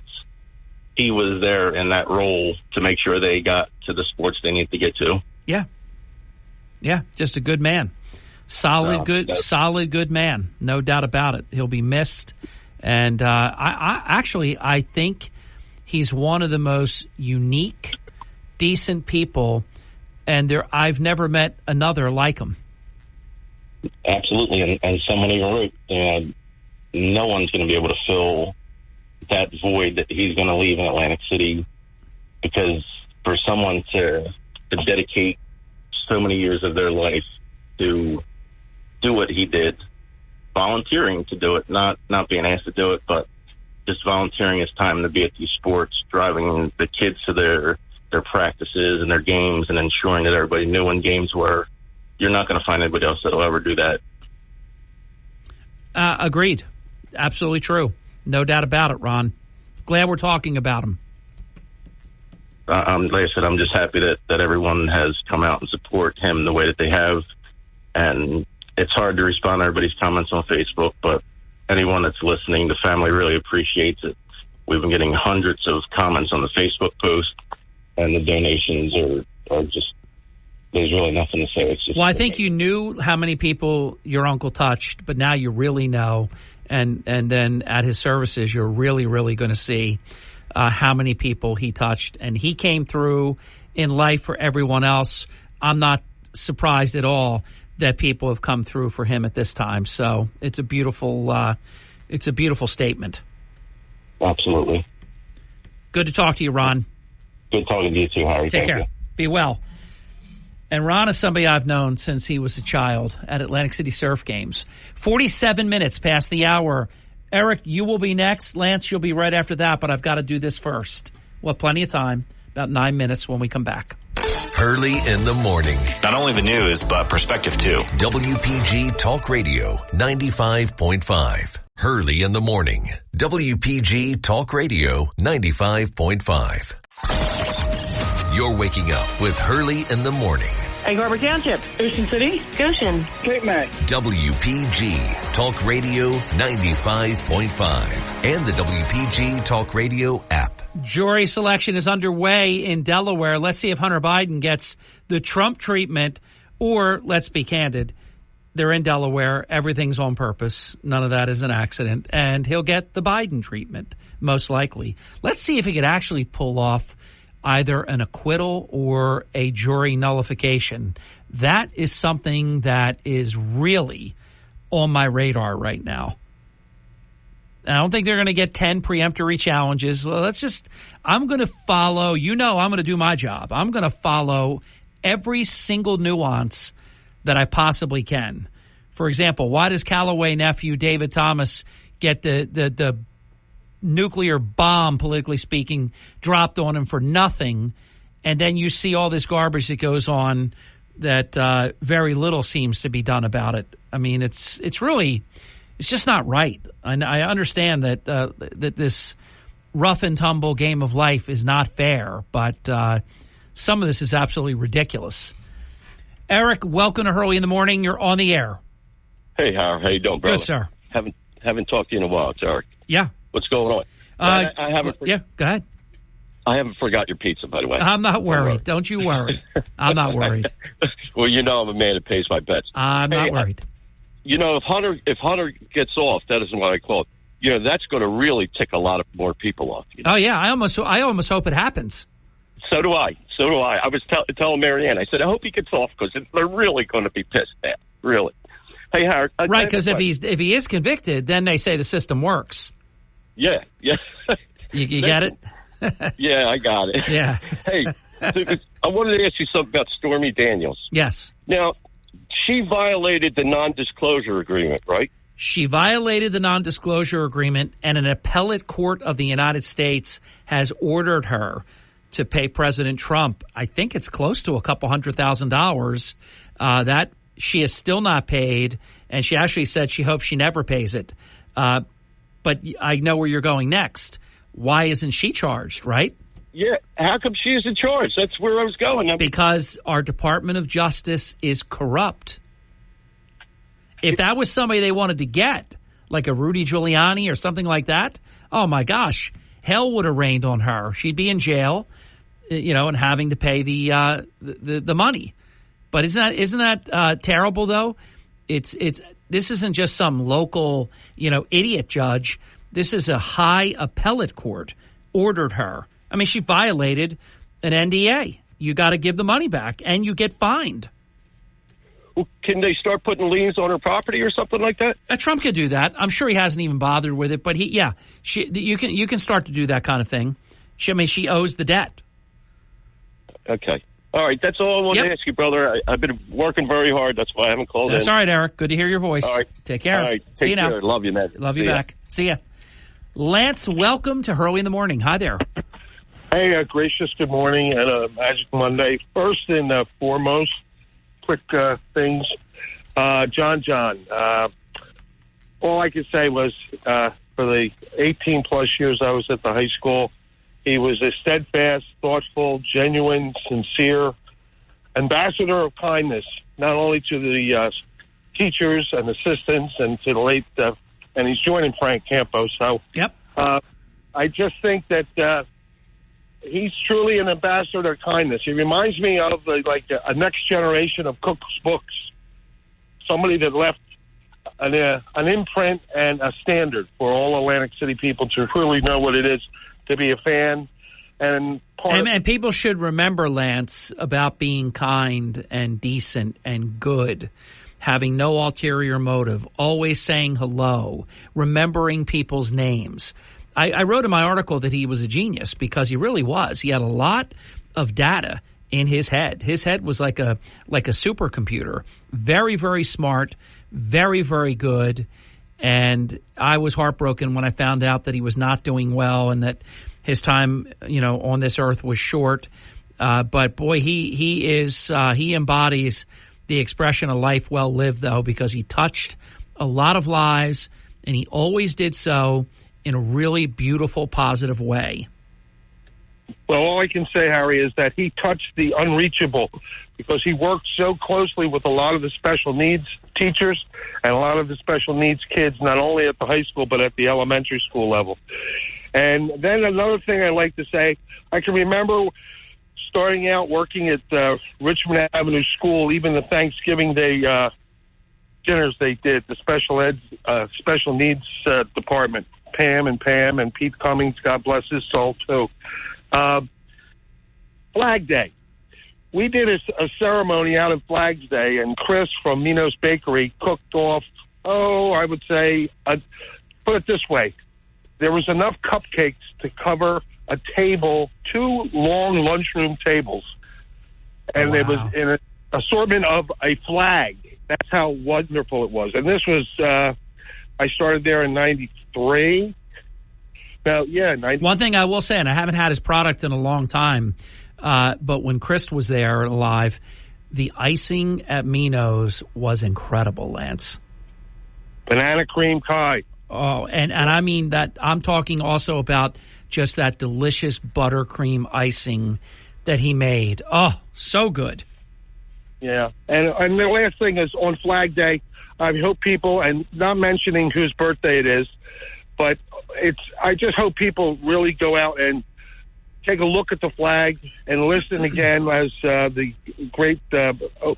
he was there in that role to make sure they got to the sports they needed to get to. Yeah. Yeah, just a good man. Solid good man. No doubt about it. He'll be missed. And I think he's one of the most unique, decent people, and I've never met another like him. Absolutely. And someone even wrote, no one's going to be able to fill that void that he's going to leave in Atlantic City, because for someone to dedicate so many years of their life to do what he did, volunteering to do it, not being asked to do it, but just volunteering his time to be at these sports, driving the kids to their practices and their games, and ensuring that everybody knew when games were. You're not going to find anybody else that will ever do that. Agreed. Absolutely true. No doubt about it, Ron. Glad we're talking about him. Like I said, I'm just happy that everyone has come out and support him the way that they have. And it's hard to respond to everybody's comments on Facebook, but anyone that's listening, the family really appreciates it. We've been getting hundreds of comments on the Facebook post, and the donations are just, there's really nothing to say. It's just, well, I think you knew how many people your uncle touched, but now you really know. And then at his services, you're really, really going to see how many people he touched. And he came through in life for everyone else. I'm not surprised at all that people have come through for him at this time. So it's a beautiful statement. Absolutely. Good to talk to you, Ron. Good talking to you too, Harry. Take care. Be well. And Ron is somebody I've known since he was a child at Atlantic City Surf Games. 47 minutes past the hour. Eric, you will be next. Lance, you'll be right after that, but I've got to do this first. Well, plenty of time, about 9 minutes when we come back. Hurley in the morning. Not only the news, but perspective too. WPG Talk Radio 95.5. Hurley in the morning. WPG Talk Radio 95.5. You're waking up with Hurley in the morning. Egg Harbor Township, Ocean City, Goshen, Cape May. WPG Talk Radio 95.5 and the WPG Talk Radio app. Jury selection is underway in Delaware. Let's see if Hunter Biden gets the Trump treatment, or let's be candid, they're in Delaware. Everything's on purpose. None of that is an accident. And he'll get the Biden treatment, most likely. Let's see if he could actually pull off either an acquittal or a jury nullification. That is something that is really on my radar right now. I don't think they're going to get 10 preemptory challenges. I'm going to follow, I'm going to do my job. I'm going to follow every single nuance that I possibly can. For example, why does Callaway nephew David Thomas get the nuclear bomb, politically speaking, dropped on him for nothing, and then you see all this garbage that goes on that very little seems to be done about it? I mean, it's just not right. I understand that that this rough and tumble game of life is not fair, but some of this is absolutely ridiculous. Eric, welcome to Hurley in the Morning. You're on the air. Hey, Howard. How you doing, brother? Good, sir. Haven't talked to you in a while. It's Eric. Yeah. What's going on? I haven't. Yeah, go ahead. I haven't forgot your pizza, by the way. I'm not worried. Don't you worry. I'm not worried. Well, I'm a man that pays my bets. I'm not worried. If Hunter gets off, that isn't what I call it. That's going to really tick a lot of more people off. Oh yeah, I almost hope it happens. So do I. I was telling Marianne. I said, I hope he gets off, because they're really going to be pissed at. Really. Hey, Howard. Right, because if he is convicted, then they say the system works. Yeah. You get it? Yeah, I got it. Yeah. Hey, I wanted to ask you something about Stormy Daniels. Yes. Now, she violated the non-disclosure agreement, right? She violated the non-disclosure agreement, and an appellate court of the United States has ordered her to pay President Trump. I think it's close to $200,000 that she has still not paid, and she actually said she hopes she never pays it. But I know where you're going next. Why isn't she charged, right? Yeah, how come she isn't charged? That's where I was going. Because our Department of Justice is corrupt. If that was somebody they wanted to get, like a Rudy Giuliani or something like that, oh my gosh, hell would have rained on her. She'd be in jail, and having to pay the money. But isn't that terrible though? This isn't just some local, idiot judge. This is a high appellate court ordered her. I mean, she violated an NDA. You got to give the money back, and you get fined. Well, can they start putting liens on her property or something like that? Trump could do that. I'm sure he hasn't even bothered with it, but you can start to do that kind of thing. She owes the debt. Okay. All right, that's all I wanted to ask you, brother. I've been working very hard. That's why I haven't called in. That's all right, Eric. Good to hear your voice. All right. Take care. All right. See you now. Care. Love you, man. Love you back. See ya. Lance, welcome to Hurley in the Morning. Hi there. Hey, gracious good morning and Magic Monday. First and foremost, quick things. John. All I could say was for the 18-plus years I was at the high school, he was a steadfast, thoughtful, genuine, sincere ambassador of kindness, not only to the teachers and assistants and to the late, and he's joining Frank Campo. So I just think that he's truly an ambassador of kindness. He reminds me of a next generation of Cook's books, somebody that left an imprint and a standard for all Atlantic City people to really know what it is to be a fan. And people should remember, Lance, about being kind and decent and good, having no ulterior motive, always saying hello, remembering people's names. I wrote in my article that he was a genius because he really was. He had a lot of data in his head. His head was like a supercomputer. Very, very smart, very, very good. And I was heartbroken when I found out that he was not doing well and that his time, on this earth was short. But boy, he embodies the expression of life well lived, though, because he touched a lot of lives, and he always did so in a really beautiful, positive way. Well, all I can say, Harry, is that he touched the unreachable because he worked so closely with a lot of the special needs teachers and a lot of the special needs kids, not only at the high school but at the elementary school level. And then another thing I like to say, I can remember starting out working at Richmond Avenue School, even the Thanksgiving Day dinners they did, the special needs department, Pam and Pete Cummings, God bless his soul, too. Flag Day. We did a ceremony out of Flags Day, and Chris from Minos Bakery cooked off, I would say, put it this way, there was enough cupcakes to cover a table, 2 long lunchroom tables. And It was in an assortment of a flag. That's how wonderful it was. And this was, I started there in 93. Now, One thing I will say, and I haven't had his product in a long time, but when Chris was there alive, the icing at Minos was incredible, Lance. Banana cream pie. Oh, and I mean that I'm talking also about just that delicious buttercream icing that he made. Oh, so good. Yeah. And the last thing is on Flag Day, I hope people, and not mentioning whose birthday it is, but I just hope people really go out and take a look at the flag and listen again as the great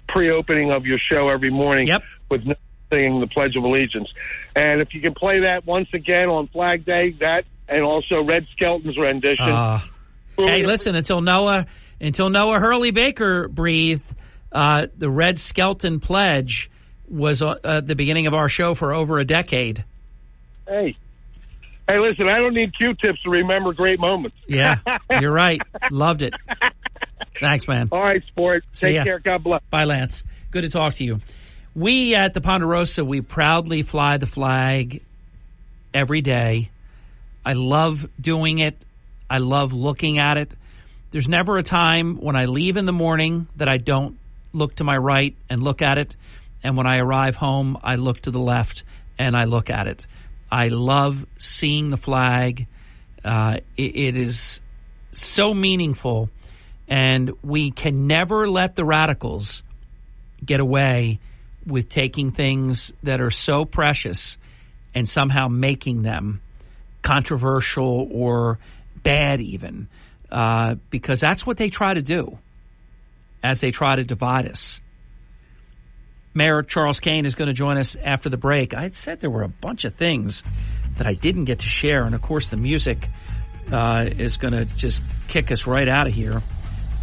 pre-opening of your show every morning with singing the Pledge of Allegiance. And if you can play that once again on Flag Day, that and also Red Skelton's rendition. Hey, listen, until Noah Hurley Baker breathed, the Red Skelton Pledge was at the beginning of our show for over a decade. Hey, listen, I don't need Q-tips to remember great moments. Yeah, you're right. Loved it. Thanks, man. All right, sport. Take care. God bless. Bye, Lance. Good to talk to you. We at the Ponderosa, we proudly fly the flag every day. I love doing it. I love looking at it. There's never a time when I leave in the morning that I don't look to my right and look at it. And when I arrive home, I look to the left and I look at it. I love seeing the flag. It is so meaningful. And we can never let the radicals get away with taking things that are so precious and somehow making them controversial or bad even, because that's what they try to do as they try to divide us. Mayor Charles Kane is going to join us after the break. I had said there were a bunch of things that I didn't get to share, and of course the music is going to just kick us right out of here.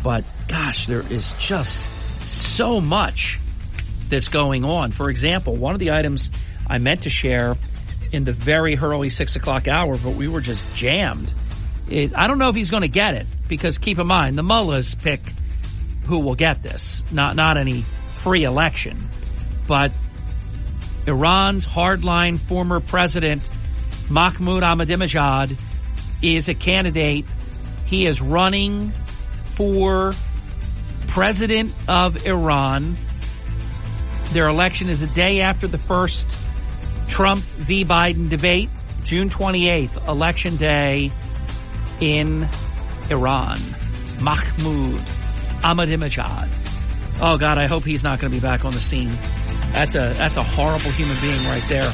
But gosh, there is just so much that's going on. For example, one of the items I meant to share in the very early 6 o'clock hour, but we were just jammed. I don't know if he's going to get it, because keep in mind, the mullahs pick who will get this, not any free election. But Iran's hardline former president, Mahmoud Ahmadinejad, is a candidate. He is running for president of Iran. Their election is a day after the first Trump v. Biden debate, June 28th, election day in Iran. Mahmoud Ahmadinejad. Oh, God, I hope he's not going to be back on the scene. That's a horrible human being right there.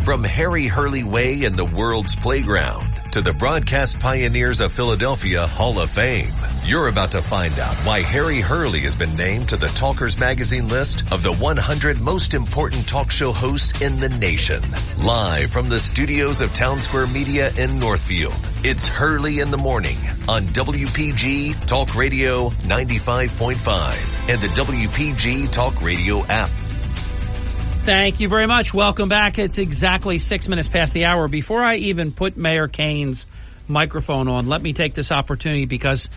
From Harry Hurley Way in the world's playground to the broadcast pioneers of Philadelphia Hall of Fame, you're about to find out why Harry Hurley has been named to the Talkers Magazine list of the 100 most important talk show hosts in the nation. Live from the studios of Town Square Media in Northfield, it's Hurley in the Morning on WPG Talk Radio 95.5 and the WPG Talk Radio app. Thank you very much. Welcome back. It's exactly 6 minutes past the hour. Before I even put Mayor Kane's microphone on, let me take this opportunity, because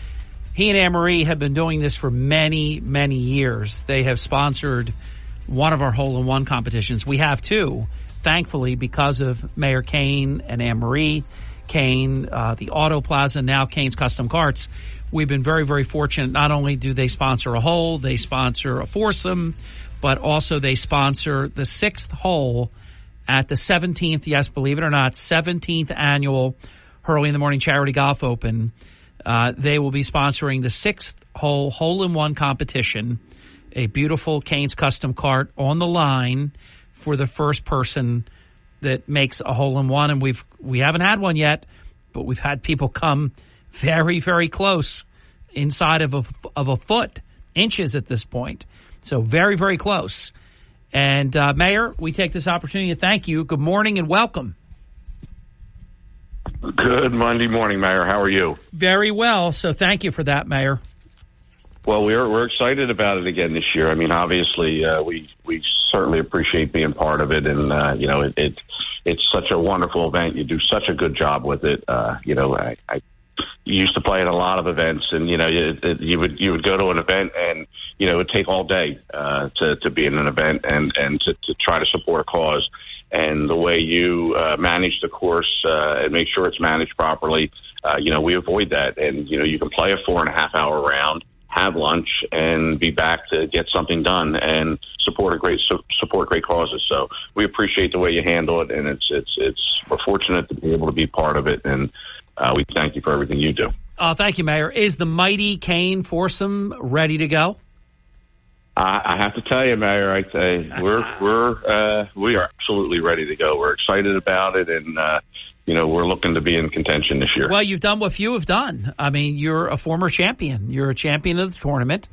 he and Anne-Marie have been doing this for many, many years. They have sponsored one of our hole-in-one competitions. We have two, thankfully, because of Mayor Kane and Anne-Marie Kane, the Auto Plaza, now Kane's Custom Carts. We've been very, very fortunate. Not only do they sponsor a hole, they sponsor a foursome, but also they sponsor the sixth hole at the 17th, yes, believe it or not, 17th annual Hurley in the Morning Charity Golf Open. They will be sponsoring the sixth hole-in-one competition, a beautiful Kane's Custom Cart on the line for the first person that makes a hole-in-one. And we haven't had one yet, but we've had people come very, very close, inside of a foot, inches at this point. So very, very close. And Mayor, we take this opportunity to thank you. Good morning and welcome. Good Monday morning, Mayor. How are you? Very well. So thank you for that, Mayor. Well, we're excited about it again this year. I mean, obviously, we certainly appreciate being part of it, and it's such a wonderful event. You do such a good job with it. I used to play at a lot of events, and you would go to an event, and it would take all day to be in an event and to try to support a cause. And the way you manage the course and make sure it's managed properly, we avoid that. And you can play a 4.5 hour round, have lunch, and be back to get something done and support great causes. So we appreciate the way you handle it, and we're fortunate to be able to be part of it, and we thank you for everything you do. Thank you, Mayor. Is the mighty Kane foursome ready to go? I have to tell you, Mayor, I'd say we are absolutely ready to go. We're excited about it, and we're looking to be in contention this year. Well, you've done what few have done. I mean, you're a former champion. You're a champion of the tournament,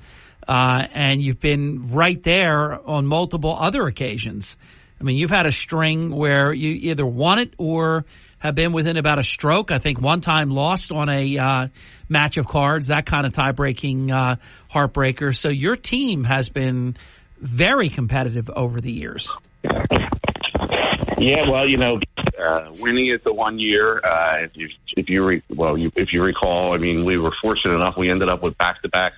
and you've been right there on multiple other occasions. I mean, you've had a string where you either won it or have been within about a stroke. I think one time lost on a match of cards, that kind of tie-breaking heartbreaker. So your team has been very competitive over the years. Yeah, well, winning it the 1 year, if you recall, I mean, we were fortunate enough. We ended up with back-to-back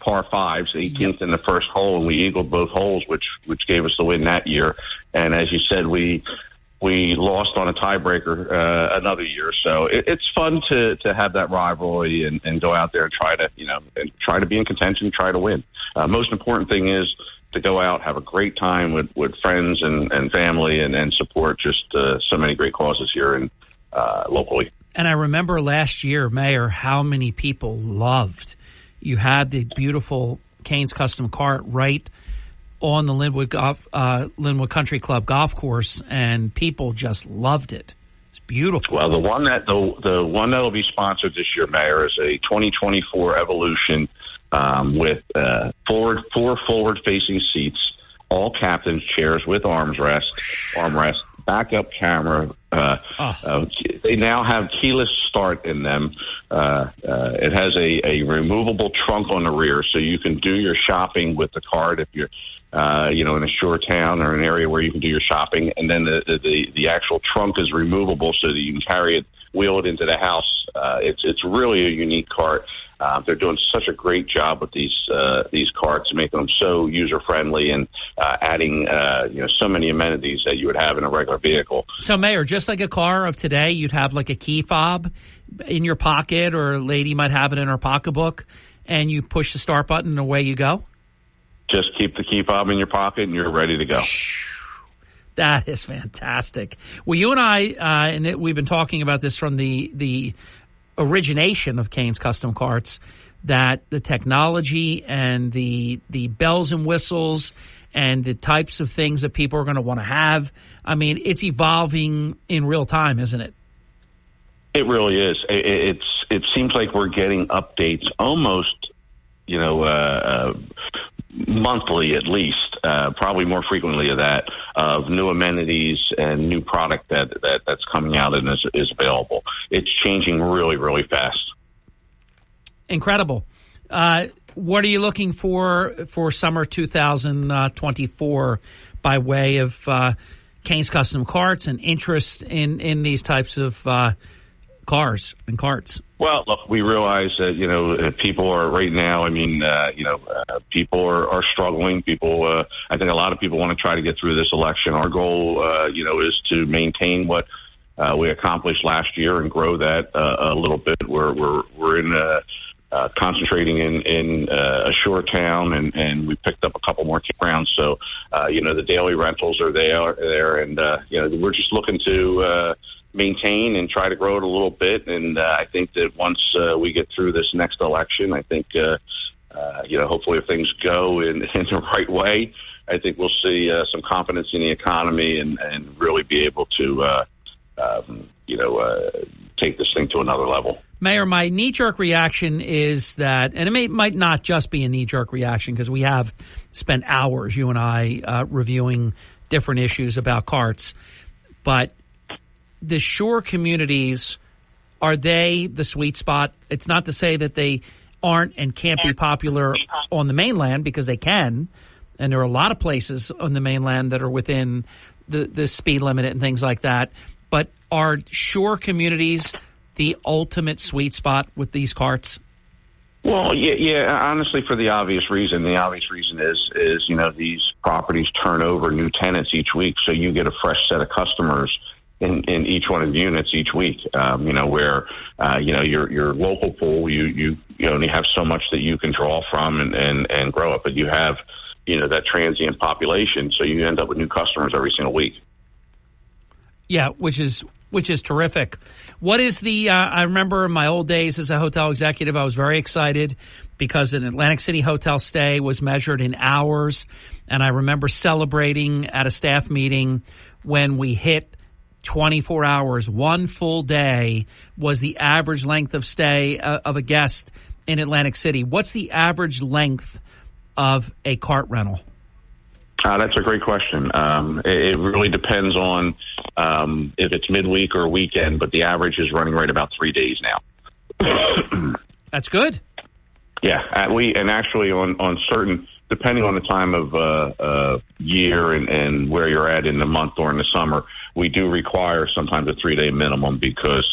par fives, 18th in the first hole, and we eagled both holes, which gave us the win that year. And as you said, we we lost on a tiebreaker another year. So it's fun to have that rivalry and go out there and try to be in contention, try to win. Most important thing is to go out, have a great time with friends and family and support just so many great causes here and locally. And I remember last year, Mayor, how many people loved. You had the beautiful Canes Custom Cart right on the Linwood Country Club golf course, and people just loved it. It's beautiful. Well, the one that will be sponsored this year, Mayor, is a 2024 Evolution with four forward-facing seats, all captain's chairs with armrest, backup camera. They now have keyless start in them. It has a removable trunk on the rear, so you can do your shopping with the cart if you're, in a shore town or an area where you can do your shopping. And then the actual trunk is removable so that you can carry it, wheel it into the house. It's really a unique cart. They're doing such a great job with these carts, making them so user friendly and adding so many amenities that you would have in a regular vehicle. So, Mayor, just like a car of today, you'd have like a key fob in your pocket, or a lady might have it in her pocketbook, and you push the start button and away you go? Just keep the key fob in your pocket and you're ready to go. That is fantastic. Well, you and I, we've been talking about this from the origination of Canes Custom Carts, that the technology and the bells and whistles and the types of things that people are going to want to have, I mean, it's evolving in real time, isn't it? It really is. It seems like we're getting updates almost, monthly at least, probably more frequently of new amenities and new product that's coming out and is available. It's changing really, really fast. Incredible. What are you looking for summer 2024 by way of Canes Custom Carts and interest in these types of cars and carts? Well, look, we realize that, people are right now, people are struggling. People, I think a lot of people want to try to get through this election. Our goal, is to maintain what we accomplished last year and grow that a little bit. We're in concentrating in a shore town, and we picked up a couple more campgrounds. So, the daily rentals are there, and we're just looking to maintain and try to grow it a little bit. And I think that once we get through this next election, I think, hopefully if things go in the right way, I think we'll see some confidence in the economy and really be able to, take this thing to another level. Mayor, my knee-jerk reaction is that, and it might not just be a knee-jerk reaction, because we have spent hours, you and I, reviewing different issues about carts, but the shore communities, are they the sweet spot? It's not to say that they aren't and can't be popular on the mainland, because they can, and there are a lot of places on the mainland that are within the speed limit and things like that. But are shore communities the ultimate sweet spot with these carts? Well, yeah. Honestly, for the obvious reason. The obvious reason is these properties turn over new tenants each week, so you get a fresh set of customers in each one of the units each week. Where your local pool, you only have so much that you can draw from and grow up, but you have that transient population, so you end up with new customers every single week. Yeah, which is terrific. What is the? I remember in my old days as a hotel executive, I was very excited because an Atlantic City hotel stay was measured in hours, and I remember celebrating at a staff meeting when we hit 24 hours. One full day was the average length of stay of a guest in Atlantic City. What's the average length of a cart rental? That's a great question. It really depends on if it's midweek or weekend, but the average is running right about 3 days now. That's good. Yeah, and actually on certain, depending on the time of year and where you're at in the month or in the summer, we do require sometimes a 3 day minimum because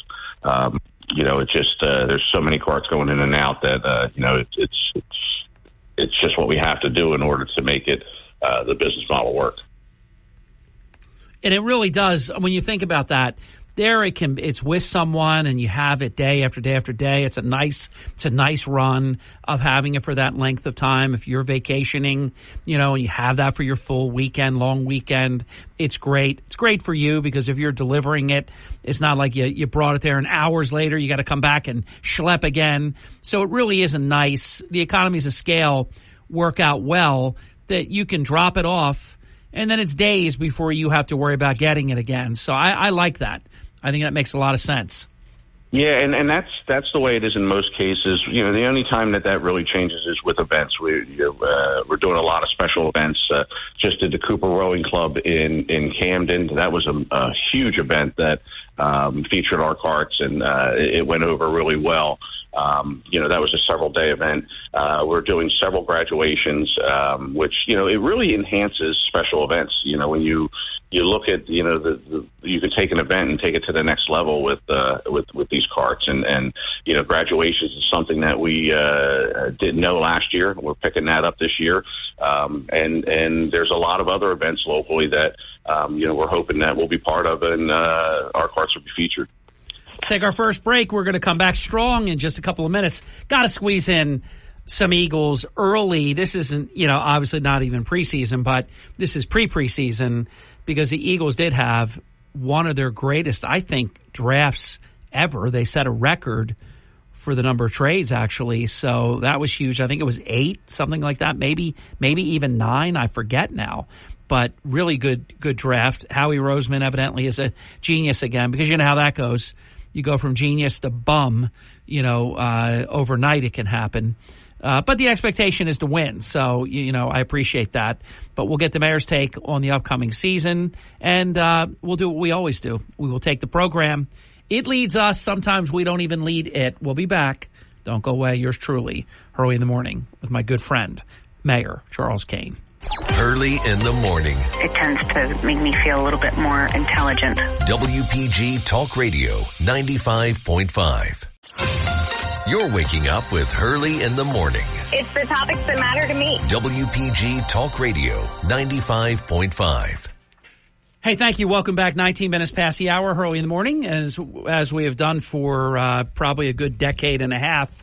it's just there's so many carts going in and out that it's just what we have to do in order to make it the business model work. And it really does. When you think about that, it's with someone and you have it day after day after day. It's a nice run of having it for that length of time. If you're vacationing, and you have that for your full weekend, long weekend, it's great. It's great for you because if you're delivering it, it's not like you brought it there and hours later you got to come back and schlep again. So it really is the economies of scale work out well that you can drop it off and then it's days before you have to worry about getting it again. So I like that. I think that makes a lot of sense. Yeah, and that's the way it is in most cases. The only time that really changes is with events. We're doing a lot of special events. Just did the Cooper Rowing Club in Camden. That was a huge event that featured our carts, and it went over really well. That was a several-day event. We're doing several graduations, which, it really enhances special events. When you look at, you can take an event and take it to the next level with these carts. And graduations is something that we didn't know last year. We're picking that up this year. And there's a lot of other events locally that, we're hoping that we'll be part of, and our carts will be featured. Let's take our first break. We're going to come back strong in just a couple of minutes. Got to squeeze in some Eagles early. This isn't, obviously not even preseason, but this is pre-preseason because the Eagles did have one of their greatest, I think, drafts ever. They set a record for the number of trades, actually. So that was huge. I think it was 8, something like that, maybe even 9. I forget now. But really good draft. Howie Roseman evidently is a genius again because you know how that goes. You go from genius to bum, overnight it can happen. But the expectation is to win. So, I appreciate that. But we'll get the mayor's take on the upcoming season, and we'll do what we always do. We will take the program. It leads us. Sometimes we don't even lead it. We'll be back. Don't go away. Yours truly, Hurley in the Morning, with my good friend, Mayor Charles Kane. Early in the morning. It tends to make me feel a little bit more intelligent. WPG Talk Radio 95.5. You're waking up with Hurley in the morning. It's the topics that matter to me. WPG Talk Radio 95.5. Hey, thank you. Welcome back. 19 minutes past the hour, Hurley in the Morning, as we have done for probably a good decade and a half.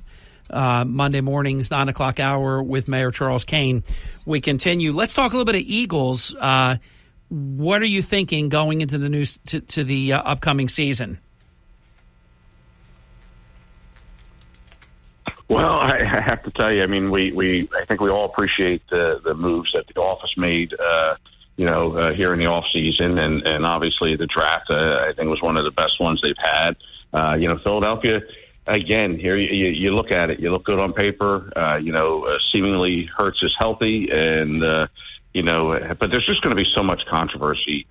Monday mornings, 9 o'clock hour with Mayor Charles Kane. We continue. Let's talk a little bit of Eagles. What are you thinking going into the news to the upcoming season? Well, I have to tell you, I mean, I think we all appreciate the moves that the office made, here in the off season, and obviously the draft, I think was one of the best ones they've had. Philadelphia. Again, here you look at it. You look good on paper. Seemingly Hurts is healthy, and but there's just going to be so much controversy,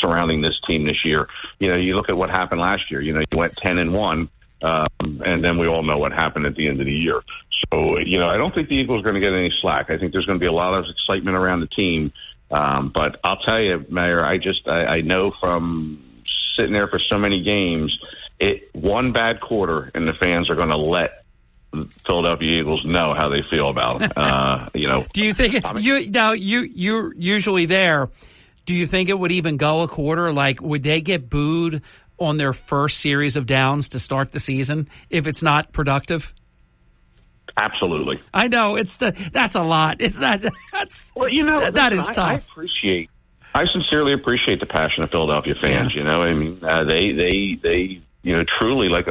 surrounding this team this year. You look at what happened last year. You went 10-1, and then we all know what happened at the end of the year. So I don't think the Eagles are going to get any slack. I think there's going to be a lot of excitement around the team. But I'll tell you, Mayor, I know from sitting there for so many games. One bad quarter, and the fans are going to let Philadelphia Eagles know how they feel about them. Do you think you're usually there? Do you think it would even go a quarter? Like, would they get booed on their first series of downs to start the season if it's not productive? Absolutely. I know that's a lot. It's not. That is tough. I sincerely appreciate the passion of Philadelphia fans. Yeah. I mean, they truly, like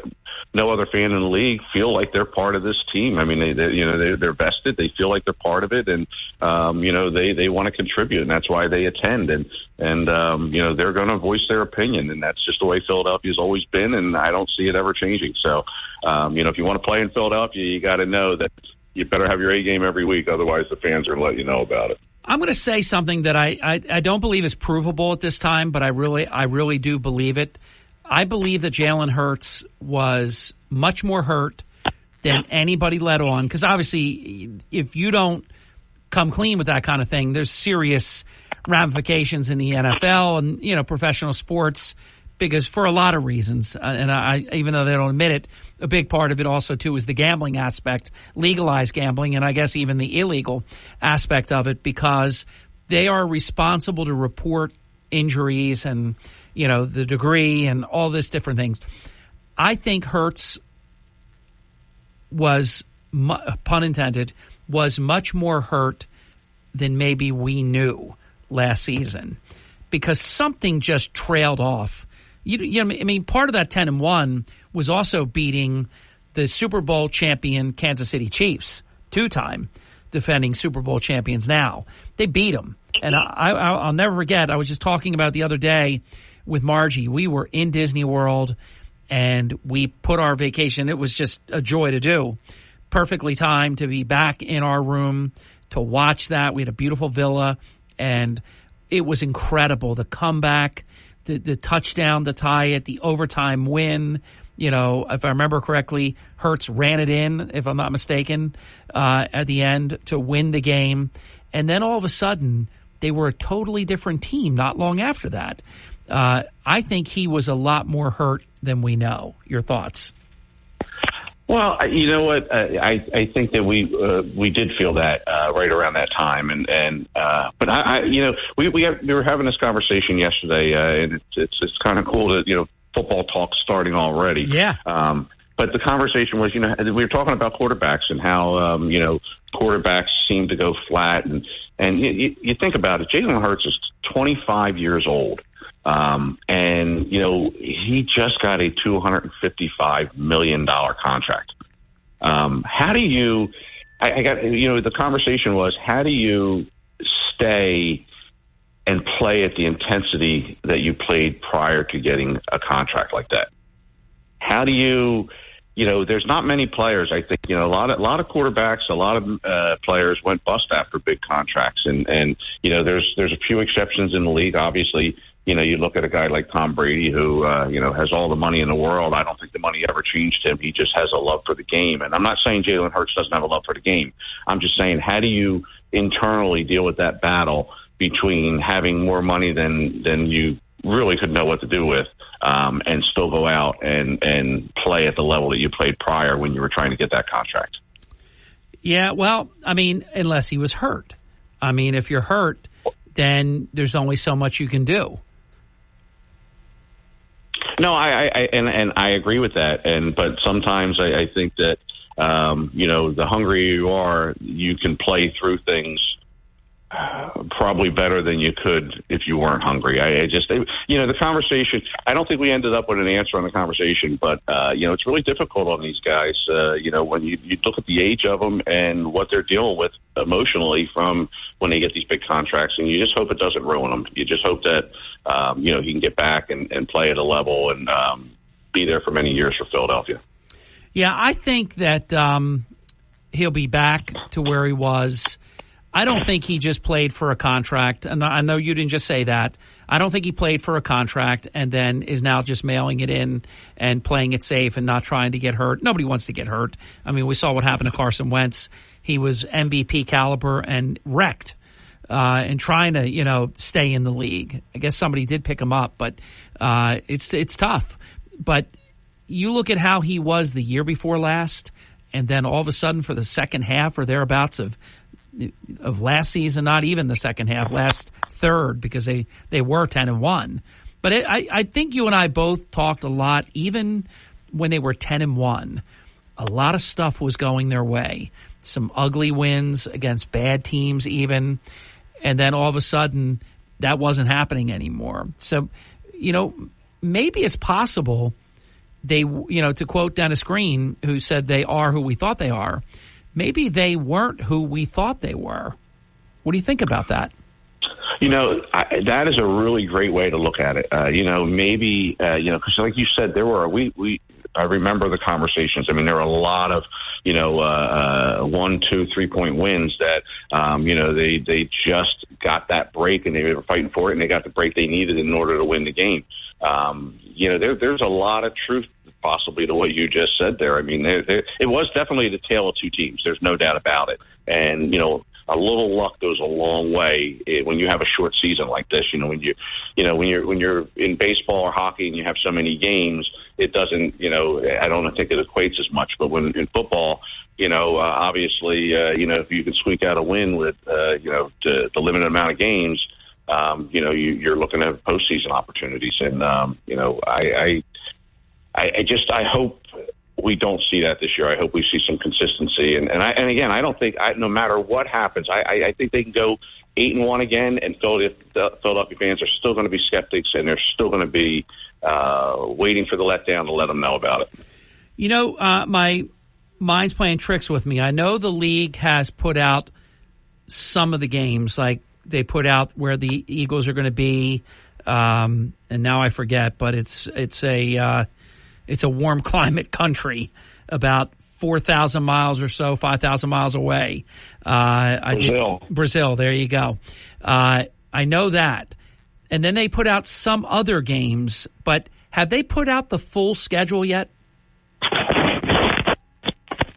no other fan in the league, feel like they're part of this team. I mean, they're vested. They feel like they're part of it, and they want to contribute, and that's why they attend. And they're going to voice their opinion, and that's just the way Philadelphia's always been, and I don't see it ever changing. So, if you want to play in Philadelphia, you got to know that you better have your A game every week, otherwise the fans are going to let you know about it. I'm going to say something that I don't believe is provable at this time, but I really do believe it. I believe that Jalen Hurts was much more hurt than anybody let on, because obviously if you don't come clean with that kind of thing, there's serious ramifications in the NFL and professional sports, because for a lot of reasons, and I even though they don't admit it, a big part of it also too is the gambling aspect, legalized gambling, and I guess even the illegal aspect of it, because they are responsible to report injuries and, the degree and all this different things. I think Hurts was, pun intended, was much more hurt than maybe we knew last season because something just trailed off. Part of that 10-1 was also beating the Super Bowl champion Kansas City Chiefs, 2-time defending Super Bowl champions now. They beat them. And I'll never forget, I was just talking about the other day with Margie. We were in Disney World, and we put our vacation. It was just a joy to do. Perfectly timed to be back in our room to watch that. We had a beautiful villa, and it was incredible. The comeback, the touchdown to tie it, the overtime win. If I remember correctly, Hurts ran it in, if I'm not mistaken, at the end to win the game. And then all of a sudden, they were a totally different team not long after that. I think he was a lot more hurt than we know. Your thoughts? Well, you know what? I think that we did feel that right around that time, but we were having this conversation yesterday, and it's kind of cool that football talk starting already. Yeah. But the conversation was, we were talking about quarterbacks and how quarterbacks seem to go flat, and you think about it. Jalen Hurts is 25 years old. And he just got a $255 million contract. How do you, the conversation was, how do you stay and play at the intensity that you played prior to getting a contract like that? How do you, there's not many players. I think, a lot of quarterbacks, a lot of players went bust after big contracts. And there's a few exceptions in the league, obviously. You look at a guy like Tom Brady who, has all the money in the world. I don't think the money ever changed him. He just has a love for the game. And I'm not saying Jalen Hurts doesn't have a love for the game. I'm just saying, how do you internally deal with that battle between having more money than you really could know what to do with, and still go out and play at the level that you played prior when you were trying to get that contract? Yeah, well, unless he was hurt. If you're hurt, then there's only so much you can do. No, I agree with that, but sometimes I think that the hungrier you are, you can play through things probably better than you could if you weren't hungry. The conversation, I don't think we ended up with an answer on the conversation, but it's really difficult on these guys. When you look at the age of them and what they're dealing with emotionally from when they get these big contracts, and you just hope it doesn't ruin them. You just hope that he can get back and play at a level and be there for many years for Philadelphia. Yeah, I think that he'll be back to where he was. I don't think he just played for a contract, and I know you didn't just say that. I don't think he played for a contract and then is now just mailing it in and playing it safe and not trying to get hurt. Nobody wants to get hurt. We saw what happened to Carson Wentz. He was MVP caliber and wrecked and trying to, stay in the league. I guess somebody did pick him up, but it's tough. But you look at how he was the year before last, and then all of a sudden for the second half or thereabouts of last season, not even the second half, last third, because they were 10-1. But I think you and I both talked a lot, even when they were 10-1. A lot of stuff was going their way. Some ugly wins against bad teams even. And then all of a sudden, that wasn't happening anymore. So, maybe it's possible they, to quote Dennis Green, who said they are who we thought they are, maybe they weren't who we thought they were. What do you think about that? That is a really great way to look at it. Maybe, because like you said, I remember the conversations. There were a lot of, 1, 2, 3-point wins that, they just got that break and they were fighting for it and they got the break they needed in order to win the game. There's a lot of truth possibly to what you just said there. It was definitely the tale of two teams. There's no doubt about it. And, a little luck goes a long way when you have a short season like this. When you're in baseball or hockey and you have so many games, it doesn't, I don't think it equates as much. But when in football, obviously, if you can squeak out a win with, the limited amount of games, you're looking at postseason opportunities. And, I hope we don't see that this year. I hope we see some consistency. And again, I don't think no matter what happens, I think they can go 8-1 again, and Philadelphia fans are still going to be skeptics, and they're still going to be waiting for the letdown to let them know about it. My mind's playing tricks with me. I know the league has put out some of the games, like they put out where the Eagles are going to be, and now I forget, but it's a warm climate country, about 4,000 miles or so, 5,000 miles away. Brazil, there you go. I know that. And then they put out some other games, but have they put out the full schedule yet?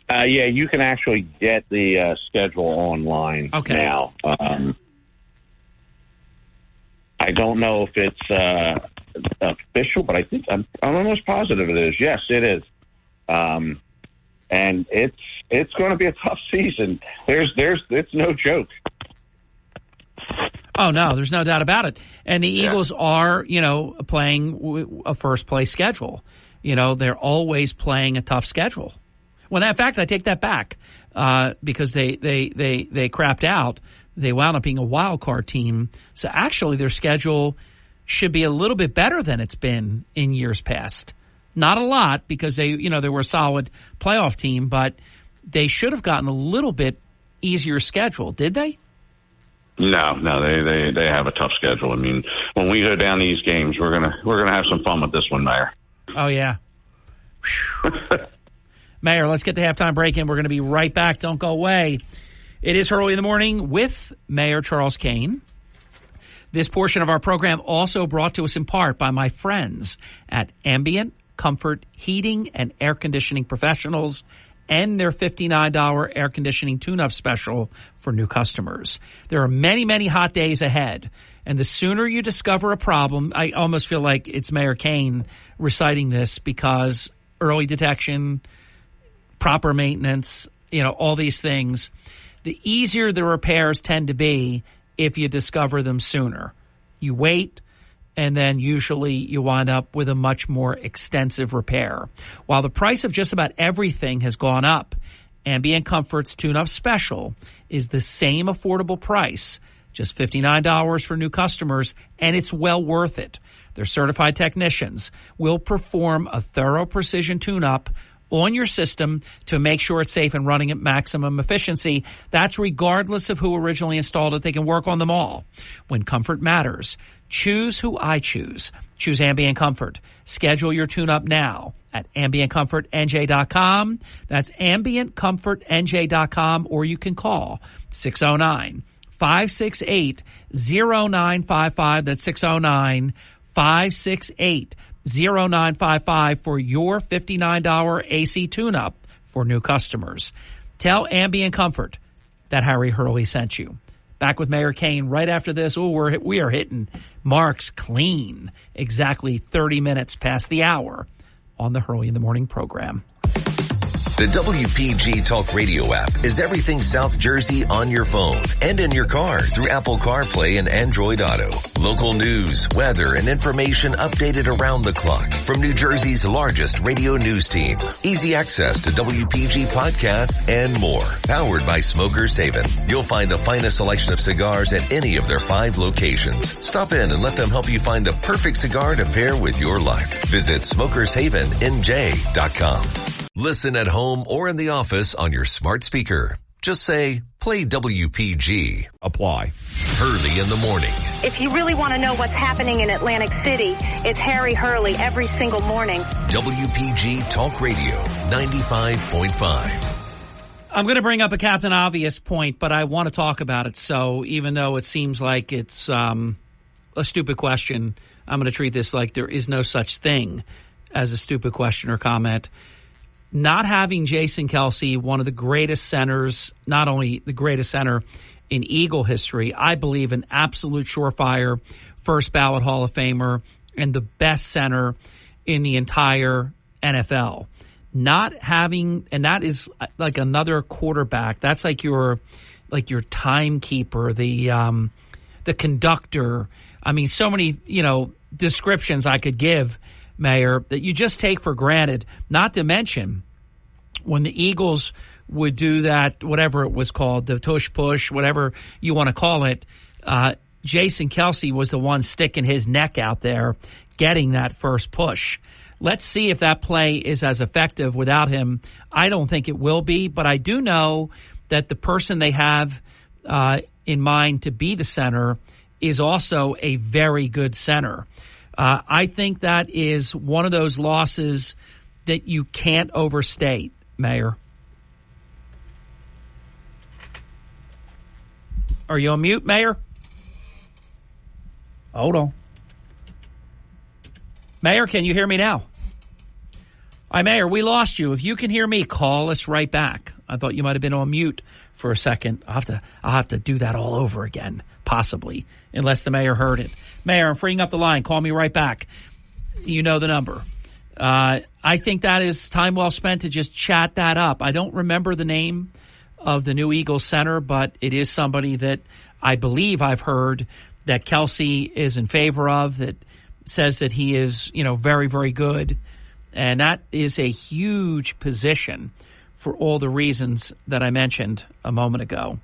Yeah, you can actually get the schedule online now. I don't know if it's official, but I think I'm almost positive it is. Yes, it is. And it's going to be a tough season. It's no joke. Oh no, there's no doubt about it. And the Eagles are, playing a first place schedule. They're always playing a tough schedule. Well, in fact, I take that back because they crapped out. They wound up being a wild card team. So actually, their schedule should be a little bit better than it's been in years past. Not a lot, because they were a solid playoff team, but they should have gotten a little bit easier schedule. Did they? No, they have a tough schedule. I mean, when we go down these games, we're gonna have some fun with this one, Mayor. Oh yeah. Mayor, let's get the halftime break in. We're going to be right back. Don't go away. It is Hurley in the Morning with Mayor Charles Kane. This portion of our program also brought to us in part by my friends at Ambient Comfort Heating and Air Conditioning Professionals and their $59 air conditioning tune-up special for new customers. There are many, many hot days ahead, and the sooner you discover a problem, I almost feel like it's Mayor Kane reciting this, because early detection, proper maintenance, all these things, the easier the repairs tend to be if you discover them sooner. You wait, and then usually you wind up with a much more extensive repair. While the price of just about everything has gone up, Ambient Comfort's tune-up special is the same affordable price, just $59 for new customers, and it's well worth it. Their certified technicians will perform a thorough precision tune-up on your system to make sure it's safe and running at maximum efficiency. That's regardless of who originally installed it. They can work on them all. When comfort matters, choose who I choose. Choose Ambient Comfort. Schedule your tune-up now at AmbientComfortNJ.com. That's AmbientComfortNJ.com, or you can call 609-568-0955. That's 609-568-0955 for your $59 AC tune-up for new customers. Tell Ambient Comfort that Harry Hurley sent you. Back with Mayor Kane right after this. We are hitting marks clean. Exactly 30 minutes past the hour on the Hurley in the Morning program. The WPG Talk Radio app is everything South Jersey on your phone and in your car through Apple CarPlay and Android Auto. Local news, weather, and information updated around the clock from New Jersey's largest radio news team. Easy access to WPG podcasts and more. Powered by Smokers Haven. You'll find the finest selection of cigars at any of their 5 locations. Stop in and let them help you find the perfect cigar to pair with your life. Visit SmokersHavenNJ.com. Listen at home or in the office on your smart speaker. Just say, play WPG. Apply. Hurley in the Morning. If you really want to know what's happening in Atlantic City, it's Harry Hurley every single morning. WPG Talk Radio 95.5. I'm going to bring up a Captain Obvious point, but I want to talk about it. So even though it seems like it's a stupid question, I'm going to treat this like there is no such thing as a stupid question or comment. Not having Jason Kelce, one of the greatest centers, not only the greatest center in Eagle history, I believe an absolute surefire first ballot Hall of Famer and the best center in the entire NFL. Not having, and that is like another quarterback. That's like your timekeeper, the the conductor. I mean, so many, descriptions I could give, Mayor, that you just take for granted. Not to mention when the Eagles would do that, whatever it was called, the tush push, whatever you want to call it, Jason Kelce was the one sticking his neck out there, getting that first push. Let's see if that play is as effective without him. I don't think it will be, but I do know that the person they have in mind to be the center is also a very good center. I think that is one of those losses that you can't overstate, Mayor. Are you on mute, Mayor? Hold on. Mayor, can you hear me now? Hi, Mayor, we lost you. If you can hear me, call us right back. I thought you might have been on mute for a second. I'll have to do that all over again, possibly, unless the mayor heard it. Mayor, I'm freeing up the line. Call me right back. You know the number. I think that is time well spent to just chat that up. I don't remember the name of the new Eagles center, but it is somebody that I believe I've heard that Kelce is in favor of, that says that he is, very, very good. And that is a huge position for all the reasons that I mentioned a moment ago.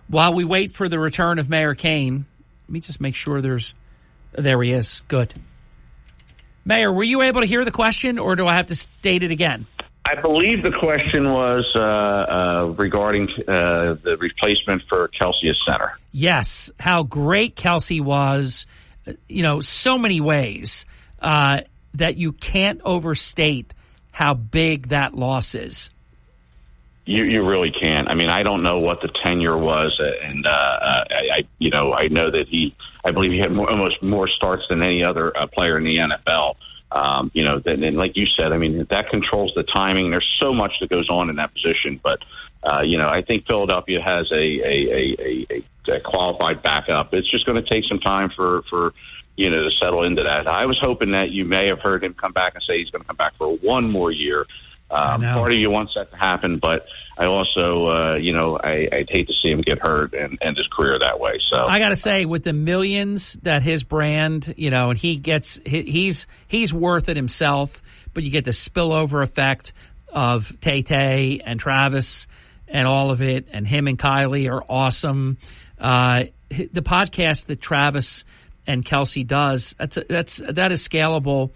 While we wait for the return of Mayor Kane, let me just make sure there he is. Good. Mayor, were you able to hear the question, or do I have to state it again? I believe the question was regarding the replacement for Kelce as center. Yes, how great Kelce was, so many ways that you can't overstate how big that loss You really can't. I mean, I don't know what the tenure was, and I know that I believe he had almost more starts than any other player in the NFL. And like you said, I mean, that controls the timing. There's so much that goes on in that position, but I think Philadelphia has a qualified backup. It's just going to take some time for to settle into that. I was hoping that you may have heard him come back and say he's going to come back for one more year. Part of you wants that to happen, but I also, I'd hate to see him get hurt and end his career that way. So I got to say, with the millions that his brand, and he gets, he's worth it himself. But you get the spillover effect of Tay and Travis and all of it, and him and Kylie are awesome. The podcast that Travis and Kelce does, that is scalable.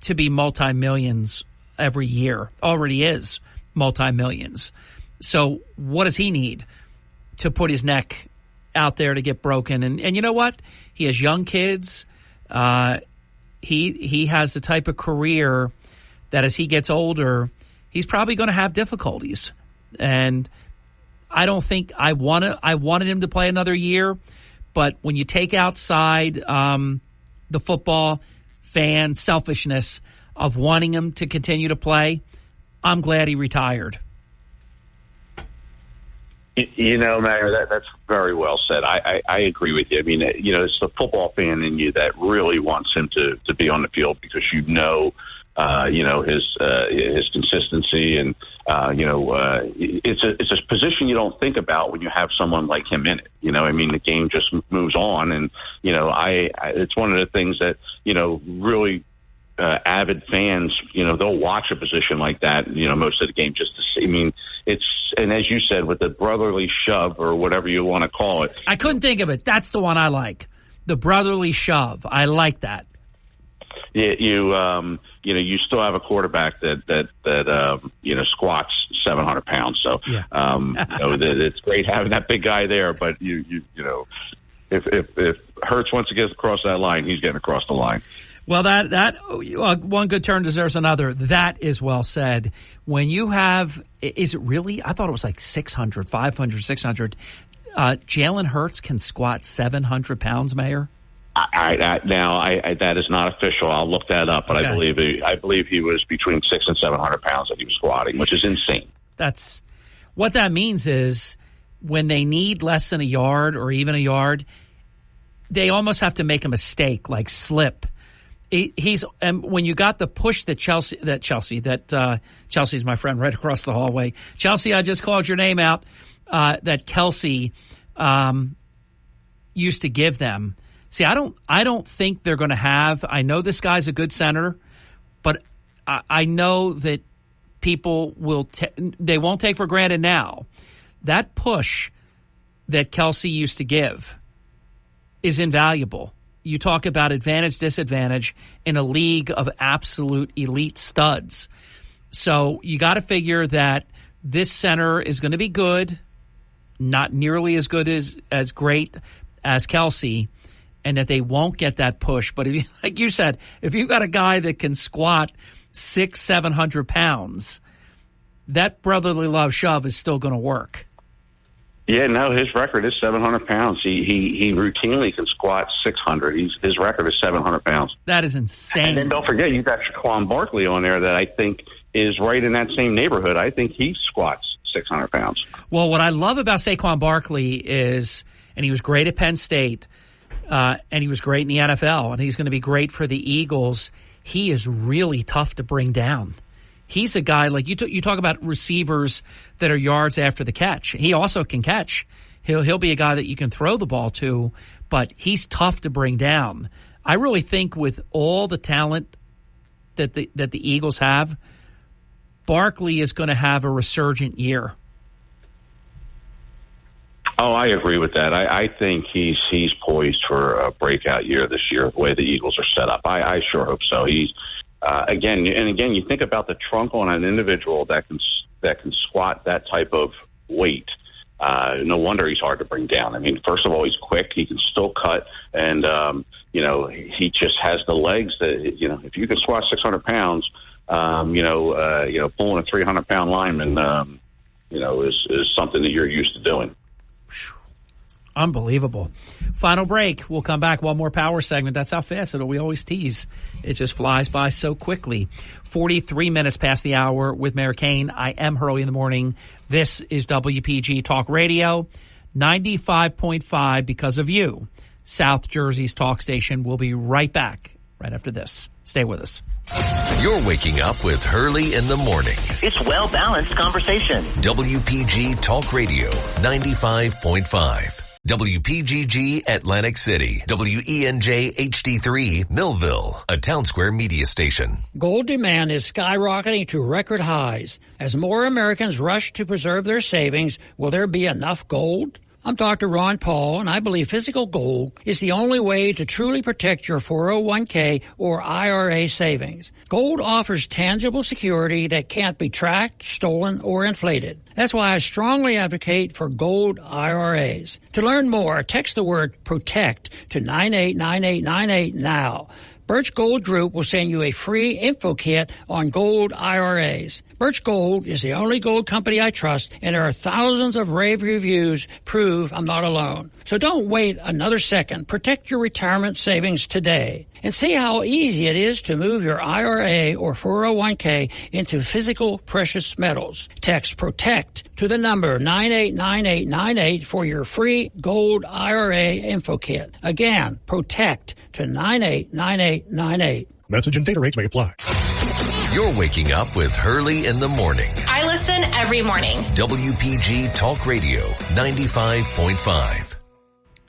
To be multi-millions every year. Already is multi-millions. So what does he need to put his neck out there to get broken? And you know what? He has young kids. He has the type of career that as he gets older, he's probably going to have difficulties. And I don't think I wanted him to play another year. But when you take outside the football fan selfishness of wanting him to continue to play, I'm glad he retired. Mayor, that's very well said. I agree with you. I mean, it's the football fan in you that really wants him to be on the field because his consistency and it's a position you don't think about when you have someone like him in it. The game just moves on, and it's one of the things that really avid fans they'll watch a position like that most of the game just to see. I mean, and as you said, with the brotherly shove or whatever you want to call it. I couldn't think of it. That's the one I like. The brotherly shove. I like that. You still have a quarterback that squats 700 pounds. So, it's great having that big guy there. But if Hurts wants to get across that line, he's getting across the line. Well, that one good turn deserves another. That is well said. When you have, is it really? I thought it was like 600, 500, 600. Jalen Hurts can squat 700 pounds, Mayor. That is not official. I'll look that up, but okay. I believe he was between 600 and 700 pounds that he was squatting, which is insane. That's what that means is when they need less than a yard or even a yard, they almost have to make a mistake, like slip. And when you got the push that Chelsea's my friend right across the hallway. Chelsea, I just called your name out. That Kelce used to give them. See, I don't think they're going to have. I know this guy's a good center, but I know that people they won't take for granted now that push that Kelsey used to give is invaluable. You talk about advantage, disadvantage in a league of absolute elite studs. So you got to figure that this center is going to be good, not nearly as good as great as Kelsey, and that they won't get that push. But if you, like you said, if you've got a guy that can squat 600-700 pounds, that brotherly love shove is still going to work. Yeah, no, his record is 700 pounds. He routinely can squat 600. His record is 700 pounds. That is insane. And then don't forget, you've got Shaquan Barkley on there that I think is right in that same neighborhood. I think he squats 600 pounds. Well, what I love about Saquon Barkley is, and he was great at Penn State, and he was great in the NFL, and he's going to be great for the Eagles. He is really tough to bring down. He's a guy, like you talk about receivers that are yards after the catch. He also can catch. He'll be a guy that you can throw the ball to, but he's tough to bring down. I really think with all the talent that the Eagles have, Barkley is going to have a resurgent year. Oh, I agree with that. I think he's poised for a breakout year this year, the way the Eagles are set up. I sure hope so. He's again, you think about the trunk on an individual that can squat that type of weight. No wonder he's hard to bring down. I mean, first of all, he's quick. He can still cut, and he just has the legs that if you can squat 600 pounds, pulling a 300-pound lineman, is something that you're used to doing. Unbelievable. Final break. We'll come back. One more power segment. That's how fast we always tease. It just flies by so quickly. 43 minutes past the hour with Mayor Kane. I am Hurley in the morning. This is WPG Talk Radio, 95.5 because of you. South Jersey's talk station. We'll be right back right after this. Stay with us. You're waking up with Hurley in the morning. It's well-balanced conversation. WPG Talk Radio, 95.5. WPGG Atlantic City, WENJ HD3 Millville, a Town Square media station. Gold demand is skyrocketing to record highs. As more Americans rush to preserve their savings, will there be enough gold? I'm Dr. Ron Paul, and I believe physical gold is the only way to truly protect your 401k or IRA savings. Gold offers tangible security that can't be tracked, stolen, or inflated. That's why I strongly advocate for gold IRAs. To learn more, text the word PROTECT to 989898 now. Birch Gold Group will send you a free info kit on gold IRAs. Birch Gold is the only gold company I trust, and there are thousands of rave reviews prove I'm not alone. So don't wait another second. Protect your retirement savings today. And see how easy it is to move your IRA or 401k into physical precious metals. Text PROTECT to the number 989898 for your free gold IRA info kit. Again, PROTECT to 989898. Message and data rates may apply. You're waking up with Hurley in the morning. I listen every morning. WPG Talk Radio, 95.5.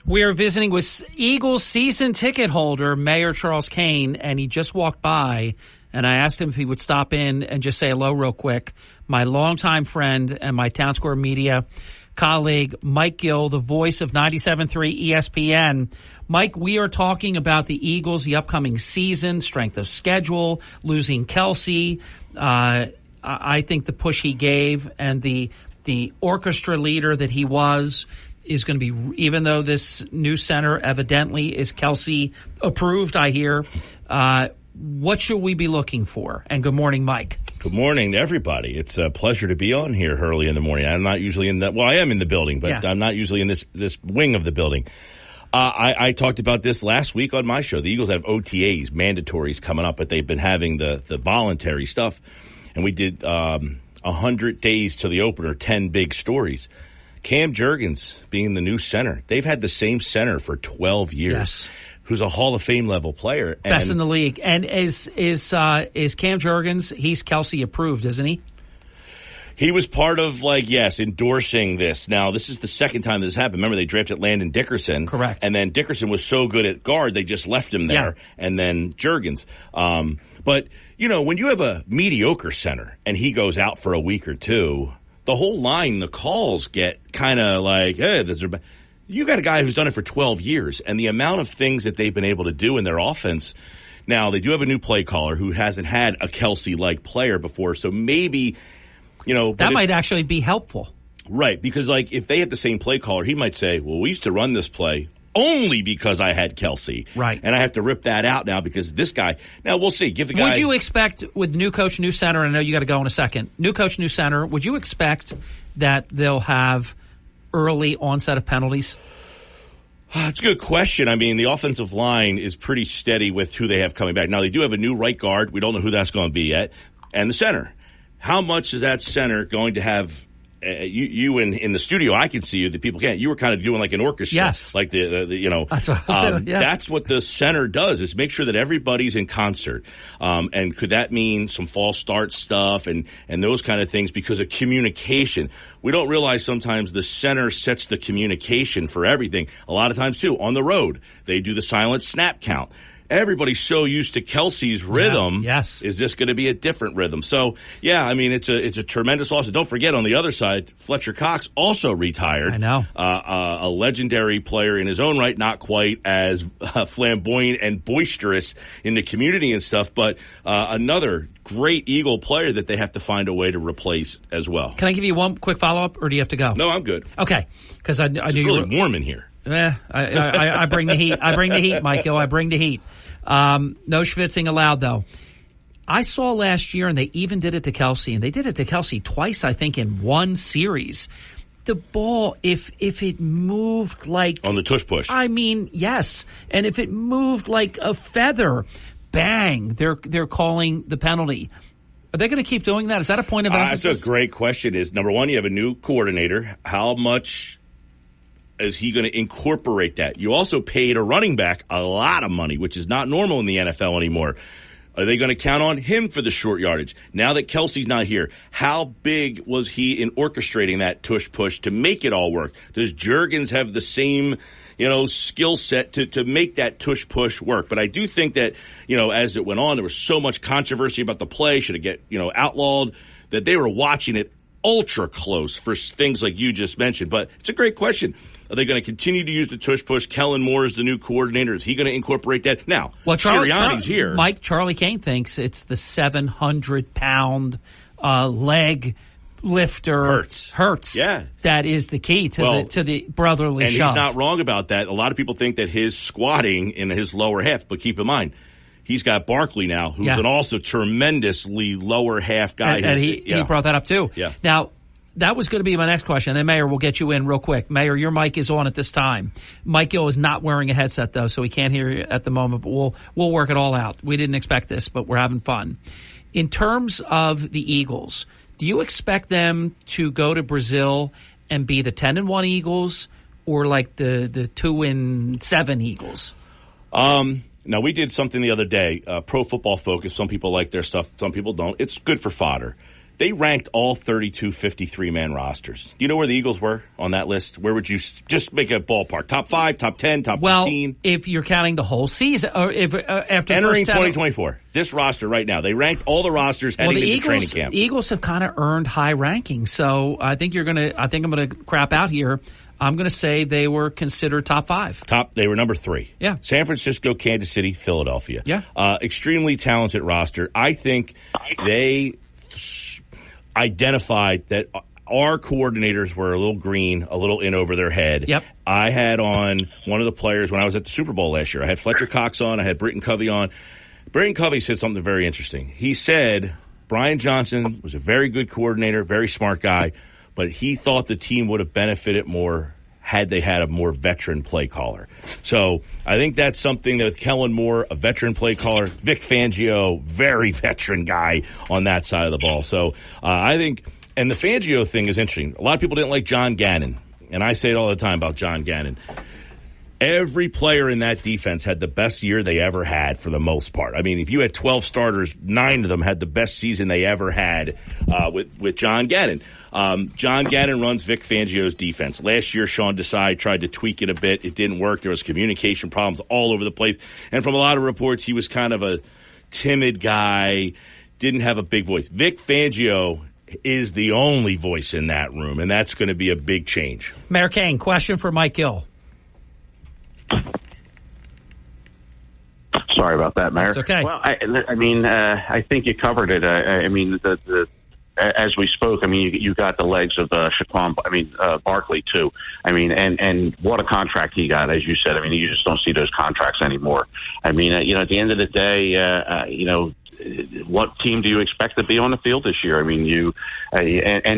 We are visiting with Eagles season ticket holder, Mayor Charles Kane, and he just walked by, and I asked him if he would stop in and just say hello real quick. My longtime friend and my Town Square Media colleague, Mike Gill, the voice of 97.3 ESPN. Mike, we are talking about the Eagles, the upcoming season, strength of schedule, losing Kelsey. I think the push he gave and the orchestra leader that he was is going to be, even though this new center evidently is Kelsey approved, I hear. What should we be looking for? And good morning, Mike. Good morning to everybody. It's a pleasure to be on here early in the morning. I'm not usually in that. Well, I am in the building, but yeah. I'm not usually in this wing of the building. I talked about this last week on my show. The Eagles have OTAs, mandatories coming up, but they've been having the voluntary stuff. And we did 100 days to the opener, 10 big stories. Cam Jurgens being the new center. They've had the same center for 12 years. Yes. Who's a Hall of Fame level player. Best in the league. And is Cam Jurgens, he's Kelsey approved, isn't he? He was part of, endorsing this. Now, this is the second time this happened. Remember, they drafted Landon Dickerson. Correct. And then Dickerson was so good at guard, they just left him there. Yeah. And then Juergens. But, when you have a mediocre center and he goes out for a week or two, the whole line, the calls get kind of like, hey, you got a guy who's done it for 12 years. And the amount of things that they've been able to do in their offense. Now, they do have a new play caller who hasn't had a Kelsey-like player before. So maybe... that might actually be helpful. Right, because if they had the same play caller, he might say, well, we used to run this play only because I had Kelsey. Right. And I have to rip that out now because this guy. Now, we'll see. Give the guy. Would you expect with new coach, new center, I know you got to go in a second, new coach, new center, would you expect that they'll have early onset of penalties? That's a good question. I mean, the offensive line is pretty steady with who they have coming back. Now, they do have a new right guard. We don't know who that's going to be yet. And the center. How much is that center going to have you in the studio? I can see you. The people can't. You were kind of doing like an orchestra. Yes. Like That's what I was doing. Yeah. That's what the center does, is make sure that everybody's in concert. And could that mean some false start stuff and those kind of things because of communication? We don't realize sometimes the center sets the communication for everything. A lot of times too, on the road, they do the silent snap count. Everybody's so used to Kelsey's rhythm. Yeah, yes. Is this going to be a different rhythm? So, yeah, I mean, it's a tremendous loss. And don't forget, on the other side, Fletcher Cox also retired. I know. A legendary player in his own right, not quite as flamboyant and boisterous in the community and stuff, but another great Eagle player that they have to find a way to replace as well. Can I give you one quick follow-up, or do you have to go? No, I'm good. Okay, because I knew it's really warm in here. I bring the heat. I bring the heat, Michael. I bring the heat. No schwitzing allowed, though. I saw last year, and they even did it to Kelsey, and they did it to Kelsey twice, I think, in one series. The ball, if it moved like... On the tush push. I mean, yes. And if it moved like a feather, bang, they're calling the penalty. Are they going to keep doing that? Is that a point of emphasis? That's a great question. Is number one, you have a new coordinator. How much... is he going to incorporate that? You also paid a running back a lot of money, which is not normal in the NFL anymore. Are they going to count on him for the short yardage? Now that Kelsey's not here, how big was he in orchestrating that tush push to make it all work? Does Juergens have the same, skill set to make that tush push work? But I do think that, as it went on, there was so much controversy about the play. Should it get, outlawed? That they were watching it ultra close for things like you just mentioned. But it's a great question. Are they going to continue to use the tush push? Kellen Moore is the new coordinator. Is he going to incorporate that? Now, Sirianni's here. Charlie Kane thinks it's the 700-pound leg lifter. Hurts. Yeah. That is the key to the brotherly and shove. He's not wrong about that. A lot of people think that his squatting in his lower half, but keep in mind, he's got Barkley now, who's an also tremendously lower half guy. And he brought that up too. Yeah. Now, that was going to be my next question. And Mayor, we'll get you in real quick. Mayor, your mic is on at this time. Mike Gill is not wearing a headset, though, so he can't hear you at the moment. But we'll work it all out. We didn't expect this, but we're having fun. In terms of the Eagles, do you expect them to go to Brazil and be the 10-1 Eagles or like the 2-7 Eagles? Now, we did something the other day, Pro Football Focus. Some people like their stuff. Some people don't. It's good for fodder. They ranked all 32 53-man rosters. Do you know where the Eagles were on that list? Where would you just make a ballpark? Top 5, top 10, top 15? Well, if you're counting the whole season, or if after entering 2024, this roster right now, they ranked all the rosters heading into training camp. The Eagles have kind of earned high rankings, so I think I'm going to crap out here. I'm going to say they were considered top 5. They were number 3. Yeah. San Francisco, Kansas City, Philadelphia. Yeah. Extremely talented roster. I think they identified that our coordinators were a little green, a little in over their head. Yep. I had on one of the players when I was at the Super Bowl last year. I had Fletcher Cox on. I had Britton Covey on. Britton Covey said something very interesting. He said Brian Johnson was a very good coordinator, very smart guy, but he thought the team would have benefited more had they had a more veteran play caller. So I think that's something that with Kellen Moore, a veteran play caller, Vic Fangio, very veteran guy on that side of the ball. So I think, and the Fangio thing is interesting. A lot of people didn't like John Gannon, and I say it all the time about John Gannon. Every player in that defense had the best year they ever had for the most part. I mean, if you had 12 starters, 9 of them had the best season they ever had with John Gannon. John Gannon runs Vic Fangio's defense. Last year, Sean Desai tried to tweak it a bit. It didn't work. There was communication problems all over the place. And from a lot of reports, he was kind of a timid guy, didn't have a big voice. Vic Fangio is the only voice in that room, and that's going to be a big change. Mayor Kane, question for Mike Gill. Sorry about that, Mayor. It's okay. Well, I think you covered it. As we spoke, you got the legs of Barkley too. And what a contract he got, as you said. You just don't see those contracts anymore. At the end of the day, what team do you expect to be on the field this year? And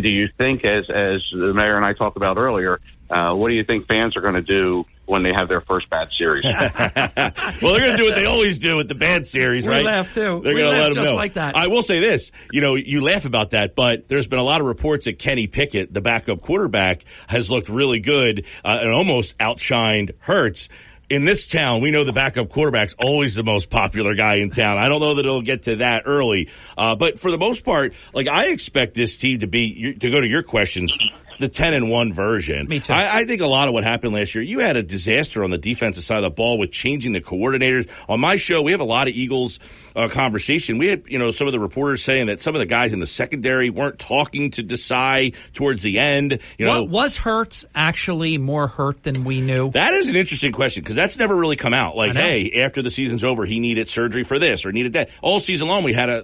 do you think, as the mayor and I talked about earlier, what do you think fans are going to do when they have their first bad series? Well, they're going to do what they always do with the bad series, right? We laugh too. They're going to let them just know. Like that. I will say this, you laugh about that, but there's been a lot of reports that Kenny Pickett, the backup quarterback, has looked really good and almost outshined Hurts. In this town, we know the backup quarterback's always the most popular guy in town. I don't know that it'll get to that early. But for the most part, I expect this team to go to your questions, the 10-1 version. Me too. I think a lot of what happened last year, you had a disaster on the defensive side of the ball with changing the coordinators. On my show, we have a lot of Eagles conversation. We had, some of the reporters saying that some of the guys in the secondary weren't talking to Desai towards the end. Was Hurts actually more hurt than we knew? That is an interesting question because that's never really come out. Hey, after the season's over, he needed surgery for this or needed that. All season long, we had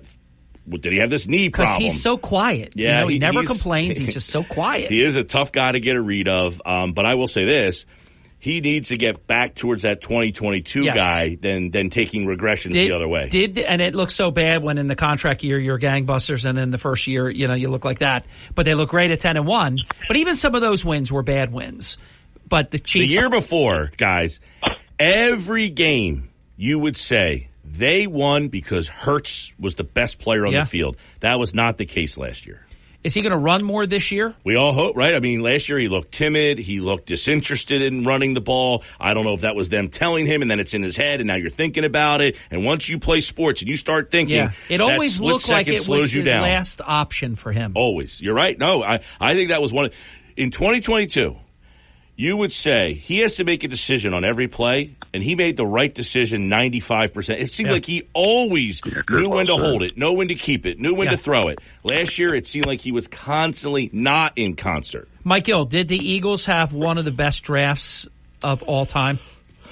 did he have this knee problem? Because he's so quiet. Yeah, he never complains. He's just so quiet. He is a tough guy to get a read of. But I will say this. He needs to get back towards that 2022 guy than taking regressions the other way. And it looks so bad when in the contract year you're gangbusters and in the first year, you look like that. But they look great at 10-1. But even some of those wins were bad wins. But the Chiefs. The year before, guys, every game you would say they won because Hurts was the best player on the field. That was not the case last year. Is he going to run more this year? We all hope, right? Last year he looked timid. He looked disinterested in running the ball. I don't know if that was them telling him, and then it's in his head, and now you're thinking about it. And once you play sports and you start thinking, it always looked like it was his last option for him. Always. You're right. No, I think that was one. In 2022, you would say he has to make a decision on every play, and he made the right decision 95%. It seemed like he always knew when to hold it, knew when to keep it, knew when to throw it. Last year, it seemed like he was constantly not in concert. Mike Gill, did the Eagles have one of the best drafts of all time?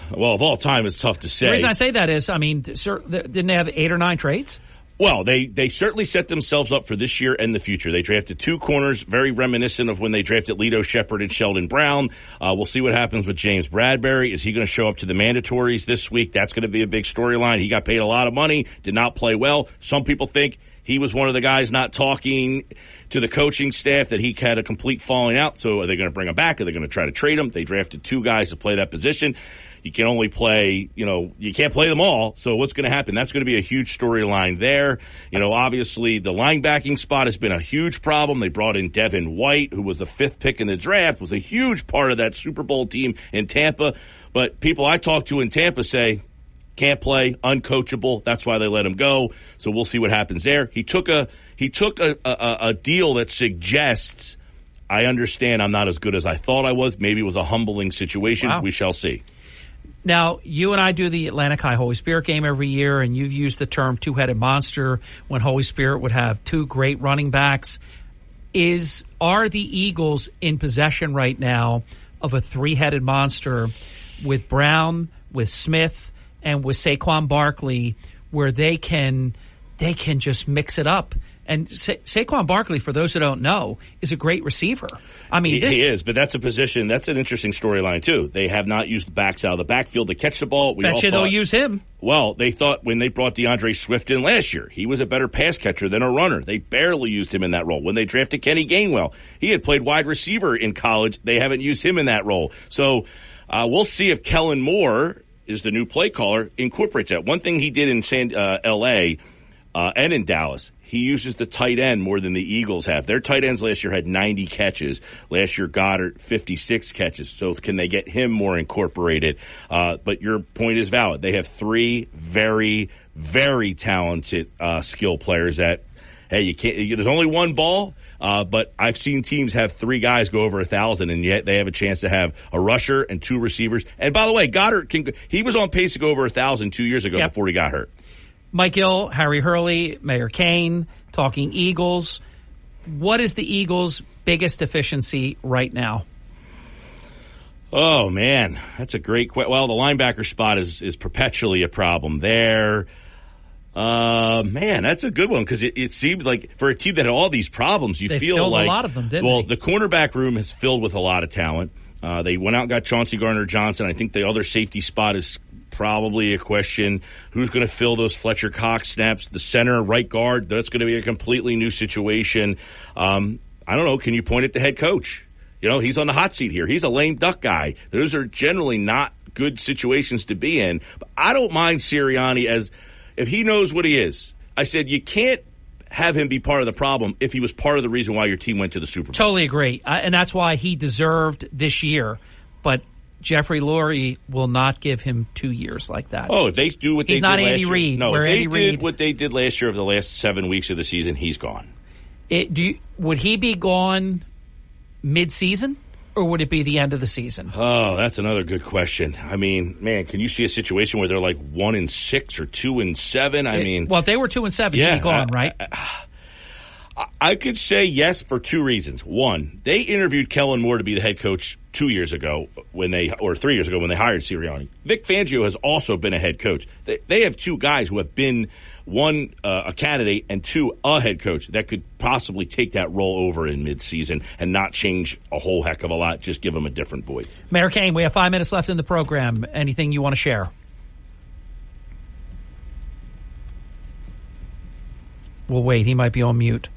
Well, of all time, it's tough to say. The reason I say that is, didn't they have 8 or 9 trades? Well, they certainly set themselves up for this year and the future. They drafted 2 corners, very reminiscent of when they drafted Lito Shepherd and Sheldon Brown. We'll see what happens with James Bradbury. Is he going to show up to the mandatories this week? That's going to be a big storyline. He got paid a lot of money, did not play well. Some people think he was one of the guys not talking to the coaching staff, that he had a complete falling out. So are they going to bring him back? Are they going to try to trade him? They drafted 2 guys to play that position. You can only play, you can't play them all. So what's going to happen? That's going to be a huge storyline there. Obviously the linebacking spot has been a huge problem. They brought in Devin White, who was the 5th pick in the draft, was a huge part of that Super Bowl team in Tampa. But people I talk to in Tampa say, can't play, uncoachable. That's why they let him go. So we'll see what happens there. He took a deal that suggests, I understand I'm not as good as I thought I was. Maybe it was a humbling situation. Wow. We shall see. Now, you and I do the Atlantic High Holy Spirit game every year, and you've used the term two-headed monster when Holy Spirit would have 2 great running backs. Are the Eagles in possession right now of a 3-headed monster with Brown, with Smith, and with Saquon Barkley, where they can just mix it up? And Saquon Barkley, for those who don't know, is a great receiver. He is, but that's a position. That's an interesting storyline too. They have not used the backs out of the backfield to catch the ball. They'll use him. Well, they thought when they brought DeAndre Swift in last year, he was a better pass catcher than a runner. They barely used him in that role. When they drafted Kenny Gainwell, he had played wide receiver in college. They haven't used him in that role. So we'll see if Kellen Moore is the new play caller, incorporates that. One thing he did in L.A., and in Dallas. He uses the tight end more than the Eagles have. Their tight ends last year had 90 catches. Last year, Goddard, 56 catches. So can they get him more incorporated? But your point is valid. They have 3 very, very talented skill players that, hey, you can't. There's only one ball. But I've seen teams have 3 guys go over 1,000, and yet they have a chance to have a rusher and 2 receivers. And by the way, Goddard he was on pace to go over 1,000 2 years ago before he got hurt. Mike Gill, Harry Hurley, Mayor Kane, talking Eagles. What is the Eagles' biggest deficiency right now? Oh, man, that's a great question. Well, the linebacker spot is perpetually a problem there. Man, that's a good one because it seems like for a team that had all these problems, they feel filled like a lot of them, didn't they? Well, the cornerback room is filled with a lot of talent. They went out and got Chauncey Gardner-Johnson. I think the other safety spot is probably a question. Who's going to fill those Fletcher Cox snaps? The center, right guard, that's going to be a completely new situation. I don't know. Can you point at the head coach? He's on the hot seat here. He's a lame duck guy. Those are generally not good situations to be in. But I don't mind Sirianni if he knows what he is. I said you can't have him be part of the problem if he was part of the reason why your team went to the Super Bowl. Totally agree. And that's why he deserved this year. But Jeffrey Lurie will not give him 2 years like that. Oh, if they do what they did last year. He's not Andy Reid. No, if they did what they did last year of the last 7 weeks of the season, he's gone. Would he be gone mid-season? Or would it be the end of the season? Oh, that's another good question. I mean, man, can you see a situation where they're like 1-6 or 2-7? Well, if they were 2-7, he'd be gone, right? I could say yes for 2 reasons. One, they interviewed Kellen Moore to be the head coach 2 years ago or 3 years ago when they hired Sirianni. Vic Fangio has also been a head coach. They have 2 guys who have been, one, a candidate, and 2, a head coach that could possibly take that role over in midseason and not change a whole heck of a lot, just give them a different voice. Mayor Kane, we have 5 minutes left in the program. Anything you want to share? We'll wait. He might be on mute.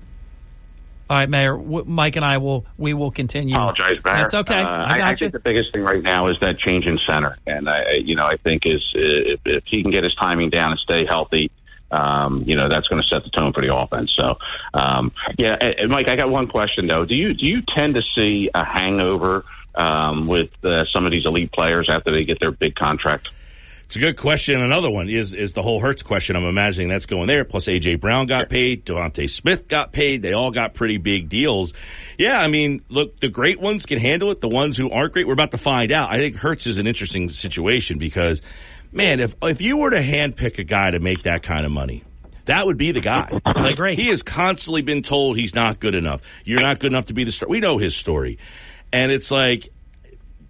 All right, Mayor, Mike and I will continue. Apologize, Barry. That's okay. I got you. I think the biggest thing right now is that change in center, and I think if he can get his timing down and stay healthy, that's going to set the tone for the offense. So, Mike, I got one question though. Do you tend to see a hangover with some of these elite players after they get their big contract? It's a good question. Another one is the whole Hurts question. I'm imagining that's going there. Plus, A.J. Brown got paid. Devontae Smith got paid. They all got pretty big deals. Yeah, I mean, look, the great ones can handle it. The ones who aren't great, we're about to find out. I think Hurts is an interesting situation because, man, if you were to handpick a guy to make that kind of money, that would be the guy. Like, he has constantly been told he's not good enough. You're not good enough to be the star. We know his story. And it's like,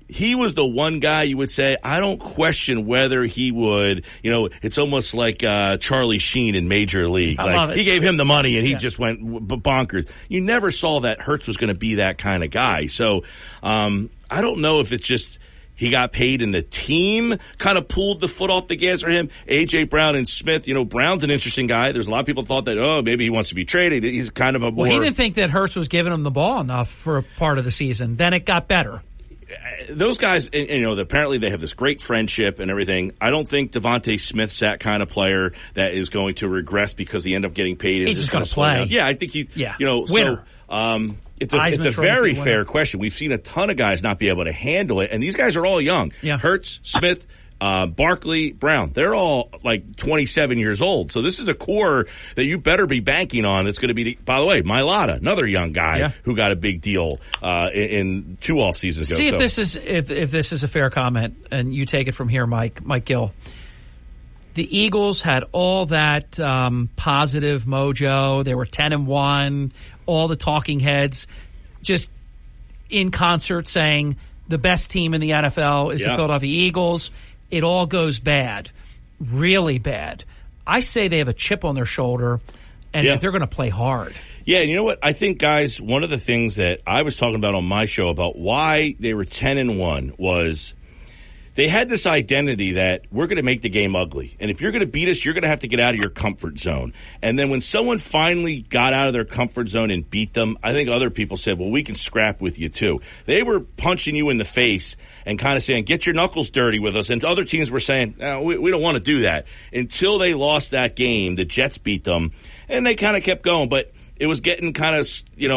he was the one guy you would say, I don't question whether he would, it's almost like Charlie Sheen in Major League. I love it. He gave him the money and he just went bonkers. You never saw that Hurts was going to be that kind of guy. So I don't know if it's just he got paid and the team kind of pulled the foot off the gas for him. A.J. Brown and Smith, Brown's an interesting guy. There's a lot of people thought that, maybe he wants to be traded. He's kind of a more... Well, he didn't think that Hurts was giving him the ball enough for a part of the season. Then it got better. Those guys, apparently they have this great friendship and everything. I don't think Devontae Smith's that kind of player that is going to regress because he ended up getting paid. He's just going to play. Yeah, I think winner. So, it's a very fair question. We've seen a ton of guys not be able to handle it, and these guys are all young. Yeah. Hurts, Smith, Barkley, Brown, they're all like 27 years old. So this is a core that you better be banking on. It's going to be, by the way, Mailata, another young guy who got a big deal in 2 off seasons ago. See if this is a fair comment, and you take it from here, Mike Gill. The Eagles had all that positive mojo. They were 10-1. All the talking heads just in concert saying the best team in the NFL is the Philadelphia Eagles. It all goes bad, really bad. I say they have a chip on their shoulder, and they're going to play hard. Yeah, and you know what? I think, guys, one of the things that I was talking about on my show about why they were 10-1 was they had this identity that we're going to make the game ugly. And if you're going to beat us, you're going to have to get out of your comfort zone. And then when someone finally got out of their comfort zone and beat them, I think other people said, well, we can scrap with you too. They were punching you in the face and kind of saying, get your knuckles dirty with us. And other teams were saying, no, we don't want to do that. Until they lost that game, the Jets beat them, and they kind of kept going. But it was getting kind of,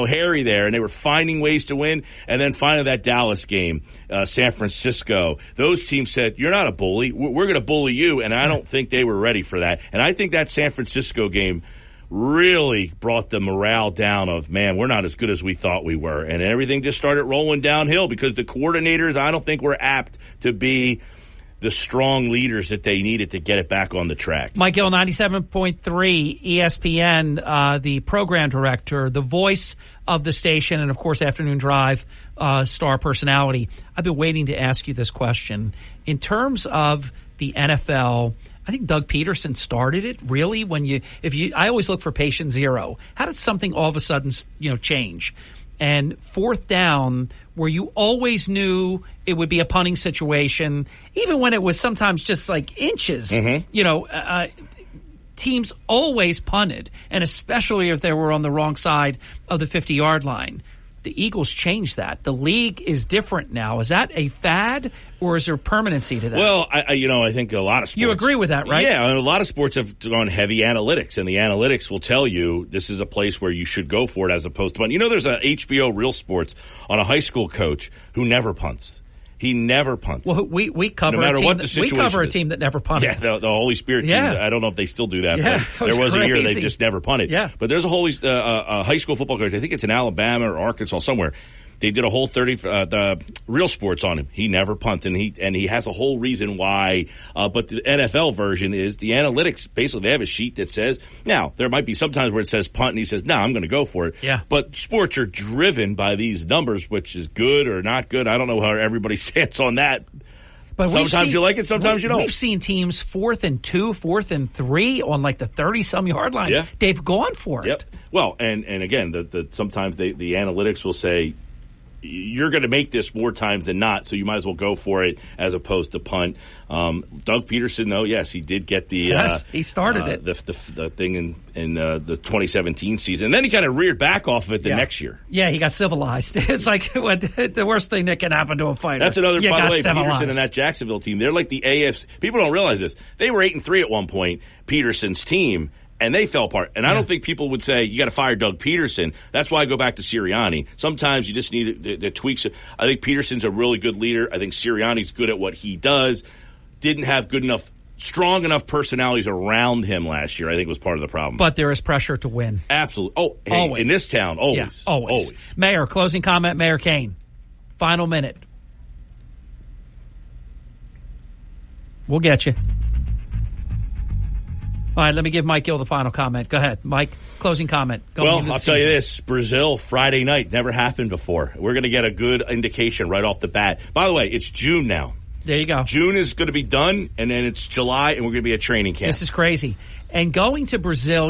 hairy there, and they were finding ways to win. And then finally that Dallas game, San Francisco, those teams said, you're not a bully. We're going to bully you. And I don't think they were ready for that. And I think that San Francisco game really brought the morale down of, man, we're not as good as we thought we were. And everything just started rolling downhill because the coordinators, I don't think, were apt to be the strong leaders that they needed to get it back on the track. Mike Gill, 97.3 ESPN, the program director, the voice of the station, and, of course, Afternoon Drive star personality. I've been waiting to ask you this question. In terms of the NFL, I think Doug Peterson started it, really, I always look for patient zero. How did something all of a sudden, change? And fourth down, where you always knew it would be a punting situation, even when it was sometimes just like inches, teams always punted, and especially if they were on the wrong side of the 50-yard line. The Eagles changed that. The league is different now. Is that a fad, or is there permanency to that? Well, I think a lot of sports. You agree with that, right? Yeah, and a lot of sports have gone heavy analytics, and the analytics will tell you this is a place where you should go for it as opposed to punt. There's a HBO Real Sports on a high school coach who never punts. He never punts. Well, we cover no matter what the situation we cover a team that never punted. Yeah, the Holy Spirit team. I don't know if they still do that. Yeah, but there was crazy. a year they just never punted. Yeah. But there's a high school football coach. I think it's in Alabama or Arkansas somewhere. They did a whole the Real Sports on him. He never punts, and he has a whole reason why. But the NFL version is the analytics. Basically, they have a sheet that says, now, there might be sometimes where it says punt, and he says, no, I'm going to go for it. Yeah. But sports are driven by these numbers, which is good or not good. I don't know how everybody stands on that. But sometimes you like it, sometimes you don't. We've seen teams 4th and 2, 4th and 3 on like the 30-some yard line. Yeah. They've gone for it. Yep. Well, and again, sometimes the analytics will say, you're going to make this more times than not, so you might as well go for it as opposed to punt. Doug Peterson, though, yes, he did get the he started it. The thing in the 2017 season, and then he kind of reared back off of it the next year. Yeah, he got civilized. It's like the worst thing that can happen to a fighter. That's another. By the way, civilized. Peterson and that Jacksonville team, they're like the AFC. People don't realize this. They were 8-3 at one point. Peterson's team. And they fell apart. And I don't think people would say, you got to fire Doug Peterson. That's why I go back to Sirianni. Sometimes you just need the tweaks. I think Peterson's a really good leader. I think Sirianni's good at what he does. Didn't have strong enough personalities around him last year, I think was part of the problem. But there is pressure to win. Absolutely. Oh, hey, always. In this town, always. Yeah, always. Mayor, closing comment, Mayor Kane. Final minute. We'll get you. All right, let me give Mike Gill the final comment. Go ahead, Mike. Closing comment. I'll tell you this. Brazil, Friday night, never happened before. We're going to get a good indication right off the bat. By the way, it's June now. There you go. June is going to be done, and then it's July, and we're going to be at training camp. This is crazy. And going to Brazil,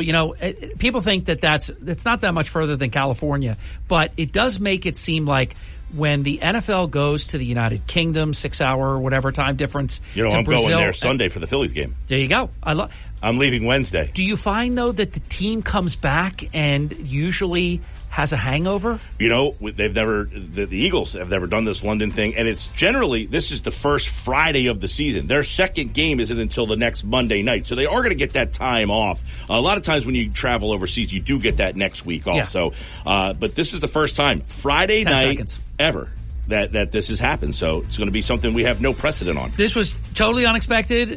people think that it's not that much further than California, but it does make it seem like when the NFL goes to the United Kingdom, 6-hour or whatever time difference, I'm Brazil, going there Sunday for the Phillies game. There you go. I'm leaving Wednesday. Do you find, though, that the team comes back and usually has a hangover? The Eagles have never done this London thing, and it's generally, this is the first Friday of the season. Their second game isn't until the next Monday night, so they are going to get that time off. A lot of times when you travel overseas, you do get that next week also. Yeah. But this is the first time, Friday night ever, that this has happened. So it's going to be something we have no precedent on. This was totally unexpected.